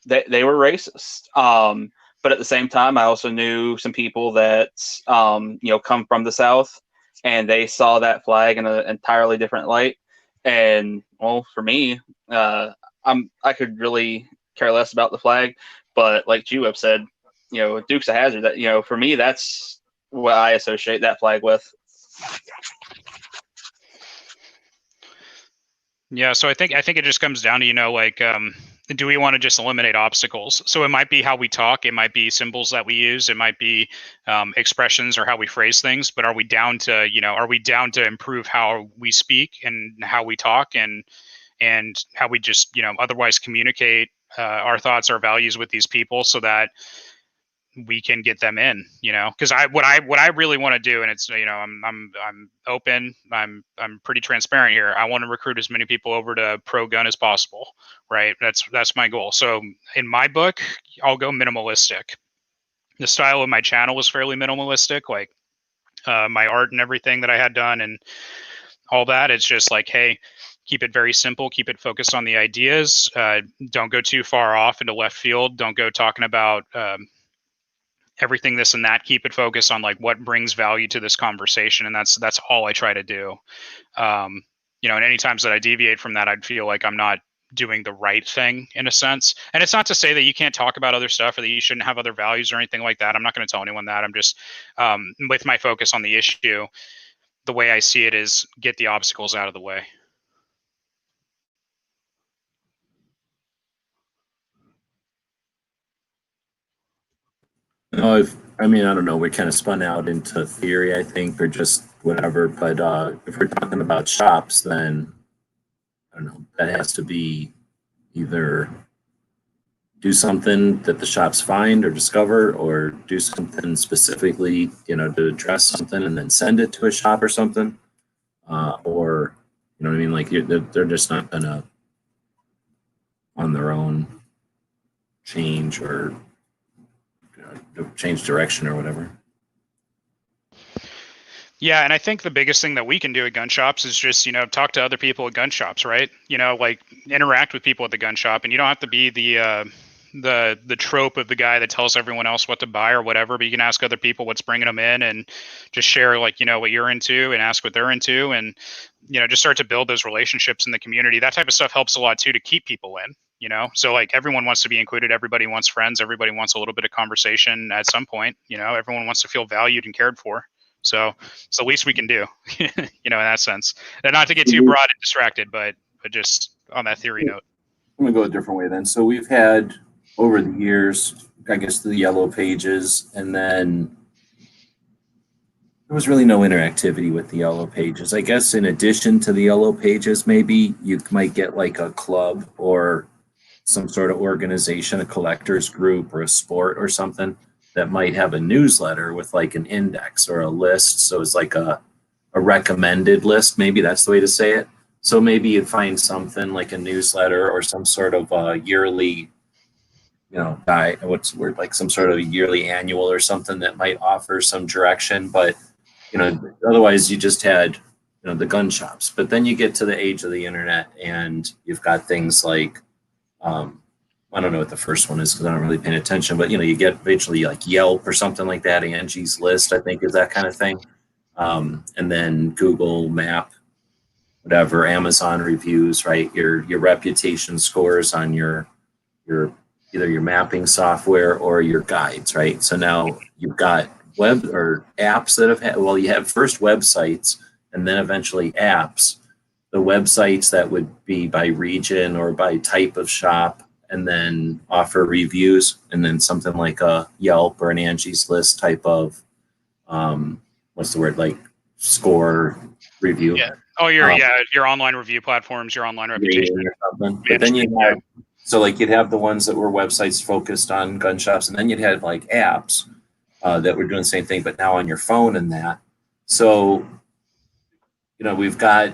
[SPEAKER 5] they were racist. But at the same time, I also knew some people that, come from the South, and they saw that flag in an entirely different light. And well, for me, I could really care less about the flag. But like you have said, Dukes of Hazzard, that, for me, that's what I associate that flag with.
[SPEAKER 3] Yeah, so I think it just comes down to, do we want to just eliminate obstacles? So it might be how we talk, it might be symbols that we use, it might be expressions or how we phrase things, but are we down to improve how we speak and how we talk and how we just, otherwise communicate our thoughts, our values with these people so that we can get them in, because what I really want to do, and it's, I'm open, I'm pretty transparent here. I want to recruit as many people over to pro gun as possible, right? That's my goal. So in my book, I'll go minimalistic. The style of my channel was fairly minimalistic, like my art and everything that I had done and all that. It's just like, hey, keep it very simple, keep it focused on the ideas. Don't go too far off into left field. Don't go talking about everything, this and that. Keep it focused on like what brings value to this conversation. And that's all I try to do. And any times that I deviate from that, I'd feel like I'm not doing the right thing in a sense. And it's not to say that you can't talk about other stuff or that you shouldn't have other values or anything like that. I'm not going to tell anyone that. I'm just with my focus on the issue, the way I see it is get the obstacles out of the way.
[SPEAKER 2] No, I don't know. We kind of spun out into theory, I think, or just whatever. But if we're talking about shops, then I don't know. That has to be either do something that the shops find or discover, or do something specifically, to address something and then send it to a shop or something, or You know what I mean? Like they're just not gonna on their own change or change direction or whatever.
[SPEAKER 3] Yeah, and I think the biggest thing that we can do at gun shops is just, talk to other people at gun shops, right? Like interact with people at the gun shop, and you don't have to be the trope of the guy that tells everyone else what to buy or whatever, but you can ask other people what's bringing them in and just share what you're into and ask what they're into, and just start to build those relationships in the community. That type of stuff helps a lot too, to keep people in. So like everyone wants to be included, everybody wants friends, everybody wants a little bit of conversation at some point. Everyone wants to feel valued and cared for. So it's the least we can do, in that sense. And not to get too broad and distracted, but just on that theory note.
[SPEAKER 2] I'm gonna go a different way then. So we've had over the years, I guess, the yellow pages, and then there was really no interactivity with the yellow pages. I guess in addition to the yellow pages, maybe you might get like a club or some sort of organization, a collectors group or a sport or something that might have a newsletter with like an index or a list. So it's like a recommended list. Maybe that's the way to say it. So maybe you'd find something like a newsletter or some sort of yearly, what's the word, like some sort of yearly annual or something that might offer some direction. But, otherwise you just had, the gun shops. But then you get to the age of the internet and you've got things like, I don't know what the first one is because I don't really pay attention, but you get eventually like Yelp or something like that. Angie's List, I think, is that kind of thing. And then Google Map, whatever, Amazon reviews, right? Your reputation scores on your either your mapping software or your guides, right? So now you've got web or apps that you have first websites and then eventually apps. The websites that would be by region or by type of shop, and then offer reviews, and then something like a Yelp or an Angie's List type of, what's the word, like score review.
[SPEAKER 3] Yeah. Oh, your online review platforms, your online reputation.
[SPEAKER 2] Or something. But then you have, so like you'd have the ones that were websites focused on gun shops, and then you'd have like apps that were doing the same thing, but now on your phone and that. So, we've got,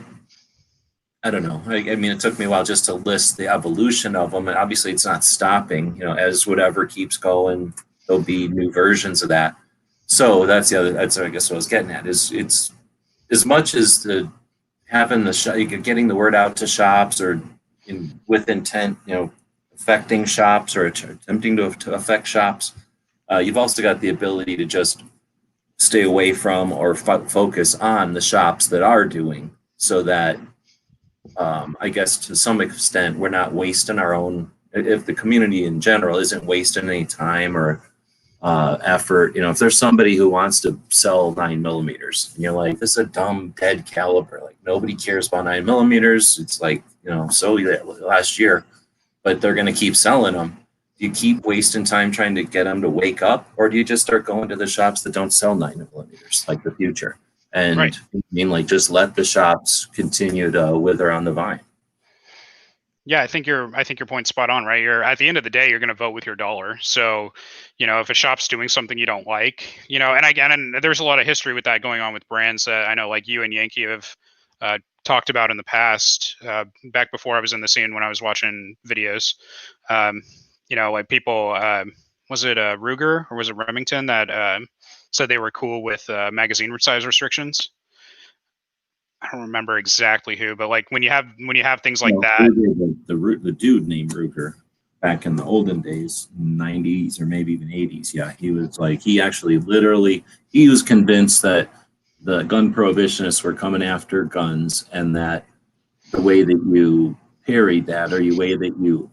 [SPEAKER 2] I don't know. I mean, it took me a while just to list the evolution of them, and obviously it's not stopping. As whatever keeps going, there'll be new versions of that. So that's I guess what I was getting at is it's as much as having getting the word out to shops or with intent, affecting shops or attempting to affect shops. You've also got the ability to just stay away from or focus on the shops that are doing, so that. I guess to some extent, we're not wasting our own, if the community in general isn't wasting any time or effort. If there's somebody who wants to sell 9mm and you're like, this is a dumb, dead caliber, like nobody cares about 9mm. It's like, so last year, but they're going to keep selling them. Do you keep wasting time trying to get them to wake up, or do you just start going to the shops that don't sell 9mm, like the Future? And
[SPEAKER 3] right.
[SPEAKER 2] Just let the shops continue to wither on the vine.
[SPEAKER 3] Yeah, I think your point's spot on, right? At the end of the day, you're going to vote with your dollar. So, if a shop's doing something you don't like, and there's a lot of history with that going on with brands that I know, like you and Yankee have talked about in the past, back before I was in the scene when I was watching videos. Like people, was it Ruger or was it Remington that said they were cool with magazine size restrictions? I don't remember exactly who, but like when you have things like that.
[SPEAKER 2] Ruger, the dude named Ruger, back in the olden days, 90s or maybe even 80s. Yeah, he was like, he was convinced that the gun prohibitionists were coming after guns, and that the way that you parried that, or the way that you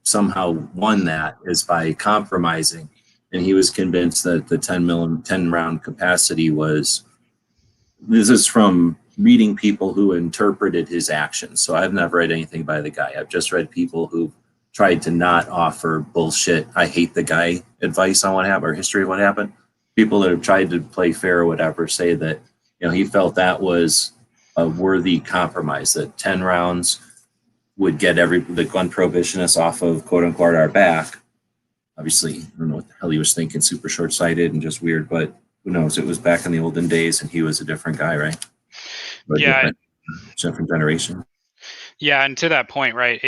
[SPEAKER 2] somehow won that, is by compromising. And he was convinced that the 10 round capacity was. This is from reading people who interpreted his actions. So I've never read anything by the guy. I've just read people who tried to not offer bullshit, I hate the guy advice on what happened or history of what happened. People that have tried to play fair or whatever say that, he felt that was a worthy compromise, that 10 rounds would get the gun prohibitionists off of quote unquote our back. Obviously, I don't know what the hell he was thinking, super short-sighted and just weird, but who knows? It was back in the olden days and he was a different guy, right?
[SPEAKER 3] Yeah.
[SPEAKER 2] different generation.
[SPEAKER 3] Yeah, and to that point, right?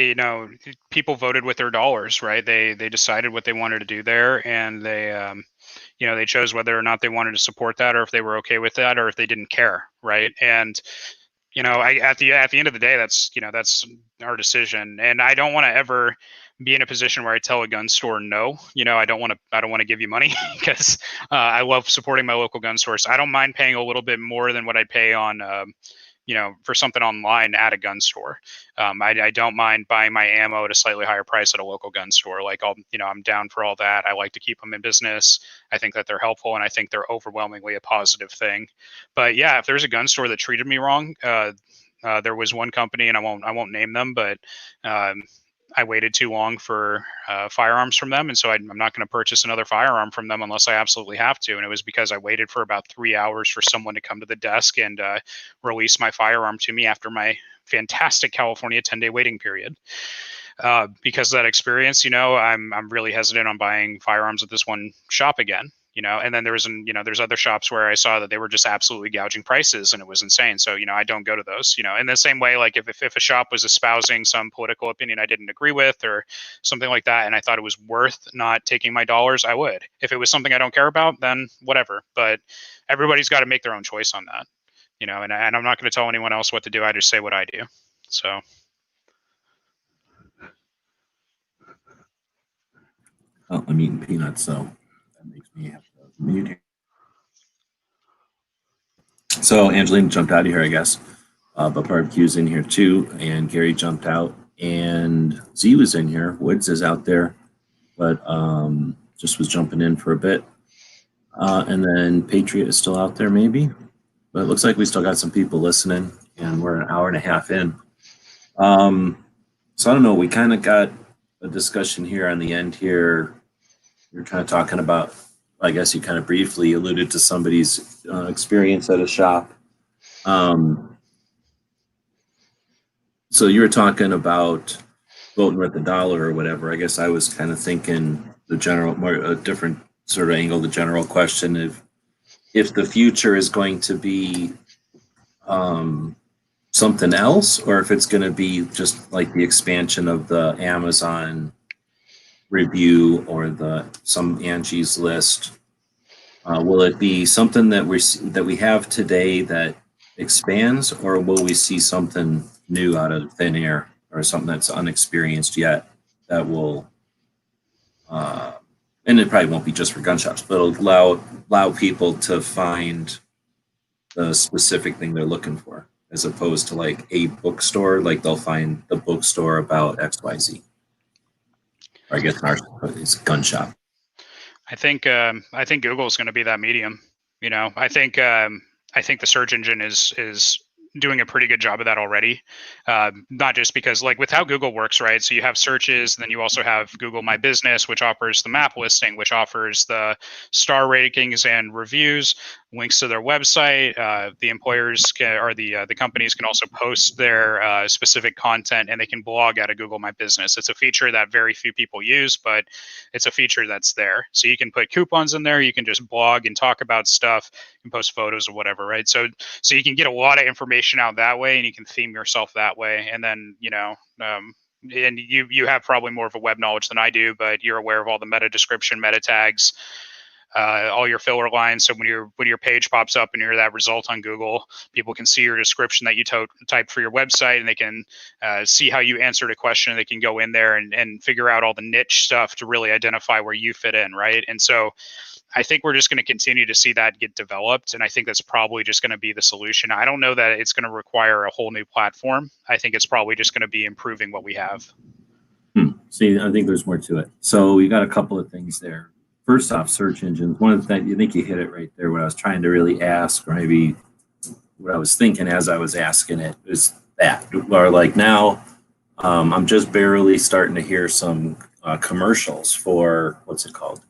[SPEAKER 3] People voted with their dollars, right? They decided what they wanted to do there, and they chose whether or not they wanted to support that, or if they were okay with that, or if they didn't care, right? And at the end of the day, that's our decision, and I don't want to ever be in a position where I tell a gun store no. I don't want to give you money because I love supporting my local gun stores. I don't mind paying a little bit more than what I pay on for something online at a gun store. I don't mind buying my ammo at a slightly higher price at a local gun store. Like I'm down for all that. I like to keep them in business. I think that they're helpful, and I think they're overwhelmingly a positive thing. But yeah, if there's a gun store that treated me wrong, there was one company, and I won't name them, but I waited too long for firearms from them, and so I'm not going to purchase another firearm from them unless I absolutely have to. And it was because I waited for about 3 hours for someone to come to the desk and release my firearm to me after my fantastic California 10-day waiting period. Because of that experience, I'm really hesitant on buying firearms at this one shop again. And then there's other shops where I saw that they were just absolutely gouging prices, and it was insane. So, I don't go to those, in the same way, like if a shop was espousing some political opinion I didn't agree with or something like that, and I thought it was worth not taking my dollars, I would. If it was something I don't care about, then whatever. But everybody's got to make their own choice on that, and I'm not going to tell anyone else what to do. I just say what I do. So.
[SPEAKER 2] Oh, I'm eating peanuts, so that makes me have to mute here. So Angeline jumped out of here, I guess, but Barbecue's in here too, and Gary jumped out, and Z was in here. Woods is out there, but just was jumping in for a bit. And then Patriot is still out there, maybe, but it looks like we still got some people listening, and we're an hour and a half in. So I don't know. We kind of got a discussion here on the end here. You're kind of talking about, I guess you kind of briefly alluded to somebody's experience at a shop. So you were talking about voting with the dollar or whatever. I guess I was kind of thinking a different sort of angle, the general question if the future is going to be something else, or if it's going to be just like the expansion of the Amazon review or some Angie's List. Will it be something that we have today that expands, or will we see something new out of thin air, or something that's unexperienced yet that will and it probably won't be just for gun shops, but it'll allow people to find the specific thing they're looking for, as opposed to like a bookstore, like they'll find the bookstore about XYZ. Or I guess it's a gun shop.
[SPEAKER 3] I think Google is going to be that medium. I think the search engine is doing a pretty good job of that already. Not just because, like, with how Google works, right? So you have searches, and then you also have Google My Business, which offers the map listing, which offers the star ratings and reviews, links to their website. The employers the companies can also post their specific content, and they can blog out of Google My Business. It's a feature that very few people use, but it's a feature that's there. So you can put coupons in there. You can just blog and talk about stuff. You can post photos or whatever, right? So you can get a lot of information out that way, and you can theme yourself that way. And then, and you have probably more of a web knowledge than I do, but you're aware of all the meta description, meta tags, all your filler lines. So when your page pops up and you're that result on Google, people can see your description that you typed for your website, and they can see how you answered a question. They can go in there and figure out all the niche stuff to really identify where you fit in, right? And so I think we're just going to continue to see that get developed, and I think that's probably just going to be the solution. I don't know that it's going to require a whole new platform. I think it's probably just going to be improving what we have.
[SPEAKER 2] See, I think there's more to it. So you got a couple of things there. First off, search engines. One of the things, you think you hit it right there. What I was trying to really ask, or maybe what I was thinking as I was asking it, is that, or like now, I'm just barely starting to hear some commercials for what's it called,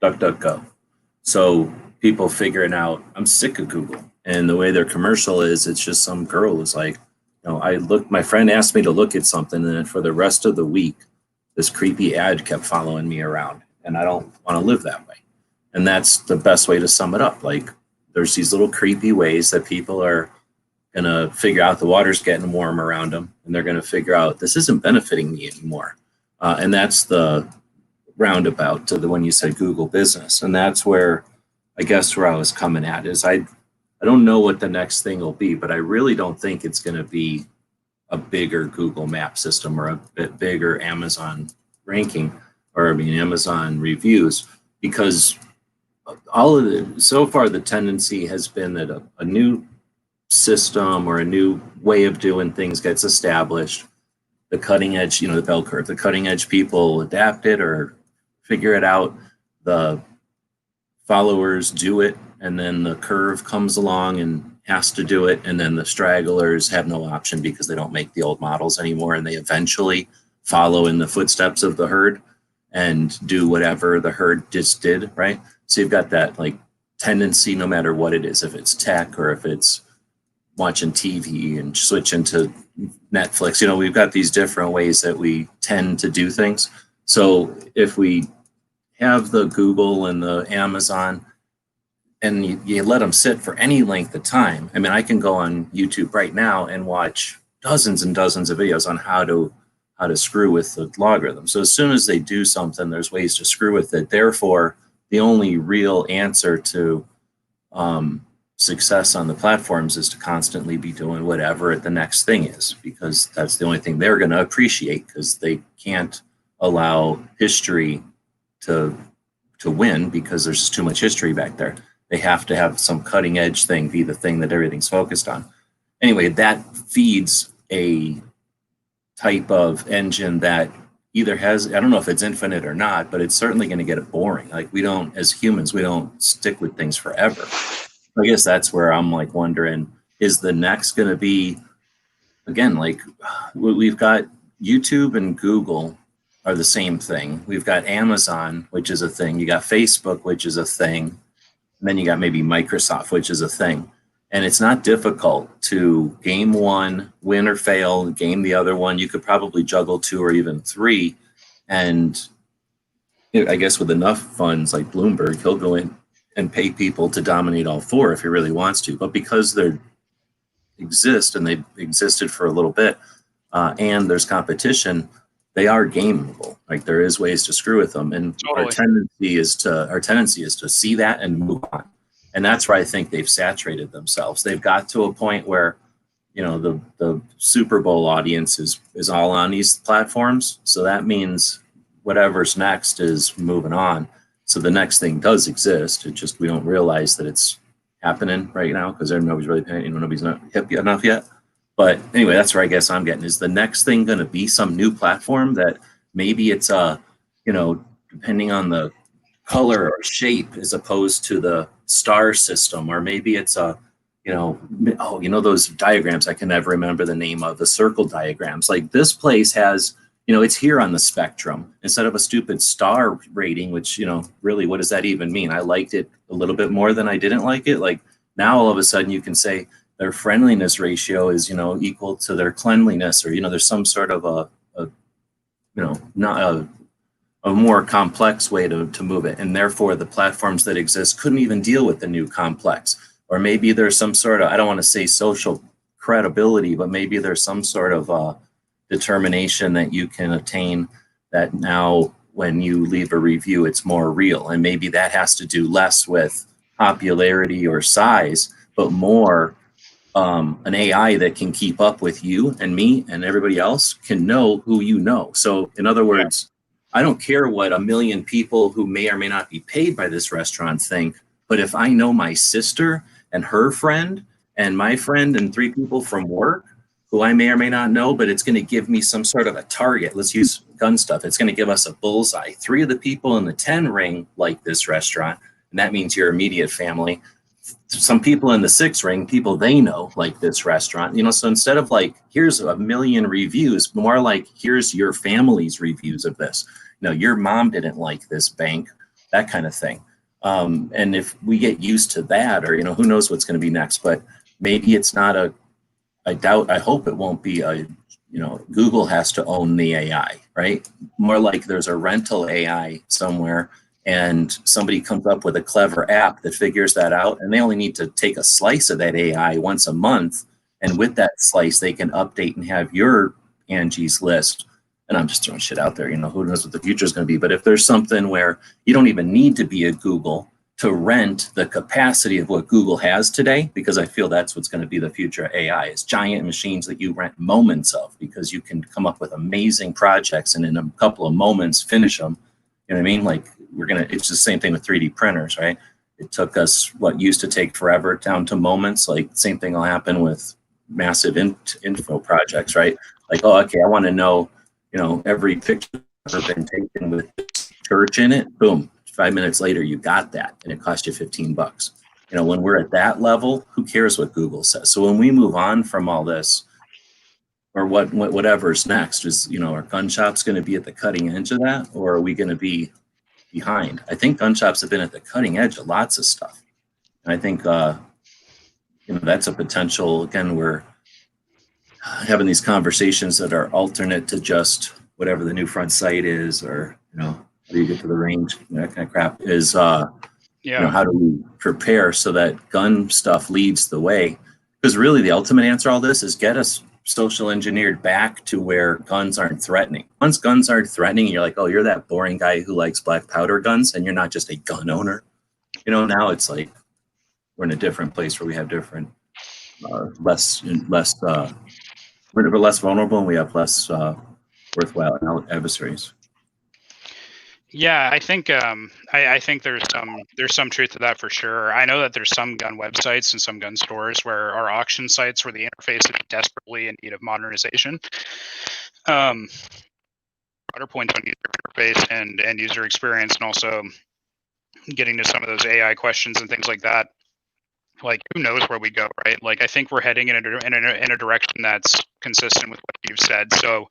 [SPEAKER 2] DuckDuckGo. So people figuring out, I'm sick of Google, and the way their commercial is, it's just some girl is like, my friend asked me to look at something, and then for the rest of the week, this creepy ad kept following me around, and I don't want to live that way. And that's the best way to sum it up. Like, there's these little creepy ways that people are going to figure out the water's getting warm around them, and they're going to figure out this isn't benefiting me anymore. And that's the roundabout to the when you said Google business. And that's where I guess where I was coming at is I don't know what the next thing will be, but I really don't think it's going to be a bigger Google map system or a bit bigger Amazon ranking, or I mean Amazon reviews, because all of it so far the tendency has been that a new system or a new way of doing things gets established. The cutting edge, the bell curve, the cutting edge people adapt it or figure it out. The followers do it, and then the curve comes along and has to do it, and then the stragglers have no option because they don't make the old models anymore, and they eventually follow in the footsteps of the herd and do whatever the herd just did, right? So you've got that like tendency, no matter what it is, if it's tech or if it's watching TV and switching to Netflix, we've got these different ways that we tend to do things. So if we have the Google and the Amazon and you let them sit for any length of time, I mean, I can go on YouTube right now and watch dozens and dozens of videos on how to screw with the logarithm. So as soon as they do something, there's ways to screw with it. Therefore, the only real answer to success on the platforms is to constantly be doing whatever the next thing is, because that's the only thing they're going to appreciate, because they can't allow history to win because there's just too much history back there. They have to have some cutting edge thing be the thing that everything's focused on. Anyway, that feeds a type of engine that either has, I don't know if it's infinite or not, but it's certainly going to get it boring. Like as humans, we don't stick with things forever. I guess that's where I'm like wondering, is the next going to be, again, like we've got YouTube and Google are the same thing. We've got Amazon, which is a thing. You got Facebook, which is a thing. And then you got maybe Microsoft, which is a thing. And it's not difficult to game one, win or fail, game the other one. You could probably juggle 2 or even 3. And I guess with enough funds like Bloomberg, he'll go in and pay people to dominate all 4 if he really wants to. But because they exist and they've existed for a little bit, and there's competition, they are gameable. Like there is ways to screw with them. And
[SPEAKER 3] Totally.
[SPEAKER 2] our tendency is to see that and move on. And that's where I think they've saturated themselves. They've got to a point where, the Super Bowl audience is all on these platforms. So that means whatever's next is moving on. So the next thing does exist. It just, we don't realize that it's happening right now because nobody's really paying, nobody's not hip enough yet. But anyway, that's where I guess I'm getting, is the next thing going to be some new platform that maybe it's depending on the color or shape as opposed to the star system, or maybe it's those diagrams I can never remember the name of, the circle diagrams. Like this place has, it's here on the spectrum instead of a stupid star rating, which, really, what does that even mean? I liked it a little bit more than I didn't like it. Like now all of a sudden you can say their friendliness ratio is, equal to their cleanliness, or, there's some sort of not a more complex way to move it. And therefore the platforms that exist couldn't even deal with the new complex. Or maybe there's some sort of, I don't want to say social credibility, but maybe there's some sort of determination that you can attain that now when you leave a review, it's more real. And maybe that has to do less with popularity or size, but more an AI that can keep up with you and me and everybody else can know who you know. So in other words, I don't care what 1 million people who may or may not be paid by this restaurant think, but if I know my sister and her friend and my friend and 3 people from work who I may or may not know, but it's going to give me some sort of a target. Let's use gun stuff. It's going to give us a bullseye. 3 of the people in the 10 ring like this restaurant, and that means your immediate family. Some people in the 6 ring, people they know like this restaurant, so instead of like, here's 1 million reviews, more like, here's your family's reviews of this. Your mom didn't like this bank, that kind of thing. And if we get used to that, or, who knows what's going to be next, but maybe it's not I hope it won't be Google has to own the AI, right? More like there's a rental AI somewhere and somebody comes up with a clever app that figures that out, and they only need to take a slice of that AI once a month And with that slice, they can update and have your Angie's List. And I'm just throwing shit out there, who knows what the future is going to be. But if there's something where you don't even need to be a Google to rent the capacity of what Google has today, because I feel that's what's going to be the future of AI, is giant machines that you rent moments of, because you can come up with amazing projects and in a couple of moments finish them. You know what I mean? Like it's the same thing with 3D printers, right? It took us what used to take forever down to moments. Like same thing will happen with massive info projects, right? Like, oh, okay, I want to know, every picture that's been taken with this church in it. Boom, 5 minutes later, you got that, and it cost you $15. When we're at that level, who cares what Google says? So when we move on from all this, or whatever's next, is are gun shops going to be at the cutting edge of that, or are we going to be behind? I think gun shops have been at the cutting edge of lots of stuff, and I think that's a potential. Again, we're having these conversations that are alternate to just whatever the new front sight is, or how do you get to the range, that kind of crap is. How do we prepare so that gun stuff leads the way? Because really, the ultimate answer to all this is get us social engineered back to where guns aren't threatening. Once guns aren't threatening, you're like, oh, you're that boring guy who likes black powder guns, and you're not just a gun owner. Now it's like we're in a different place where we have different, we're less vulnerable, and we have less worthwhile adversaries.
[SPEAKER 3] Yeah, I think I think there's some truth to that for sure. I know that there's some gun websites and some gun stores where are auction sites where the interface is desperately in need of modernization. Broader points on user interface and user experience, and also getting to some of those AI questions and things like that. Like, who knows where we go, right? Like, I think we're heading in a direction that's consistent with what you've said. So,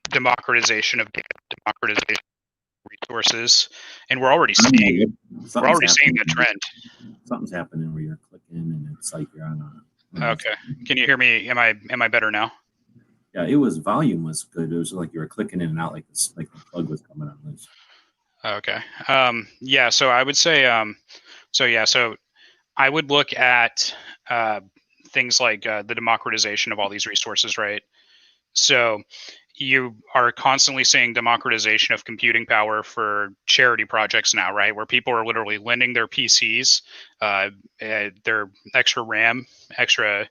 [SPEAKER 3] democratization of data, democratization of resources, and we're already seeing that trend.
[SPEAKER 2] Something's happening where you're clicking, and it's like you're on a.
[SPEAKER 3] Okay, can you hear me? Am I better now?
[SPEAKER 2] Yeah, volume was good. It was like you were clicking in and out, like the plug was coming on loose.
[SPEAKER 3] Okay. Yeah. So I would say. So I would look at things like the democratization of all these resources, right? So you are constantly seeing democratization of computing power for charity projects now, right? Where people are literally lending their PCs, their extra RAM, extra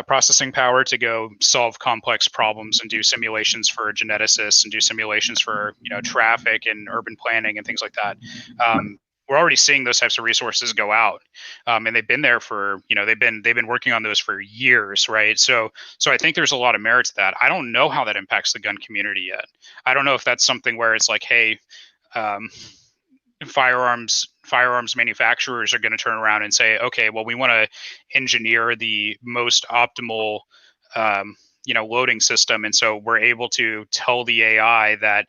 [SPEAKER 3] processing power to go solve complex problems and do simulations for geneticists and do simulations for traffic and urban planning and things like that. We're already seeing those types of resources go out, and they've been there for they've been working on those for years, right? So I think there's a lot of merit to that. I don't know how that impacts the gun community yet. I don't know if that's something where it's like, hey, firearms manufacturers are going to turn around and say, okay, well, we want to engineer the most optimal loading system, and so we're able to tell the AI that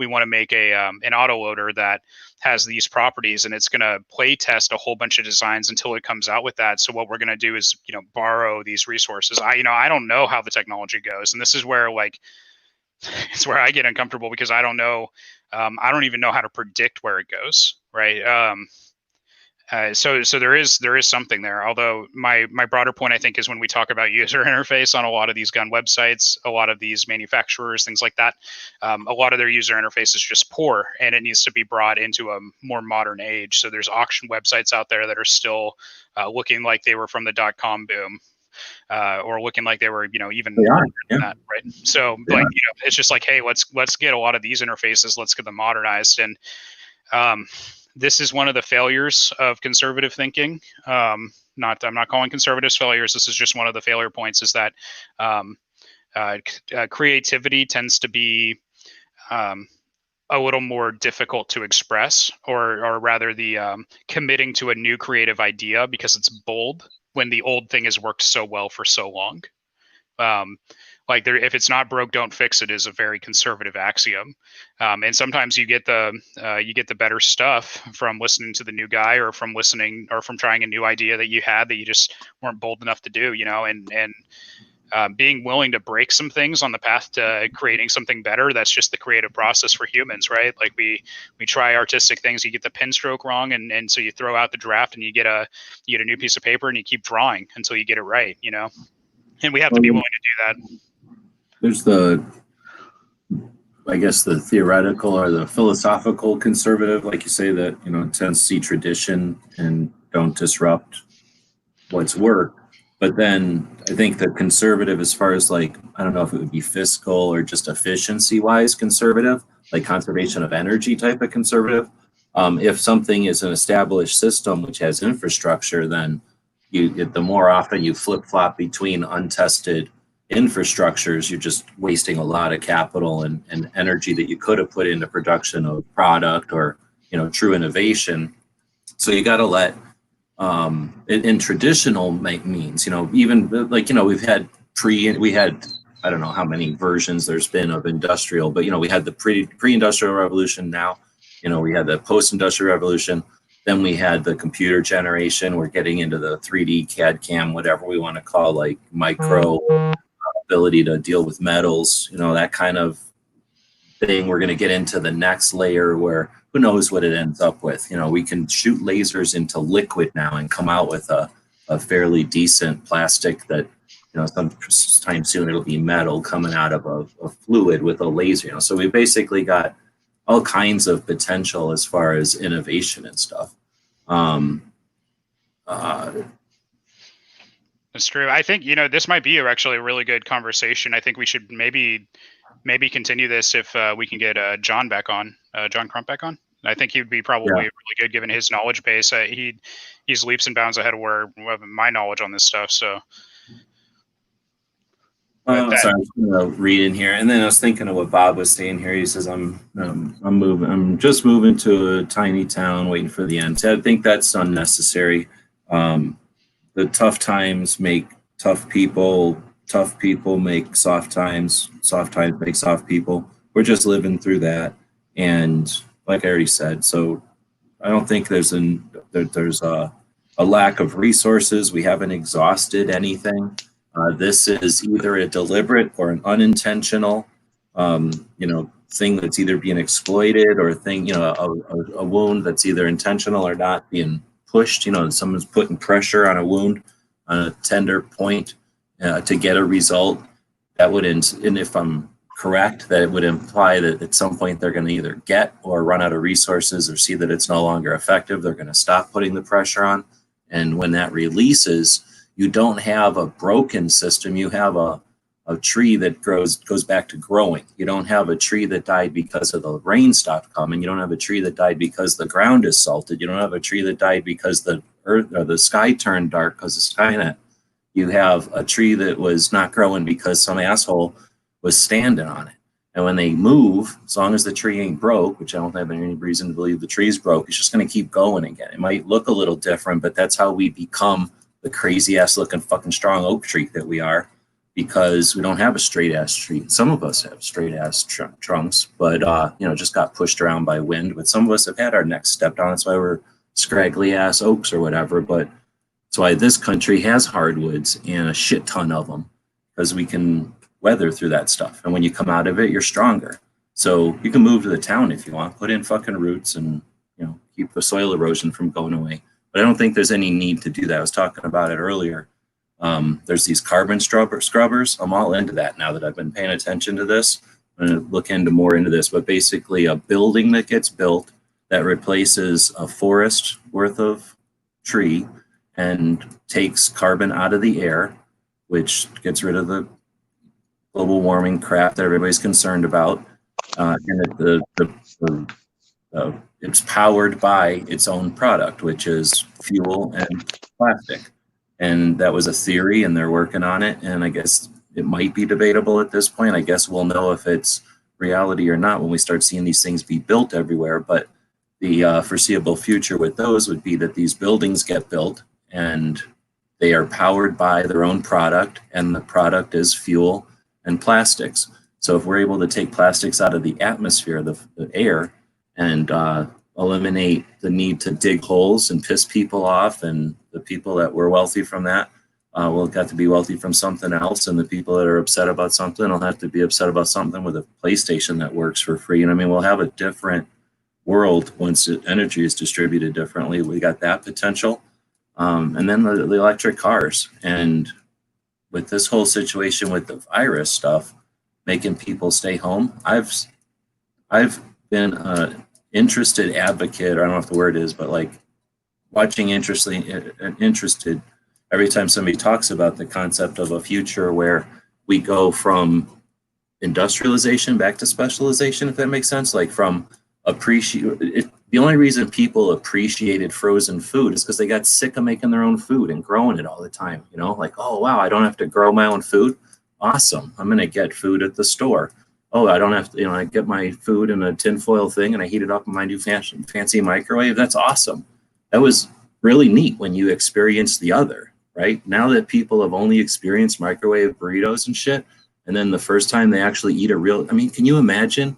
[SPEAKER 3] we want to make an autoloader that has these properties, and it's going to play test a whole bunch of designs until it comes out with that. So what we're going to do is borrow these resources. I don't know how the technology goes, and this is where it's where I get uncomfortable, because I don't know. I don't even know how to predict where it goes, right? So there is something there. Although my broader point, I think, is when we talk about user interface on a lot of these gun websites, a lot of these manufacturers, things like that, a lot of their user interface is just poor, and it needs to be brought into a more modern age. So there's auction websites out there that are still looking like they were from the .com boom. Or looking like they were, even that, right? So, it's just like, hey, let's get a lot of these interfaces, let's get them modernized, and this is one of the failures of conservative thinking. I'm not calling conservatives failures. This is just one of the failure points, is that creativity tends to be a little more difficult to express, or rather the committing to a new creative idea because it's bold when the old thing has worked so well for so long. If it's not broke, don't fix it is a very conservative axiom. And sometimes you get the better stuff from listening to the new guy, or from listening, or from trying a new idea that you had that you just weren't bold enough to do, being willing to break some things on the path to creating something better. That's just the creative process for humans, right? Like we try artistic things. You get the pen stroke wrong, and so you throw out the draft and you get a new piece of paper and you keep drawing until you get it right, you know. And we have to be willing to do that.
[SPEAKER 2] There's I guess the theoretical or the philosophical conservative, like you say, that, you know, tends to see tradition and don't disrupt what's work. But then I think the conservative, as far as like, I don't know if it would be fiscal or just efficiency wise conservative, like conservation of energy type of conservative. If something is an established system which has infrastructure, then the more often you flip flop between untested infrastructures, you're just wasting a lot of capital and energy that you could have put into production of product or, you know, true innovation. So you got to let in traditional means, you know, even like, you know, we had I don't know how many versions there's been of industrial, but, you know, we had the pre-industrial revolution. Now, you know, we had the post-industrial revolution. Then we had the computer generation. We're getting into the 3D CAD CAM, whatever we want to call, like micro ability to deal with metals, you know, that kind of thing. We're going to get into the next layer where who knows what it ends up with. You know, we can shoot lasers into liquid now and come out with a fairly decent plastic that, you know, sometime soon it'll be metal coming out of a fluid with a laser, you know. So we basically got all kinds of potential as far as innovation and stuff.
[SPEAKER 3] That's true. I think, you know, this might be actually a really good conversation. I think we should maybe continue this if we can get John Crump back on. I think he'd be probably really good given his knowledge base. He's leaps and bounds ahead of my knowledge on this stuff. So.
[SPEAKER 2] Sorry, I was going to read in here, and then I was thinking of what Bob was saying here. He says, "I'm just moving to a tiny town, waiting for the end." So I think that's unnecessary. The tough times make tough people. Tough people make soft times. Soft times make soft people. We're just living through that, and like I already said, so I don't think there's a lack of resources. We haven't exhausted anything. This is either a deliberate or an unintentional, you know, thing that's either being exploited or a wound that's either intentional or not being pushed. You know, someone's putting pressure on a wound, on a tender point to get a result. That would, and if I'm correct, that it would imply that at some point they're going to either get or run out of resources or see that it's no longer effective. They're going to stop putting the pressure on. And when that releases, you don't have a broken system. You have a tree that goes back to growing. You don't have a tree that died because of the rain stopped coming. You don't have a tree that died because the ground is salted. You don't have a tree that died because the earth or the sky turned dark because of Skynet. You have a tree that was not growing because some asshole was standing on it. And when they move, as long as the tree ain't broke, which I don't have any reason to believe the tree's broke, it's just going to keep going again. It might look a little different, but that's how we become the crazy ass looking fucking strong oak tree that we are, because we don't have a straight ass tree. Some of us have straight ass trunks, but you know, just got pushed around by wind. But some of us have had our necks stepped on. That's why we're scraggly ass oaks or whatever. But that's why this country has hardwoods and a shit ton of them, because we can weather through that stuff. And when you come out of it, you're stronger. So you can move to the town if you want, put in fucking roots and, you know, keep the soil erosion from going away. But I don't think there's any need to do that. I was talking about it earlier. There's these carbon scrubbers. I'm all into that now that I've been paying attention to this. I'm going to look more into this. But basically a building that gets built that replaces a forest worth of tree and takes carbon out of the air, which gets rid of the global warming crap that everybody's concerned about. And it's powered by its own product, which is fuel and plastic. And that was a theory, and they're working on it. And I guess it might be debatable at this point. I guess we'll know if it's reality or not when we start seeing these things be built everywhere. But the foreseeable future with those would be that these buildings get built and they are powered by their own product, and the product is fuel and plastics. So if we're able to take plastics out of the atmosphere, the air, and eliminate the need to dig holes and piss people off, and the people that were wealthy from that, will have to be wealthy from something else, and the people that are upset about something will have to be upset about something with a PlayStation that works for free. And I mean, we'll have a different world once energy is distributed differently. We got that potential. And then the electric cars. And with this whole situation with the virus stuff, making people stay home, I've been an interested advocate, or I don't know if the word is, but like watching interested every time somebody talks about the concept of a future where we go from industrialization back to specialization, if that makes sense. Like from the only reason people appreciated frozen food is because they got sick of making their own food and growing it all the time. You know, like, oh wow, I don't have to grow my own food. Awesome, I'm gonna get food at the store. Oh, I don't have to, I get my food in a tinfoil thing and I heat it up in my new fancy microwave. That's awesome. That was really neat when you experience the other, right? Now that people have only experienced microwave burritos and shit, and then the first time they actually eat can you imagine?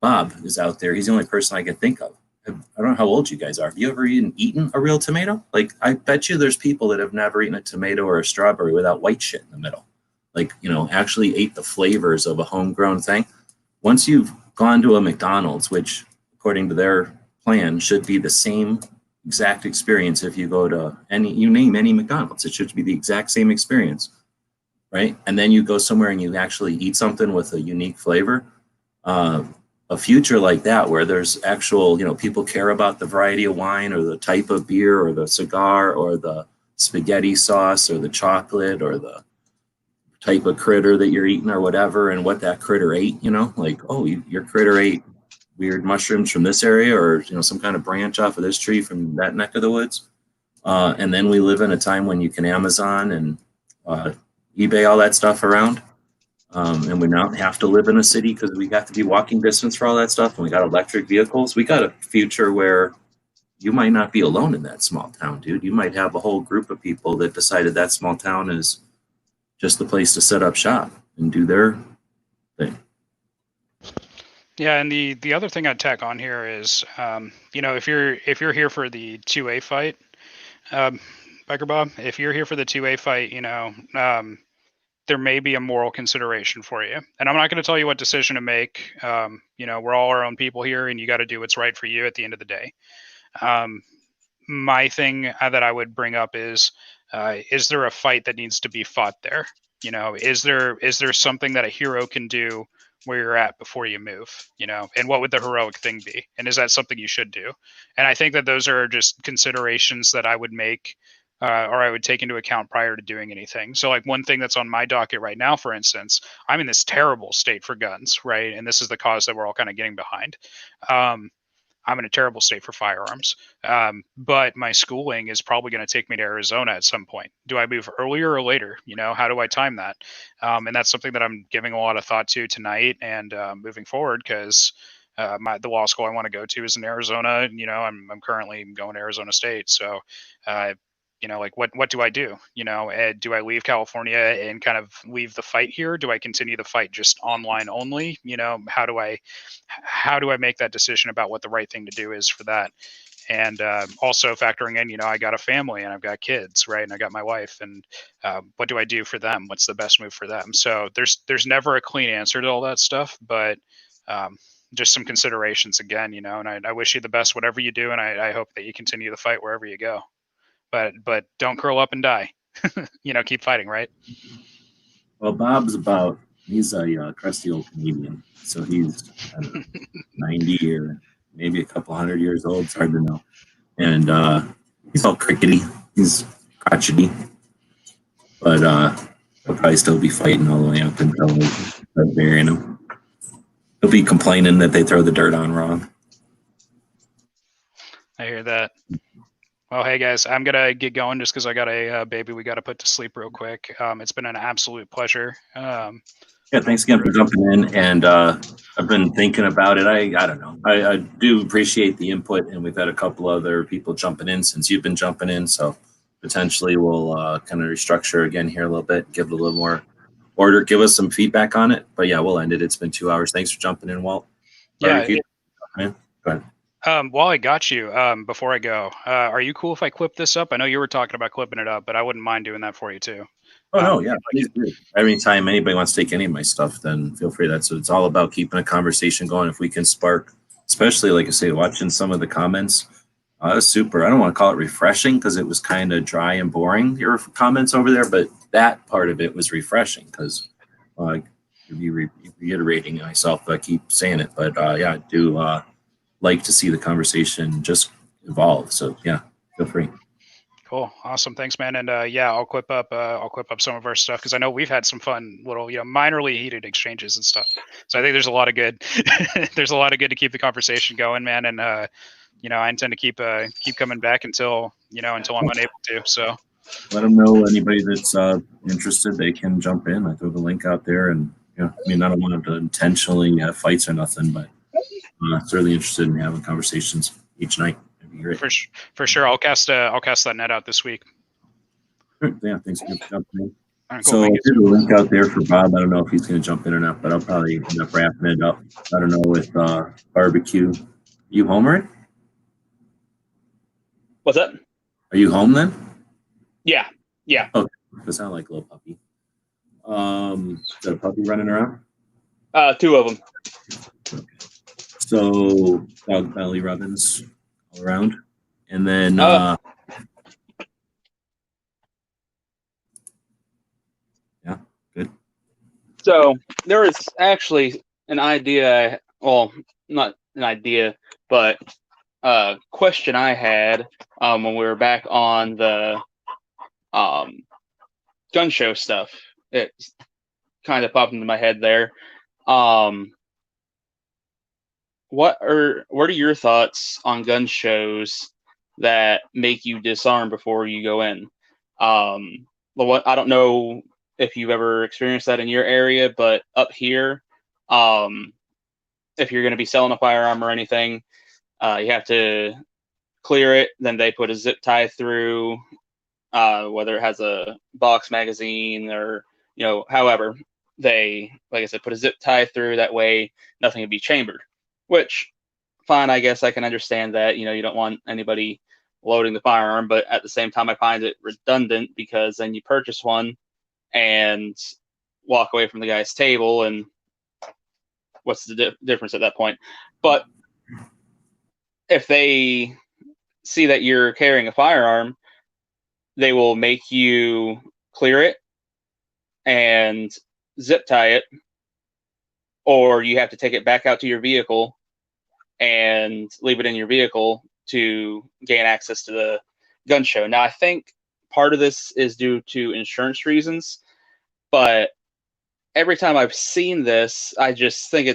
[SPEAKER 2] Bob is out there. He's the only person I can think of. I don't know how old you guys are. Have you ever eaten a real tomato? Like, I bet you there's people that have never eaten a tomato or a strawberry without white shit in the middle. Like, actually ate the flavors of a homegrown thing. Once you've gone to a McDonald's, which according to their plan should be the same exact experience if you go to you name any McDonald's, it should be the exact same experience, right? And then you go somewhere and you actually eat something with a unique flavor. A future like that where there's actual, people care about the variety of wine or the type of beer or the cigar or the spaghetti sauce or the chocolate or the type of critter that you're eating or whatever, and what that critter ate, like, oh, your critter ate weird mushrooms from this area, or some kind of branch off of this tree from that neck of the woods. And then we live in a time when you can Amazon and eBay all that stuff around. And we now have to live in a city because we got to be walking distance for all that stuff, and we got electric vehicles. We got a future where you might not be alone in that small town, dude. You might have a whole group of people that decided that small town is just the place to set up shop and do their thing.
[SPEAKER 3] Yeah, and the other thing I'd tack on here is, if you're here for the 2A fight, Biker Bob, if you're here for the 2A fight, there may be a moral consideration for you. And I'm not going to tell you what decision to make. We're all our own people here, and you got to do what's right for you at the end of the day. My thing that I would bring up is there a fight that needs to be fought there? Is there something that a hero can do where you're at before you move? And what would the heroic thing be? And is that something you should do? And I think that those are just considerations that I would make or I would take into account prior to doing anything. So like one thing that's on my docket right now, for instance, I'm in this terrible state for guns, right? And this is the cause that we're all kind of getting behind. I'm in a terrible state for firearms, but my schooling is probably going to take me to Arizona at some point. Do I move earlier or later? How do I time that? And that's something that I'm giving a lot of thought to tonight and moving forward, because the law school I want to go to is in Arizona. I'm currently going to Arizona State. So, like what do I do? Do I leave California and kind of leave the fight here? Do I continue the fight just online only? How do I make that decision about what the right thing to do is for that? And also factoring in, I got a family and I've got kids, right? And I got my wife, and what do I do for them? What's the best move for them? So there's never a clean answer to all that stuff, but just some considerations again, and I wish you the best, whatever you do. And I hope that you continue the fight wherever you go. But don't curl up and die. Keep fighting, right?
[SPEAKER 2] Well, he's a crusty old Canadian, so he's 90 or maybe a couple 100 years old. It's hard to know. And he's all crickety. He's crotchety. But he'll probably still be fighting all the way up until they start burying him. He'll be complaining that they throw the dirt on wrong.
[SPEAKER 3] I hear that. Well, hey guys, I'm gonna get going just because I got a baby we got to put to sleep real quick. It's been an absolute pleasure.
[SPEAKER 2] Yeah, thanks again for jumping in. And I've been thinking about it. I don't know. I do appreciate the input, and we've had a couple other people jumping in since you've been jumping in. So potentially we'll kind of restructure again here a little bit, give it a little more order, give us some feedback on it. But yeah, we'll end it. It's been 2 hours. Thanks for jumping in, Walt.
[SPEAKER 3] Yeah.
[SPEAKER 2] Go ahead.
[SPEAKER 3] While I got you, before I go, are you cool if I clip this up? I know you were talking about clipping it up, but I wouldn't mind doing that for you too.
[SPEAKER 2] Oh no, yeah, please do. Anytime anybody wants to take any of my stuff, then feel free. That's what it's all about, keeping a conversation going. If we can spark, especially like I say, watching some of the comments, super. I don't want to call it refreshing because it was kind of dry and boring, your comments over there, but that part of it was refreshing because reiterating myself, I keep saying it, but yeah, I do like to see the conversation just evolve. So yeah, feel free.
[SPEAKER 3] Cool, awesome, thanks, man. And yeah, I'll clip up some of our stuff because I know we've had some fun little, minorly heated exchanges and stuff. So I think there's a lot of good. There's a lot of good to keep the conversation going, man. And I intend to keep coming back until I'm unable to. So
[SPEAKER 2] let them know, anybody that's interested, they can jump in. I throw the link out there, and I mean, I don't want to intentionally have fights or nothing, but certainly interested in having conversations each night.
[SPEAKER 3] For sure, I'll cast that net out this week.
[SPEAKER 2] Yeah, thanks for jumping in.
[SPEAKER 3] Right, cool,
[SPEAKER 2] So I'll do the link out there for Bob. I don't know if he's going to jump in or not, but I'll probably end up wrapping it up. I don't know with barbecue. You home, right?
[SPEAKER 5] What's that?
[SPEAKER 2] Are you home then?
[SPEAKER 5] Yeah.
[SPEAKER 2] Okay, that sound like a little puppy. Is that a puppy running around?
[SPEAKER 5] 2 of them.
[SPEAKER 2] Okay. So dog belly rubbins all around, and then yeah, good.
[SPEAKER 5] So there was actually an idea, well, not an idea, but a question I had when we were back on the gun show stuff. It kind of popped into my head there. What are your thoughts on gun shows that make you disarm before you go in? I don't know if you've ever experienced that in your area, but up here, if you're going to be selling a firearm or anything, you have to clear it. Then they put a zip tie through, whether it has a box magazine or however they, like I said, put a zip tie through. That way, nothing can be chambered. Which, fine, I guess I can understand that. You don't want anybody loading the firearm, but at the same time, I find it redundant because then you purchase one and walk away from the guy's table, and what's the difference at that point? But if they see that you're carrying a firearm, they will make you clear it and zip tie it, or you have to take it back out to your vehicle and leave it in your vehicle to gain access to the gun show. Now, I think part of this is due to insurance reasons, but every time I've seen this, I just think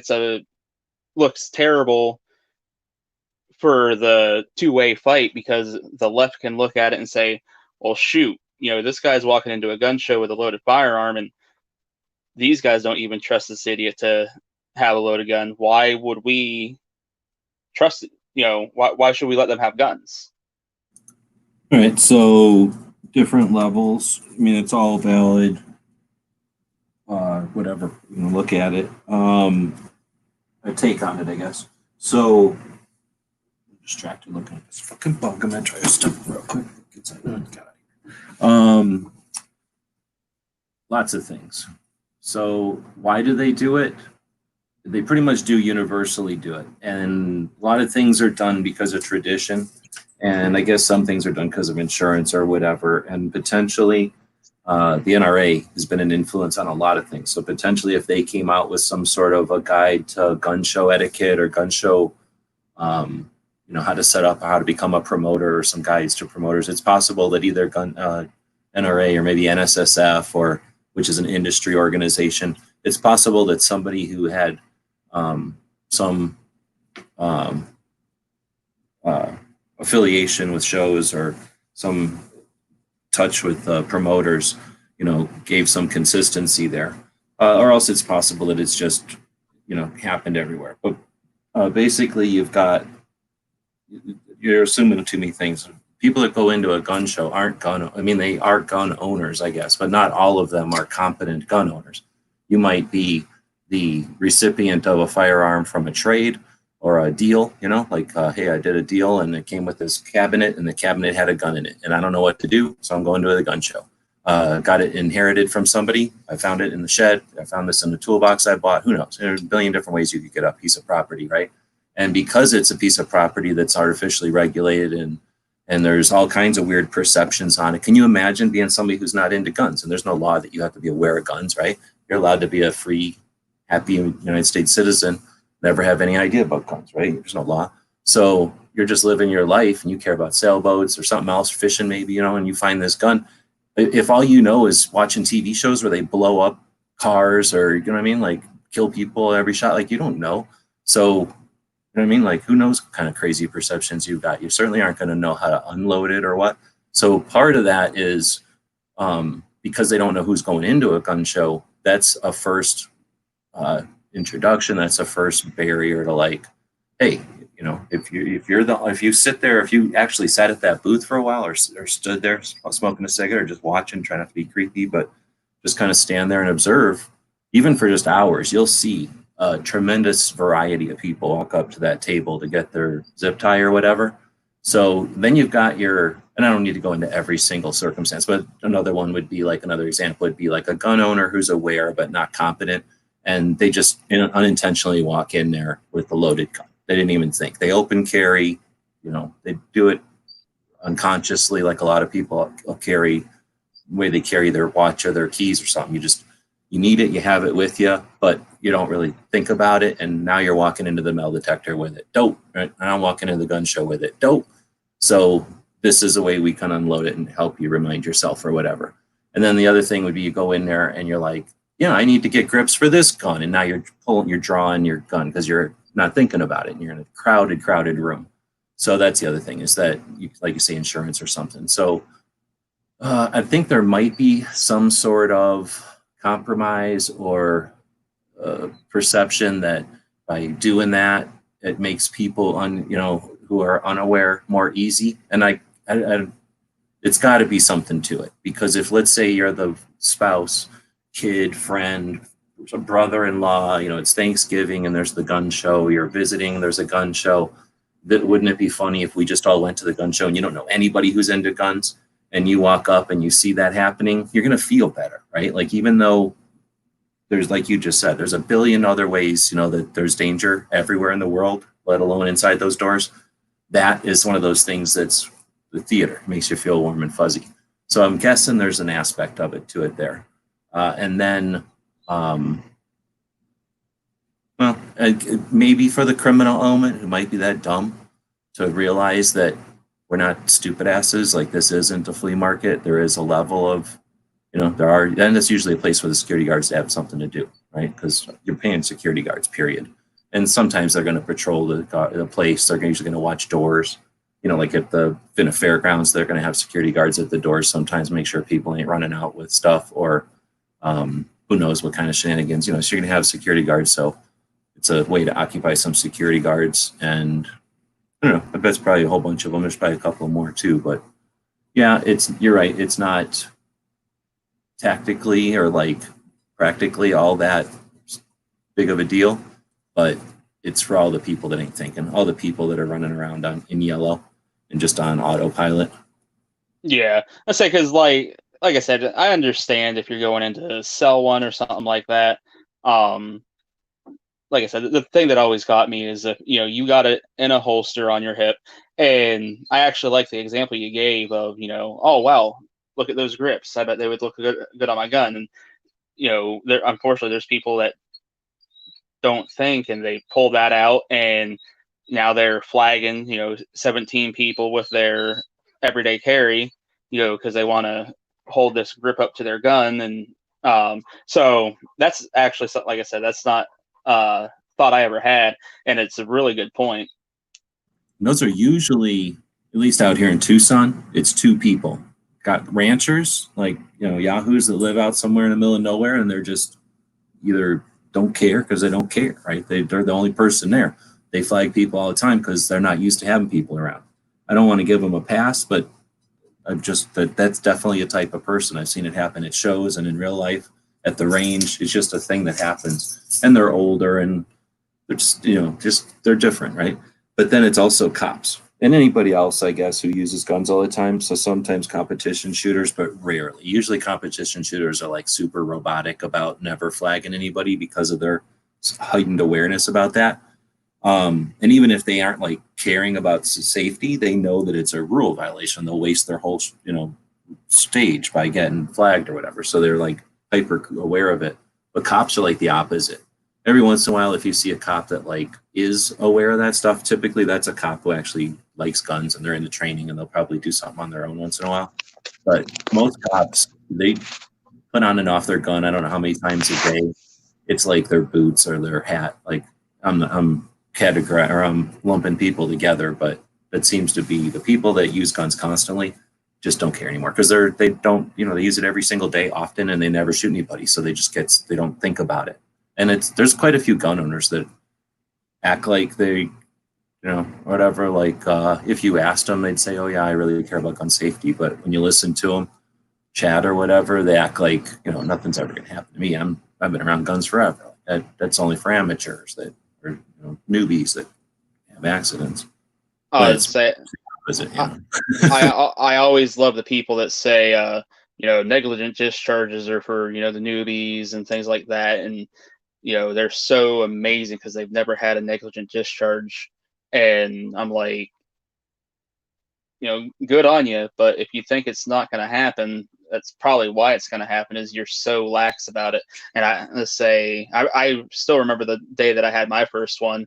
[SPEAKER 5] looks terrible for the two-way fight, because the left can look at it and say, well, shoot, this guy's walking into a gun show with a loaded firearm, and these guys don't even trust this idiot to have a loaded gun. Why would we trust it? Why should we let them have guns?
[SPEAKER 2] All right, so different levels. I mean, it's all valid. Whatever, look at it. A take on it, I guess. So, I'm distracted looking at this fucking bug. I'm gonna try to step real quick. Lots of things. So, why do they do it? They pretty much do universally do it, and a lot of things are done because of tradition, and I guess some things are done because of insurance or whatever, and potentially the NRA has been an influence on a lot of things. So potentially if they came out with some sort of a guide to gun show etiquette or gun show, how to set up, how to become a promoter, or some guides to promoters, it's possible that either NRA or maybe NSSF, or which is an industry organization, it's possible that somebody who had some affiliation with shows or some touch with promoters, gave some consistency there, or else it's possible that it's just, happened everywhere. But basically, you're assuming too many things. People that go into a gun show they are gun owners, I guess, but not all of them are competent gun owners. You might be the recipient of a firearm from a trade, or a deal, you know, like, hey, I did a deal and it came with this cabinet and the cabinet had a gun in it and I don't know what to do. So I'm going to the gun show. Got it inherited from somebody. I found it in the shed. I found this in the toolbox I bought. Who knows? There's a billion different ways you could get a piece of property, right? And because it's a piece of property that's artificially regulated and there's all kinds of weird perceptions on it. Can you imagine being somebody who's not into guns? And there's no law that you have to be aware of guns, right? You're allowed to be a free, happy United States citizen, never have any idea about guns, right? There's no law. So you're just living your life and you care about sailboats or something else, fishing maybe, you know, and you find this gun. If all you know is watching TV shows where they blow up cars or, you know what I mean? Like kill people every shot, like you don't know. So, you know what I mean? Like who knows what kind of crazy perceptions you've got. You certainly aren't going to know how to unload it or what. So part of that is because they don't know who's going into a gun show, that's a first introduction. That's a first barrier to like, hey, you know, if you sit there, if you actually sat at that booth for a while or stood there smoking a cigarette or just watching, try not to be creepy, but just kind of stand there and observe, even for just hours, you'll see a tremendous variety of people walk up to that table to get their zip tie or whatever. So then you've got your, and I don't need to go into every single circumstance, but another one would be like, another example would be like a gun owner who's aware but not competent, and they just unintentionally walk in there with a loaded gun. They didn't even think. They open carry, you know, they do it unconsciously, like a lot of people carry, the way they carry their watch or their keys or something. You need it, you have it with you, but you don't really think about it. And now you're walking into the metal detector with it. Dope, right? And I'm walking into the gun show with it. Dope. So this is a way we can unload it and help you remind yourself or whatever. And then the other thing would be you go in there and you're like, yeah, I need to get grips for this gun. And now you're drawing your gun because you're not thinking about it. And you're in a crowded room. So that's the other thing is that, like you say, insurance or something. So I think there might be some sort of compromise or perception that by doing that, it makes people who are unaware more easy. And I it's got to be something to it, because if, let's say, you're the spouse, kid, friend, a brother-in-law, you know, it's Thanksgiving and there's the gun show, you're visiting, there's a gun show, wouldn't it be funny if we just all went to the gun show and you don't know anybody who's into guns and you walk up and you see that happening? You're going to feel better, right? Like, even though there's, like you just said, there's a billion other ways, you know, that there's danger everywhere in the world, let alone inside those doors. That is one of those things that's the theater, makes you feel warm and fuzzy. So I'm guessing there's an aspect of it to it there. And then, maybe for the criminal element, it might be that dumb to realize that we're not stupid asses. Like, this isn't a flea market. There is a level of, you know, and it's usually a place for the security guards to have something to do, right? Because you're paying security guards, period. And sometimes they're going to patrol the place. They're usually going to watch doors. You know, like in a fairgrounds, they're going to have security guards at the doors sometimes, make sure people ain't running out with stuff, or who knows what kind of shenanigans. You know, so you're going to have security guards. So it's a way to occupy some security guards. And I don't know, I bet it's probably a whole bunch of them. There's probably a couple more too. But yeah, you're right. It's not tactically or like practically all that big of a deal, but it's for all the people that ain't thinking, all the people that are running around in yellow and just on autopilot.
[SPEAKER 5] Yeah, I say, because like I said, I understand if you're going in to sell one or something like that. Like I said, the thing that always got me is that, you know, you got it in a holster on your hip, and I actually like the example you gave of, you know, oh wow, look at those grips. I bet they would look good on my gun. And you know, unfortunately, there's people that don't think, and they pull that out, and now they're flagging, you know, 17 people with their everyday carry, you know, because they want to hold this grip up to their gun. And so that's actually something, like I said, that's not thought I ever had, and it's a really good point.
[SPEAKER 2] And those are usually, at least out here in Tucson, it's two people. Got ranchers, like, you know, yahoos that live out somewhere in the middle of nowhere, and they're just either don't care because they don't care, right? They're the only person there. They flag people all the time because they're not used to having people around. I don't want to give them a pass, but that's definitely a type of person. I've seen it happen at shows and in real life at the range. It's just a thing that happens. And they're older, and They're just, they're different, right? But then it's also cops and anybody else, I guess, who uses guns all the time. So sometimes competition shooters, but rarely. Usually competition shooters are like super robotic about never flagging anybody because of their heightened awareness about that. And even if they aren't like caring about safety, they know that it's a rule violation. They'll waste their whole, stage by getting flagged or whatever. So they're like hyper aware of it. But cops are like the opposite. Every once in a while, if you see a cop that like is aware of that stuff, typically that's a cop who actually likes guns and they're into training and they'll probably do something on their own once in a while. But most cops, they put on and off their gun. I don't know how many times a day. It's like their boots or their hat. Like I'm lumping people together, but that seems to be the people that use guns constantly just don't care anymore because they don't, they use it every single day often and they never shoot anybody. So they don't think about it. And there's quite a few gun owners that act like they, whatever, like if you asked them, they'd say, oh yeah, I really care about gun safety. But when you listen to them chat or whatever, they act like, nothing's ever going to happen to me. I've been around guns forever. That's only for amateurs that are newbies that have accidents.
[SPEAKER 8] I'd say I always love the people that say negligent discharges are for the newbies and things like that, and they're so amazing because they've never had a negligent discharge, and I'm like, good on you, but if you think it's not going to happen, that's probably why it's going to happen, is you're so lax about it. And I still remember the day that I had my first one.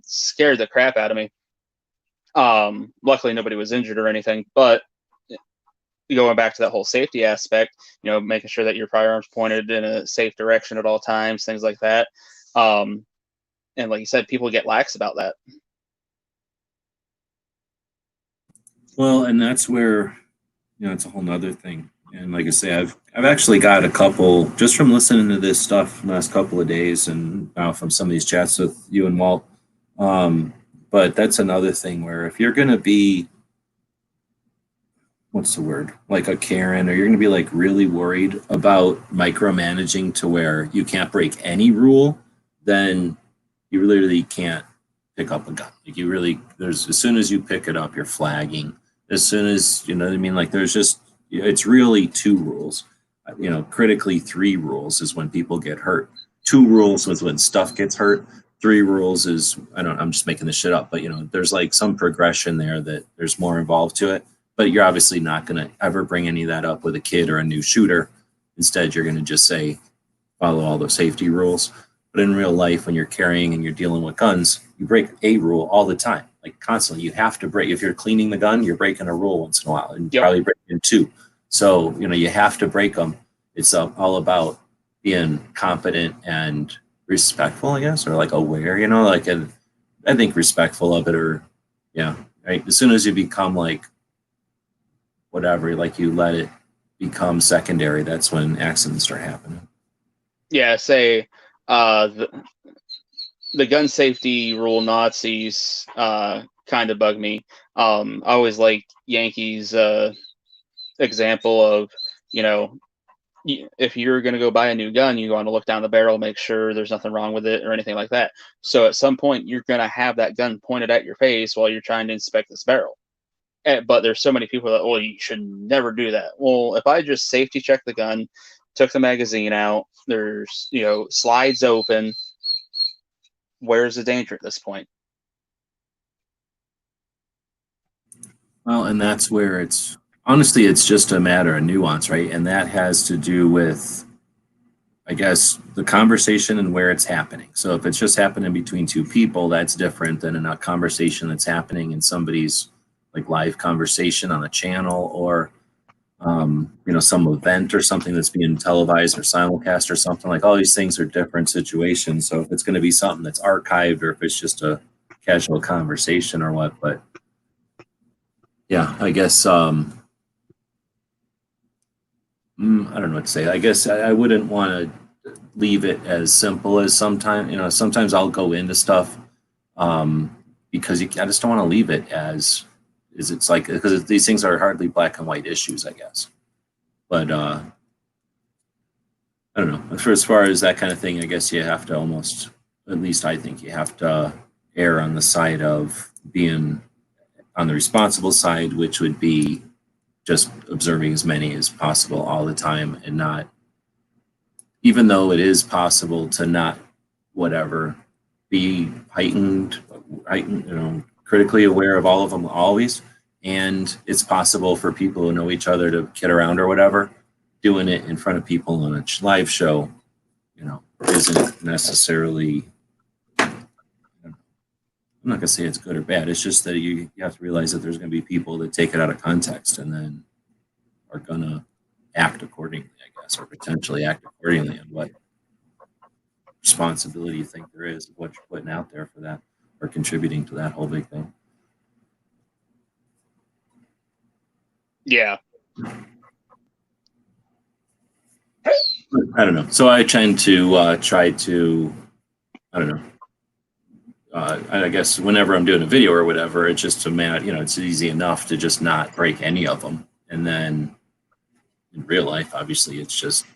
[SPEAKER 8] Scared the crap out of me. Luckily nobody was injured or anything, but going back to that whole safety aspect, making sure that your firearms pointed in a safe direction at all times, things like that. And like you said, people get lax about that.
[SPEAKER 2] Well, and that's where, it's a whole nother thing. And like I say, I've actually got a couple just from listening to this stuff the last couple of days and now from some of these chats with you and Walt. But that's another thing where if you're going to be, what's the word, like a Karen, or you're going to be like really worried about micromanaging to where you can't break any rule, then you literally can't pick up a gun. Like as soon as you pick it up, you're flagging. As soon as, like it's really 2 rules. Critically 3 rules is when people get hurt. 2 rules is when stuff gets hurt. 3 rules is, I'm just making this shit up, but there's like some progression there that there's more involved to it, but you're obviously not going to ever bring any of that up with a kid or a new shooter. Instead, you're going to just say, follow all the safety rules. But in real life, when you're carrying and you're dealing with guns, you break a rule all the time, like constantly. You have to break. If you're cleaning the gun, you're breaking a rule once in a while, and probably breaking 2. So, you have to break them. It's all about being competent and respectful, I guess, or like aware, and I think respectful of it, or right. As soon as you become like whatever, like you let it become secondary, that's when accidents start happening.
[SPEAKER 8] Yeah, say the gun safety rule Nazis kind of bug me. I always like Yankees example of, if you're going to go buy a new gun, you want to look down the barrel, make sure there's nothing wrong with it or anything like that. So at some point, you're going to have that gun pointed at your face while you're trying to inspect this barrel. But there's so many people that, well, you should never do that. Well, if I just safety check the gun, took the magazine out, there's, slides open, where's the danger at this point?
[SPEAKER 2] Well, and that's where honestly, it's just a matter of nuance, right? And that has to do with, I guess, the conversation and where it's happening. So if it's just happening between 2 people, that's different than in a conversation that's happening in somebody's like live conversation on a channel or, some event or something that's being televised or simulcast or something. Like all these things are different situations. So if it's going to be something that's archived or if it's just a casual conversation or what, but yeah, I guess, I don't know what to say. I guess I wouldn't want to leave it as simple as sometimes I'll go into stuff because I just don't want to leave it as it's like, because these things are hardly black and white issues, I guess. But I don't know. As far as that kind of thing, I guess you have to almost at least I think you have to err on the side of being on the responsible side, which would be just observing as many as possible all the time and not, even though it is possible to not whatever, be heightened, critically aware of all of them always. And it's possible for people who know each other to kid around or whatever. Doing it in front of people on a live show, isn't necessarily, I'm not gonna say it's good or bad. It's just that you have to realize that there's gonna be people that take it out of context and then are gonna act accordingly, I guess, or potentially act accordingly on what responsibility you think there is, what you're putting out there for that, or contributing to that whole big thing.
[SPEAKER 8] Yeah.
[SPEAKER 2] I don't know. So I tend to I don't know. I guess whenever I'm doing a video or whatever, it's just it's easy enough to just not break any of them. And then in real life, obviously, it's just,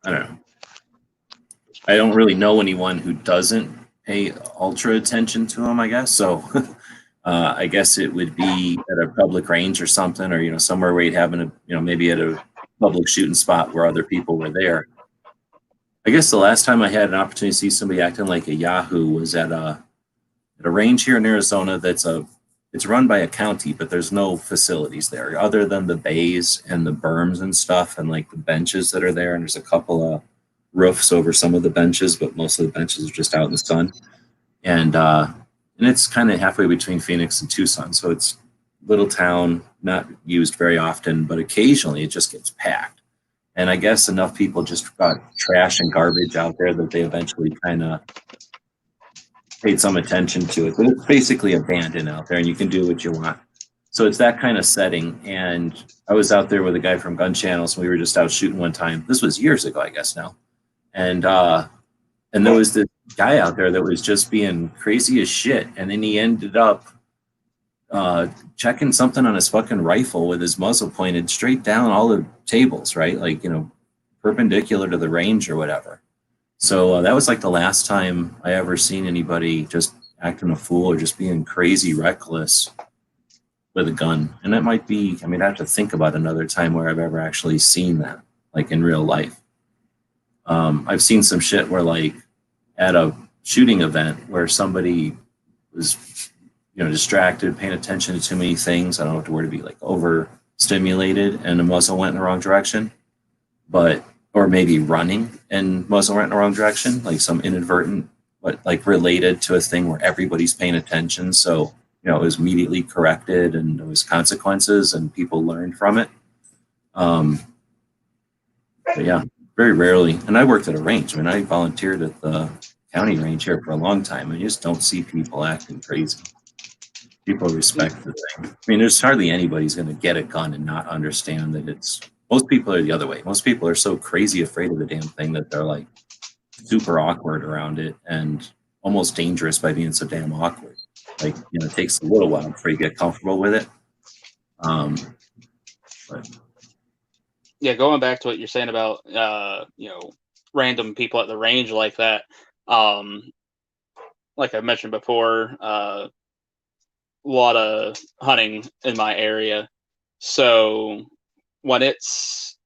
[SPEAKER 2] I don't know. I don't really know anyone who doesn't pay ultra attention to them, I guess. So I guess it would be at a public range or something, or, somewhere where you'd have maybe at a public shooting spot where other people were there. I guess the last time I had an opportunity to see somebody acting like a Yahoo was at a range here in Arizona it's run by a county, but there's no facilities there other than the bays and the berms and stuff and like the benches that are there. And there's a couple of roofs over some of the benches, but most of the benches are just out in the sun. And it's kind of halfway between Phoenix and Tucson. So it's little town, not used very often, but occasionally it just gets packed. And I guess enough people just got trash and garbage out there that they eventually kind of paid some attention to it. But it's basically abandoned out there and you can do what you want. So it's that kind of setting. And I was out there with a guy from Gun Channels. And we were just out shooting one time. This was years ago, I guess now. And there was this guy out there that was just being crazy as shit. And then he ended up checking something on his fucking rifle with his muzzle pointed straight down all the tables, right? Like, perpendicular to the range or whatever. So that was like the last time I ever seen anybody just acting a fool or just being crazy reckless with a gun. And that might be, I have to think about another time where I've ever actually seen that, like in real life. I've seen some shit where like at a shooting event where somebody was, distracted, paying attention to too many things. I don't know what the word to be, like overstimulated, and the muzzle went in the wrong direction. Or maybe running and muzzle went in the wrong direction, like some inadvertent, but like related to a thing where everybody's paying attention. So, it was immediately corrected and there was consequences and people learned from it. But yeah, very rarely. And I worked at a range. I volunteered at the county range here for a long time. You just don't see people acting crazy. People respect the thing. There's hardly anybody's going to get a gun and not understand that most people are the other way. Most people are so crazy afraid of the damn thing that they're like super awkward around it and almost dangerous by being so damn awkward. Like, it takes a little while before you get comfortable with it. But
[SPEAKER 8] Yeah, going back to what you're saying about random people at the range like that. Like I mentioned before, a lot of hunting in my area. So when it's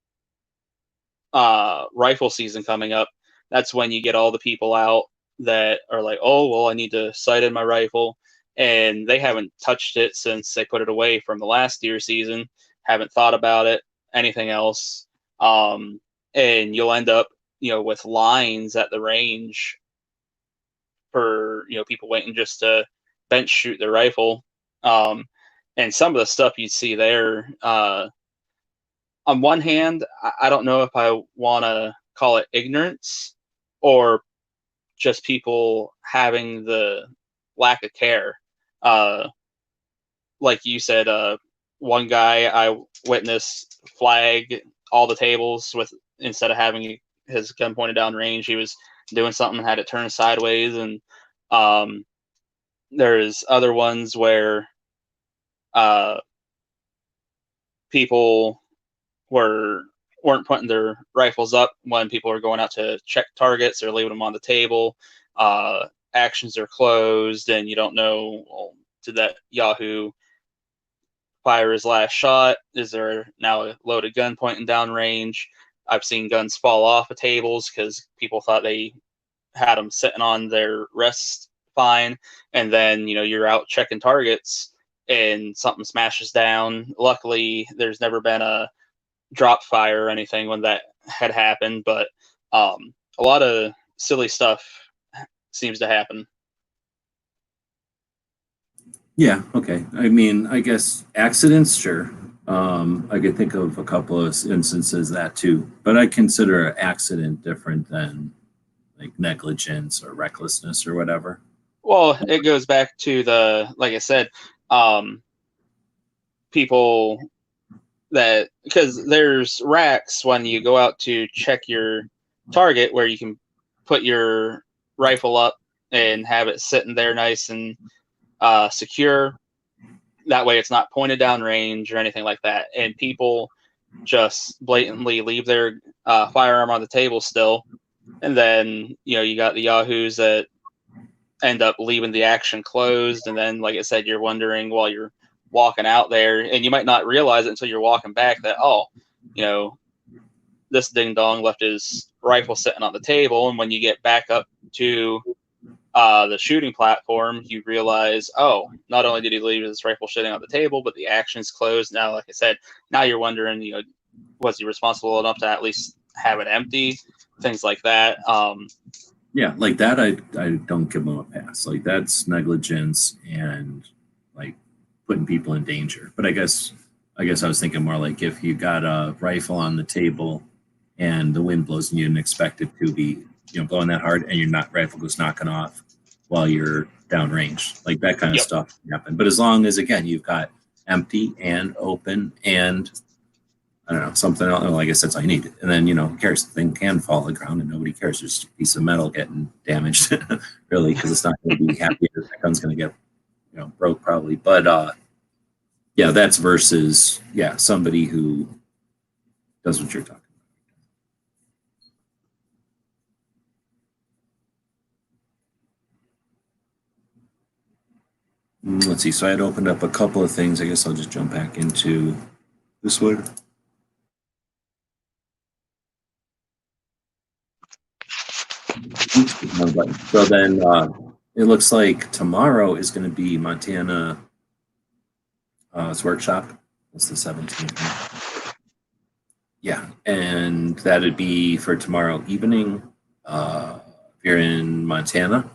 [SPEAKER 8] rifle season coming up, that's when you get all the people out that are like, oh, well, I need to sight in my rifle. And they haven't touched it since they put it away from the last deer season, haven't thought about it, anything else. And you'll end up, with lines at the range for, people waiting just to bench shoot their rifle. And some of the stuff you see there, on one hand, I don't know if I want to call it ignorance or just people having the lack of care. Like you said, one guy I witnessed flag all the tables instead of having his gun pointed down range, he was doing something and had it turned sideways. And there's other ones where people weren't putting their rifles up when people were going out to check targets or leaving them on the table. actions are closed, and you don't know, well, did that Yahoo fire his last shot? Is there now a loaded gun pointing down range? I've seen guns fall off of tables because people thought they had them sitting on their rest fine, and then you're out checking targets and something smashes down. Luckily, there's never been a drop fire or anything when that had happened, but a lot of silly stuff seems to happen.
[SPEAKER 2] Yeah, okay. I mean, I guess accidents, sure. I could think of a couple of instances of that too, but I consider an accident different than like negligence or recklessness or whatever.
[SPEAKER 8] Well, it goes back to like I said, people that, because there's racks when you go out to check your target where you can put your rifle up and have it sitting there nice and secure. That way it's not pointed down range or anything like that. And people just blatantly leave their firearm on the table still. And then, you got the Yahoos that end up leaving the action closed. And then, like I said, you're wondering while you're walking out there, and you might not realize it until you're walking back that, this ding dong left his rifle sitting on the table. And when you get back up to the shooting platform, you realize, not only did he leave his rifle sitting on the table, but the action's closed. Now, like I said, now you're wondering, was he responsible enough to at least have it empty? Things like that.
[SPEAKER 2] Yeah, like that, I don't give them a pass. Like that's negligence and like putting people in danger. But I guess I was thinking more like if you got a rifle on the table and the wind blows and you didn't expect it to be, blowing that hard, and your rifle goes knocking off while you're downrange, like that kind of stuff can happen. But as long as, again, you've got empty and open and I don't know, something else, like I said, that's all you need. And then, who cares? The thing can fall on the ground and nobody cares. There's just a piece of metal getting damaged, really, because it's not going to be happy that the gun's going to get, broke probably. But, yeah, that's versus, somebody who does what you're talking about. Let's see. So I had opened up a couple of things. I guess I'll just jump back into this one. So then it looks like tomorrow is going to be Montana workshop. It's the 17th. Yeah, and that'd be for tomorrow evening if you're in Montana.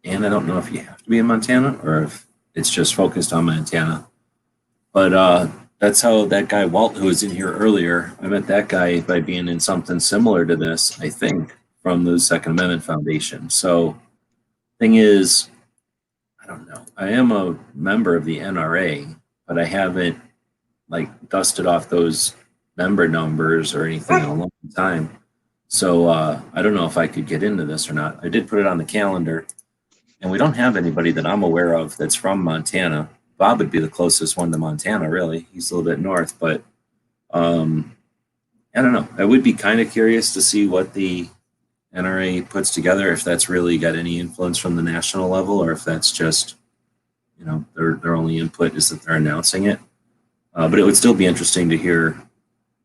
[SPEAKER 2] And I don't know if you have to be in Montana or if it's just focused on Montana. But that's how that guy Walt, who was in here earlier, I met that guy by being in something similar to this, I think, from the Second Amendment Foundation. So thing is, I don't know. I am a member of the NRA, but I haven't dusted off those member numbers or anything in a long time. So I don't know if I could get into this or not. I did put it on the calendar, and we don't have anybody that I'm aware of that's from Montana. Bob would be the closest one to Montana, really. He's a little bit north, but I don't know. I would be kind of curious to see what the NRA puts together, if that's really got any influence from the national level, or if that's just, their only input is that they're announcing it. But it would still be interesting to hear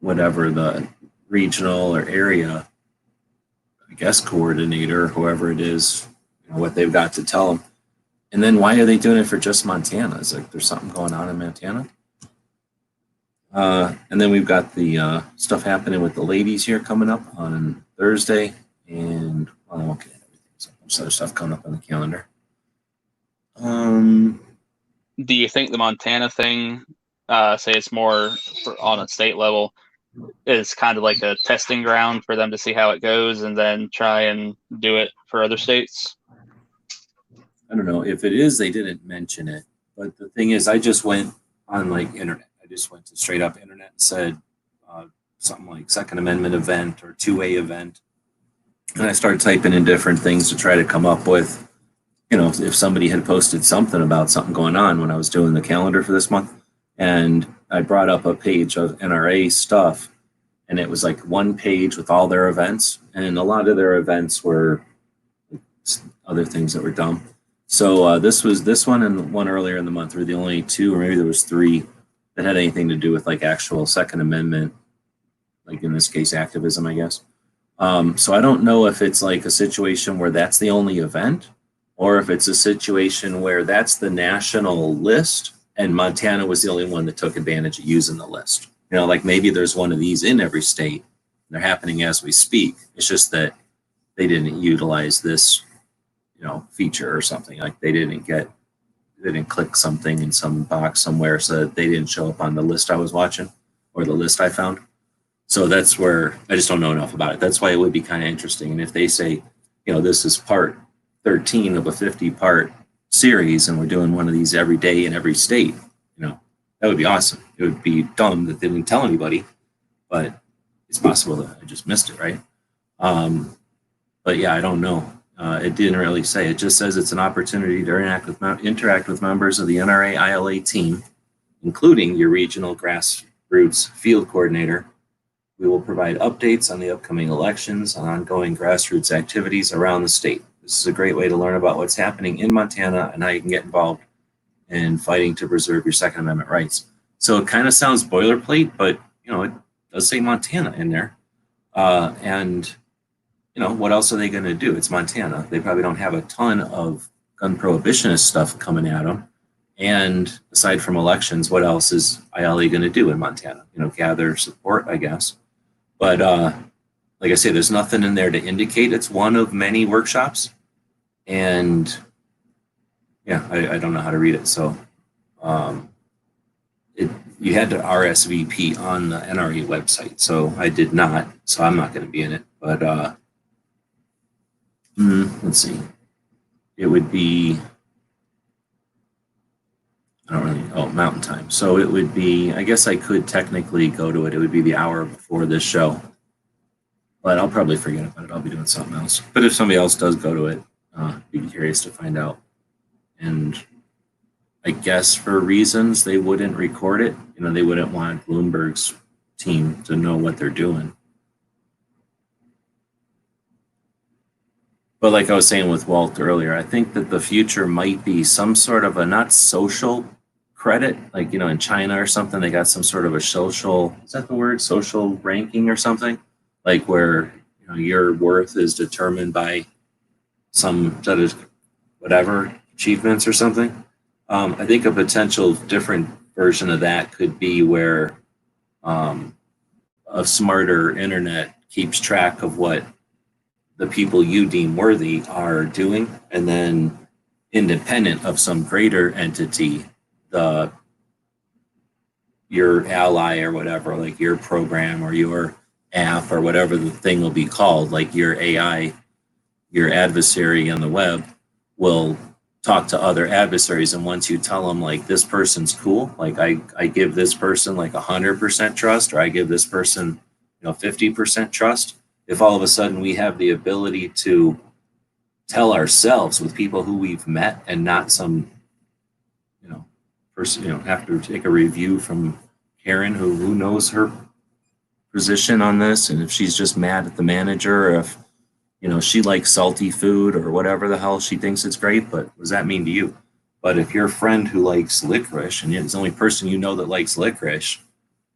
[SPEAKER 2] whatever the regional or area, I guess, coordinator, whoever it is, what they've got to tell them. And then why are they doing it for just Montana? Is there's something going on in Montana? And then we've got the stuff happening with the ladies here coming up on Thursday. And I won't get everything. So there's other stuff coming up on the calendar.
[SPEAKER 8] Do you think the Montana thing, say it's more on a state level, is kind of like a testing ground for them to see how it goes and then try and do it for other states?
[SPEAKER 2] I don't know. If it is, they didn't mention it. But the thing is, I just went on internet. I just went to straight up internet and said something like Second Amendment event or 2A event. And I started typing in different things to try to come up with, if somebody had posted something about something going on when I was doing the calendar for this month. And I brought up a page of NRA stuff, and it was one page with all their events. And a lot of their events were other things that were dumb. So this one and one earlier in the month were the only two, or maybe there was three, that had anything to do with like actual Second Amendment, like in this case, activism, I guess. So I don't know if it's like a situation where that's the only event, or if it's a situation where that's the national list and Montana was the only one that took advantage of using the list. You know, like maybe there's one of these in every state. They're happening as we speak. It's just that they didn't utilize this, you know, feature or something. Like they didn't click something in some box somewhere so that they didn't show up on the list I was watching or the list I found. So that's where I just don't know enough about it. That's why it would be kind of interesting. And if they say, you know, this is part 13 of a 50-part series and we're doing one of these every day in every state, you know, that would be awesome. It would be dumb that they didn't tell anybody, but it's possible that I just missed it, right? But yeah, I don't know. It didn't really say. It just says it's an opportunity to interact with members of the NRA ILA team, including your regional grassroots field coordinator. We will provide updates on the upcoming elections and ongoing grassroots activities around the state. This is a great way to learn about what's happening in Montana and how you can get involved in fighting to preserve your Second Amendment rights. So it kind of sounds boilerplate, but you know, it does say Montana in there. And you know, what else are they going to do? It's Montana. They probably don't have a ton of gun prohibitionist stuff coming at them. And aside from elections, what else is ILA going to do in Montana? You know, gather support, I guess. But like I say, there's nothing in there to indicate it's one of many workshops. And yeah, I don't know how to read it. So you had to RSVP on the NRA website. So I did not. So I'm not going to be in it. But let's see. It would be, I don't really, Mountain Time. So it would be, I guess I could technically go to it. It would be the hour before this show. But I'll probably forget about it. I'll be doing something else. But if somebody else does go to it, be curious to find out. And I guess for reasons they wouldn't record it. You know, they wouldn't want Bloomberg's team to know what they're doing. But like I was saying with Walt earlier, I think that the future might be some sort of a not social credit, like, you know, in China or something, they got some sort of a social, is that the word? Social ranking or something? Like where, you know, your worth is determined by some sort of whatever achievements or something. I think a potential different version of that could be where a smarter internet keeps track of what the people you deem worthy are doing, and then independent of some greater entity, your ally or whatever, like your program or your app or whatever the thing will be called, like your AI, your adversary on the web will talk to other adversaries. And once you tell them like this person's cool, like I give this person like 100% trust, or I give this person, you know, 50% trust. If all of a sudden we have the ability to tell ourselves with people who we've met and not some, you know, person, you know, have to take a review from Karen who knows her position on this, and if she's just mad at the manager, or if, you know, she likes salty food or whatever the hell she thinks it's great, but what does that mean to you? But if your friend who likes licorice and it's the only person you know that likes licorice,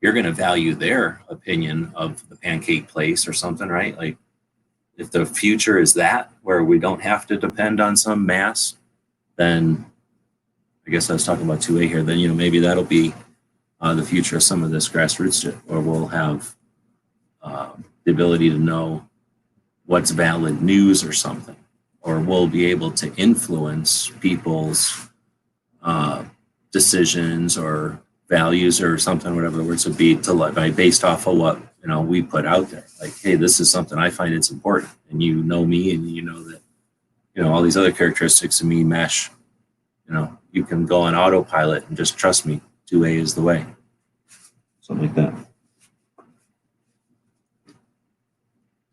[SPEAKER 2] you're going to value their opinion of the pancake place or something, right? Like if the future is that, where we don't have to depend on some mass, then I guess I was talking about 2A here, then, you know, maybe that'll be the future of some of this grassroots shit, or we'll have the ability to know what's valid news or something, or we'll be able to influence people's decisions or values or something, whatever the words would be, by based off of what, you know, we put out there. Like, hey, this is something I find it's important, and you know me, and you know that, you know, all these other characteristics of me mesh. You know, you can go on autopilot and just trust me. 2A is the way. Something like that.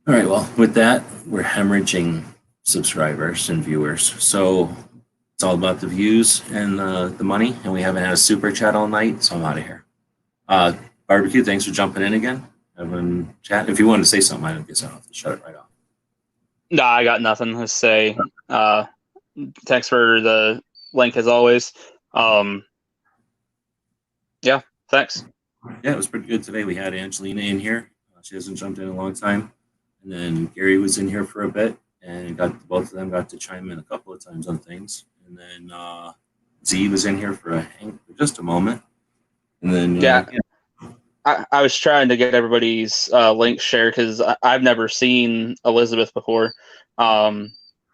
[SPEAKER 2] All right, well, with that, we're hemorrhaging subscribers and viewers. So it's all about the views and the money, and we haven't had a super chat all night, so I'm out of here. Barbecue, thanks for jumping in again. Everyone chat. If you wanted to say something, I guess I'll have to shut it right off.
[SPEAKER 5] Nah, I got nothing to say. Thanks for the link as always. Yeah, thanks.
[SPEAKER 2] Yeah, it was pretty good today. We had Angelina in here. She hasn't jumped in a long time. And then Gary was in here for a bit, and both of them got to chime in a couple of times on things. And then Z was in here for just a moment. And then
[SPEAKER 5] Yeah. I was trying to get everybody's links shared because I've never seen Elizabeth before.
[SPEAKER 2] Why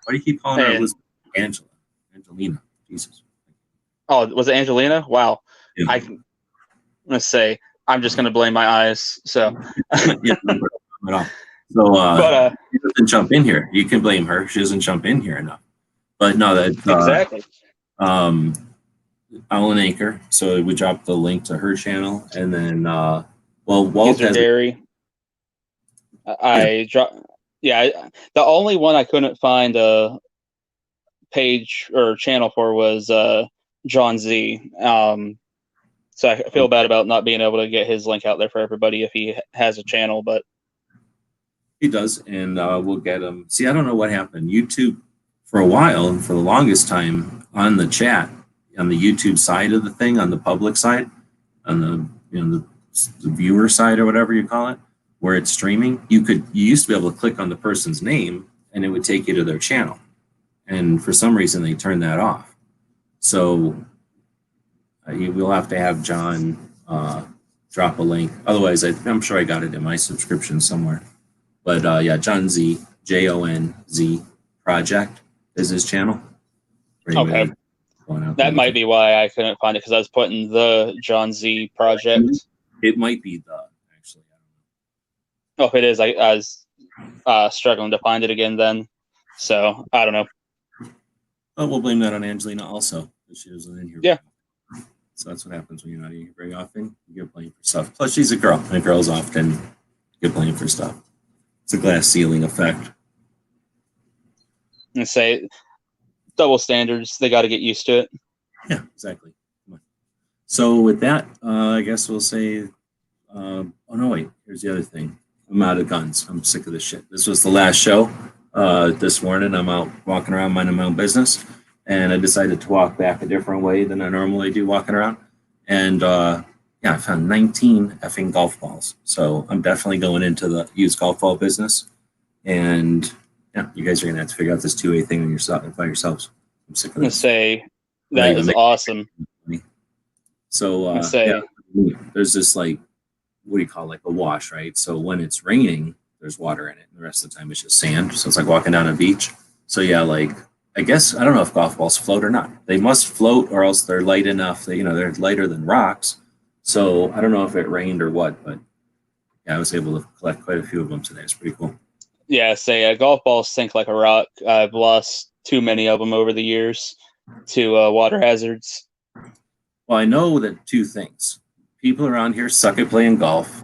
[SPEAKER 2] do you keep calling her Elizabeth? Angelina. Jesus.
[SPEAKER 5] Oh, was it Angelina? Wow.
[SPEAKER 2] Yeah.
[SPEAKER 5] Let's say I'm just gonna blame my eyes. So.
[SPEAKER 2] Yeah, at all. So, she doesn't jump in here. You can blame her. She doesn't jump in here enough. But no, that
[SPEAKER 5] exactly.
[SPEAKER 2] Alan Anchor. So we dropped the link to her channel, and then Walt
[SPEAKER 5] Gizzard
[SPEAKER 2] has
[SPEAKER 5] Erie. I dropped. Yeah, the only one I couldn't find a page or channel for was John Z. So I feel bad about not being able to get his link out there for everybody if he has a channel, but
[SPEAKER 2] he does, and we'll get him. See, I don't know what happened. YouTube for a while, and for the longest time on the chat, on the YouTube side of the thing, on the public side, on the viewer side or whatever you call it, where it's streaming, you used to be able to click on the person's name and it would take you to their channel. And for some reason they turned that off. So we'll have to have John drop a link. Otherwise, I'm sure I got it in my subscription somewhere. But yeah, John Z, JONZ Project is his channel.
[SPEAKER 5] Okay. That might be why I couldn't find it, because I was putting the John Z Project.
[SPEAKER 2] It might be actually. I
[SPEAKER 5] don't know. Oh, if it is, I was struggling to find it again then. So I don't know.
[SPEAKER 2] Oh, we'll blame that on Angelina also, because she wasn't in here.
[SPEAKER 5] Yeah.
[SPEAKER 2] So that's what happens when you're not in here very often. You get blamed for stuff. Plus, she's a girl, and girls often get blamed for stuff. It's a glass ceiling effect.
[SPEAKER 5] And say double standards. They got to get used to it.
[SPEAKER 2] Yeah, exactly. Come on. So with that, I guess we'll say. Oh no, wait. Here's the other thing. I'm out of guns. I'm sick of this shit. This was the last show. This morning, I'm out walking around minding my own business, and I decided to walk back a different way than I normally do walking around. And yeah, I found 19 effing golf balls. So I'm definitely going into the used golf ball business. And yeah, you guys are gonna have to figure out this 2A thing by yourselves. I'm sick of this.
[SPEAKER 5] Say that is awesome.
[SPEAKER 2] So yeah, there's this like, what do you call it? Like a wash, right? So when it's raining, there's water in it, and the rest of the time it's just sand. So it's like walking down a beach. So yeah, like I guess I don't know if golf balls float or not. They must float, or else they're light enough that they're lighter than rocks. So I don't know if it rained or what, but yeah, I was able to collect quite a few of them today. It's pretty cool.
[SPEAKER 5] Yeah, say golf balls sink like a rock. I've lost too many of them over the years to water hazards.
[SPEAKER 2] Well, I know that two things. People around here suck at playing golf,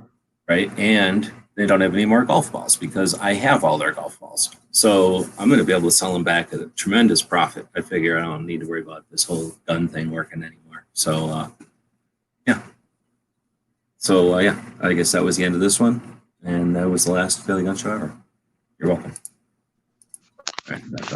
[SPEAKER 2] right? And they don't have any more golf balls because I have all their golf balls. So I'm going to be able to sell them back at a tremendous profit. I figure I don't need to worry about this whole gun thing working anymore. So, yeah. So, yeah, I guess that was the end of this one. And that was the last Daily Gun Show ever. You're welcome. All right, back over.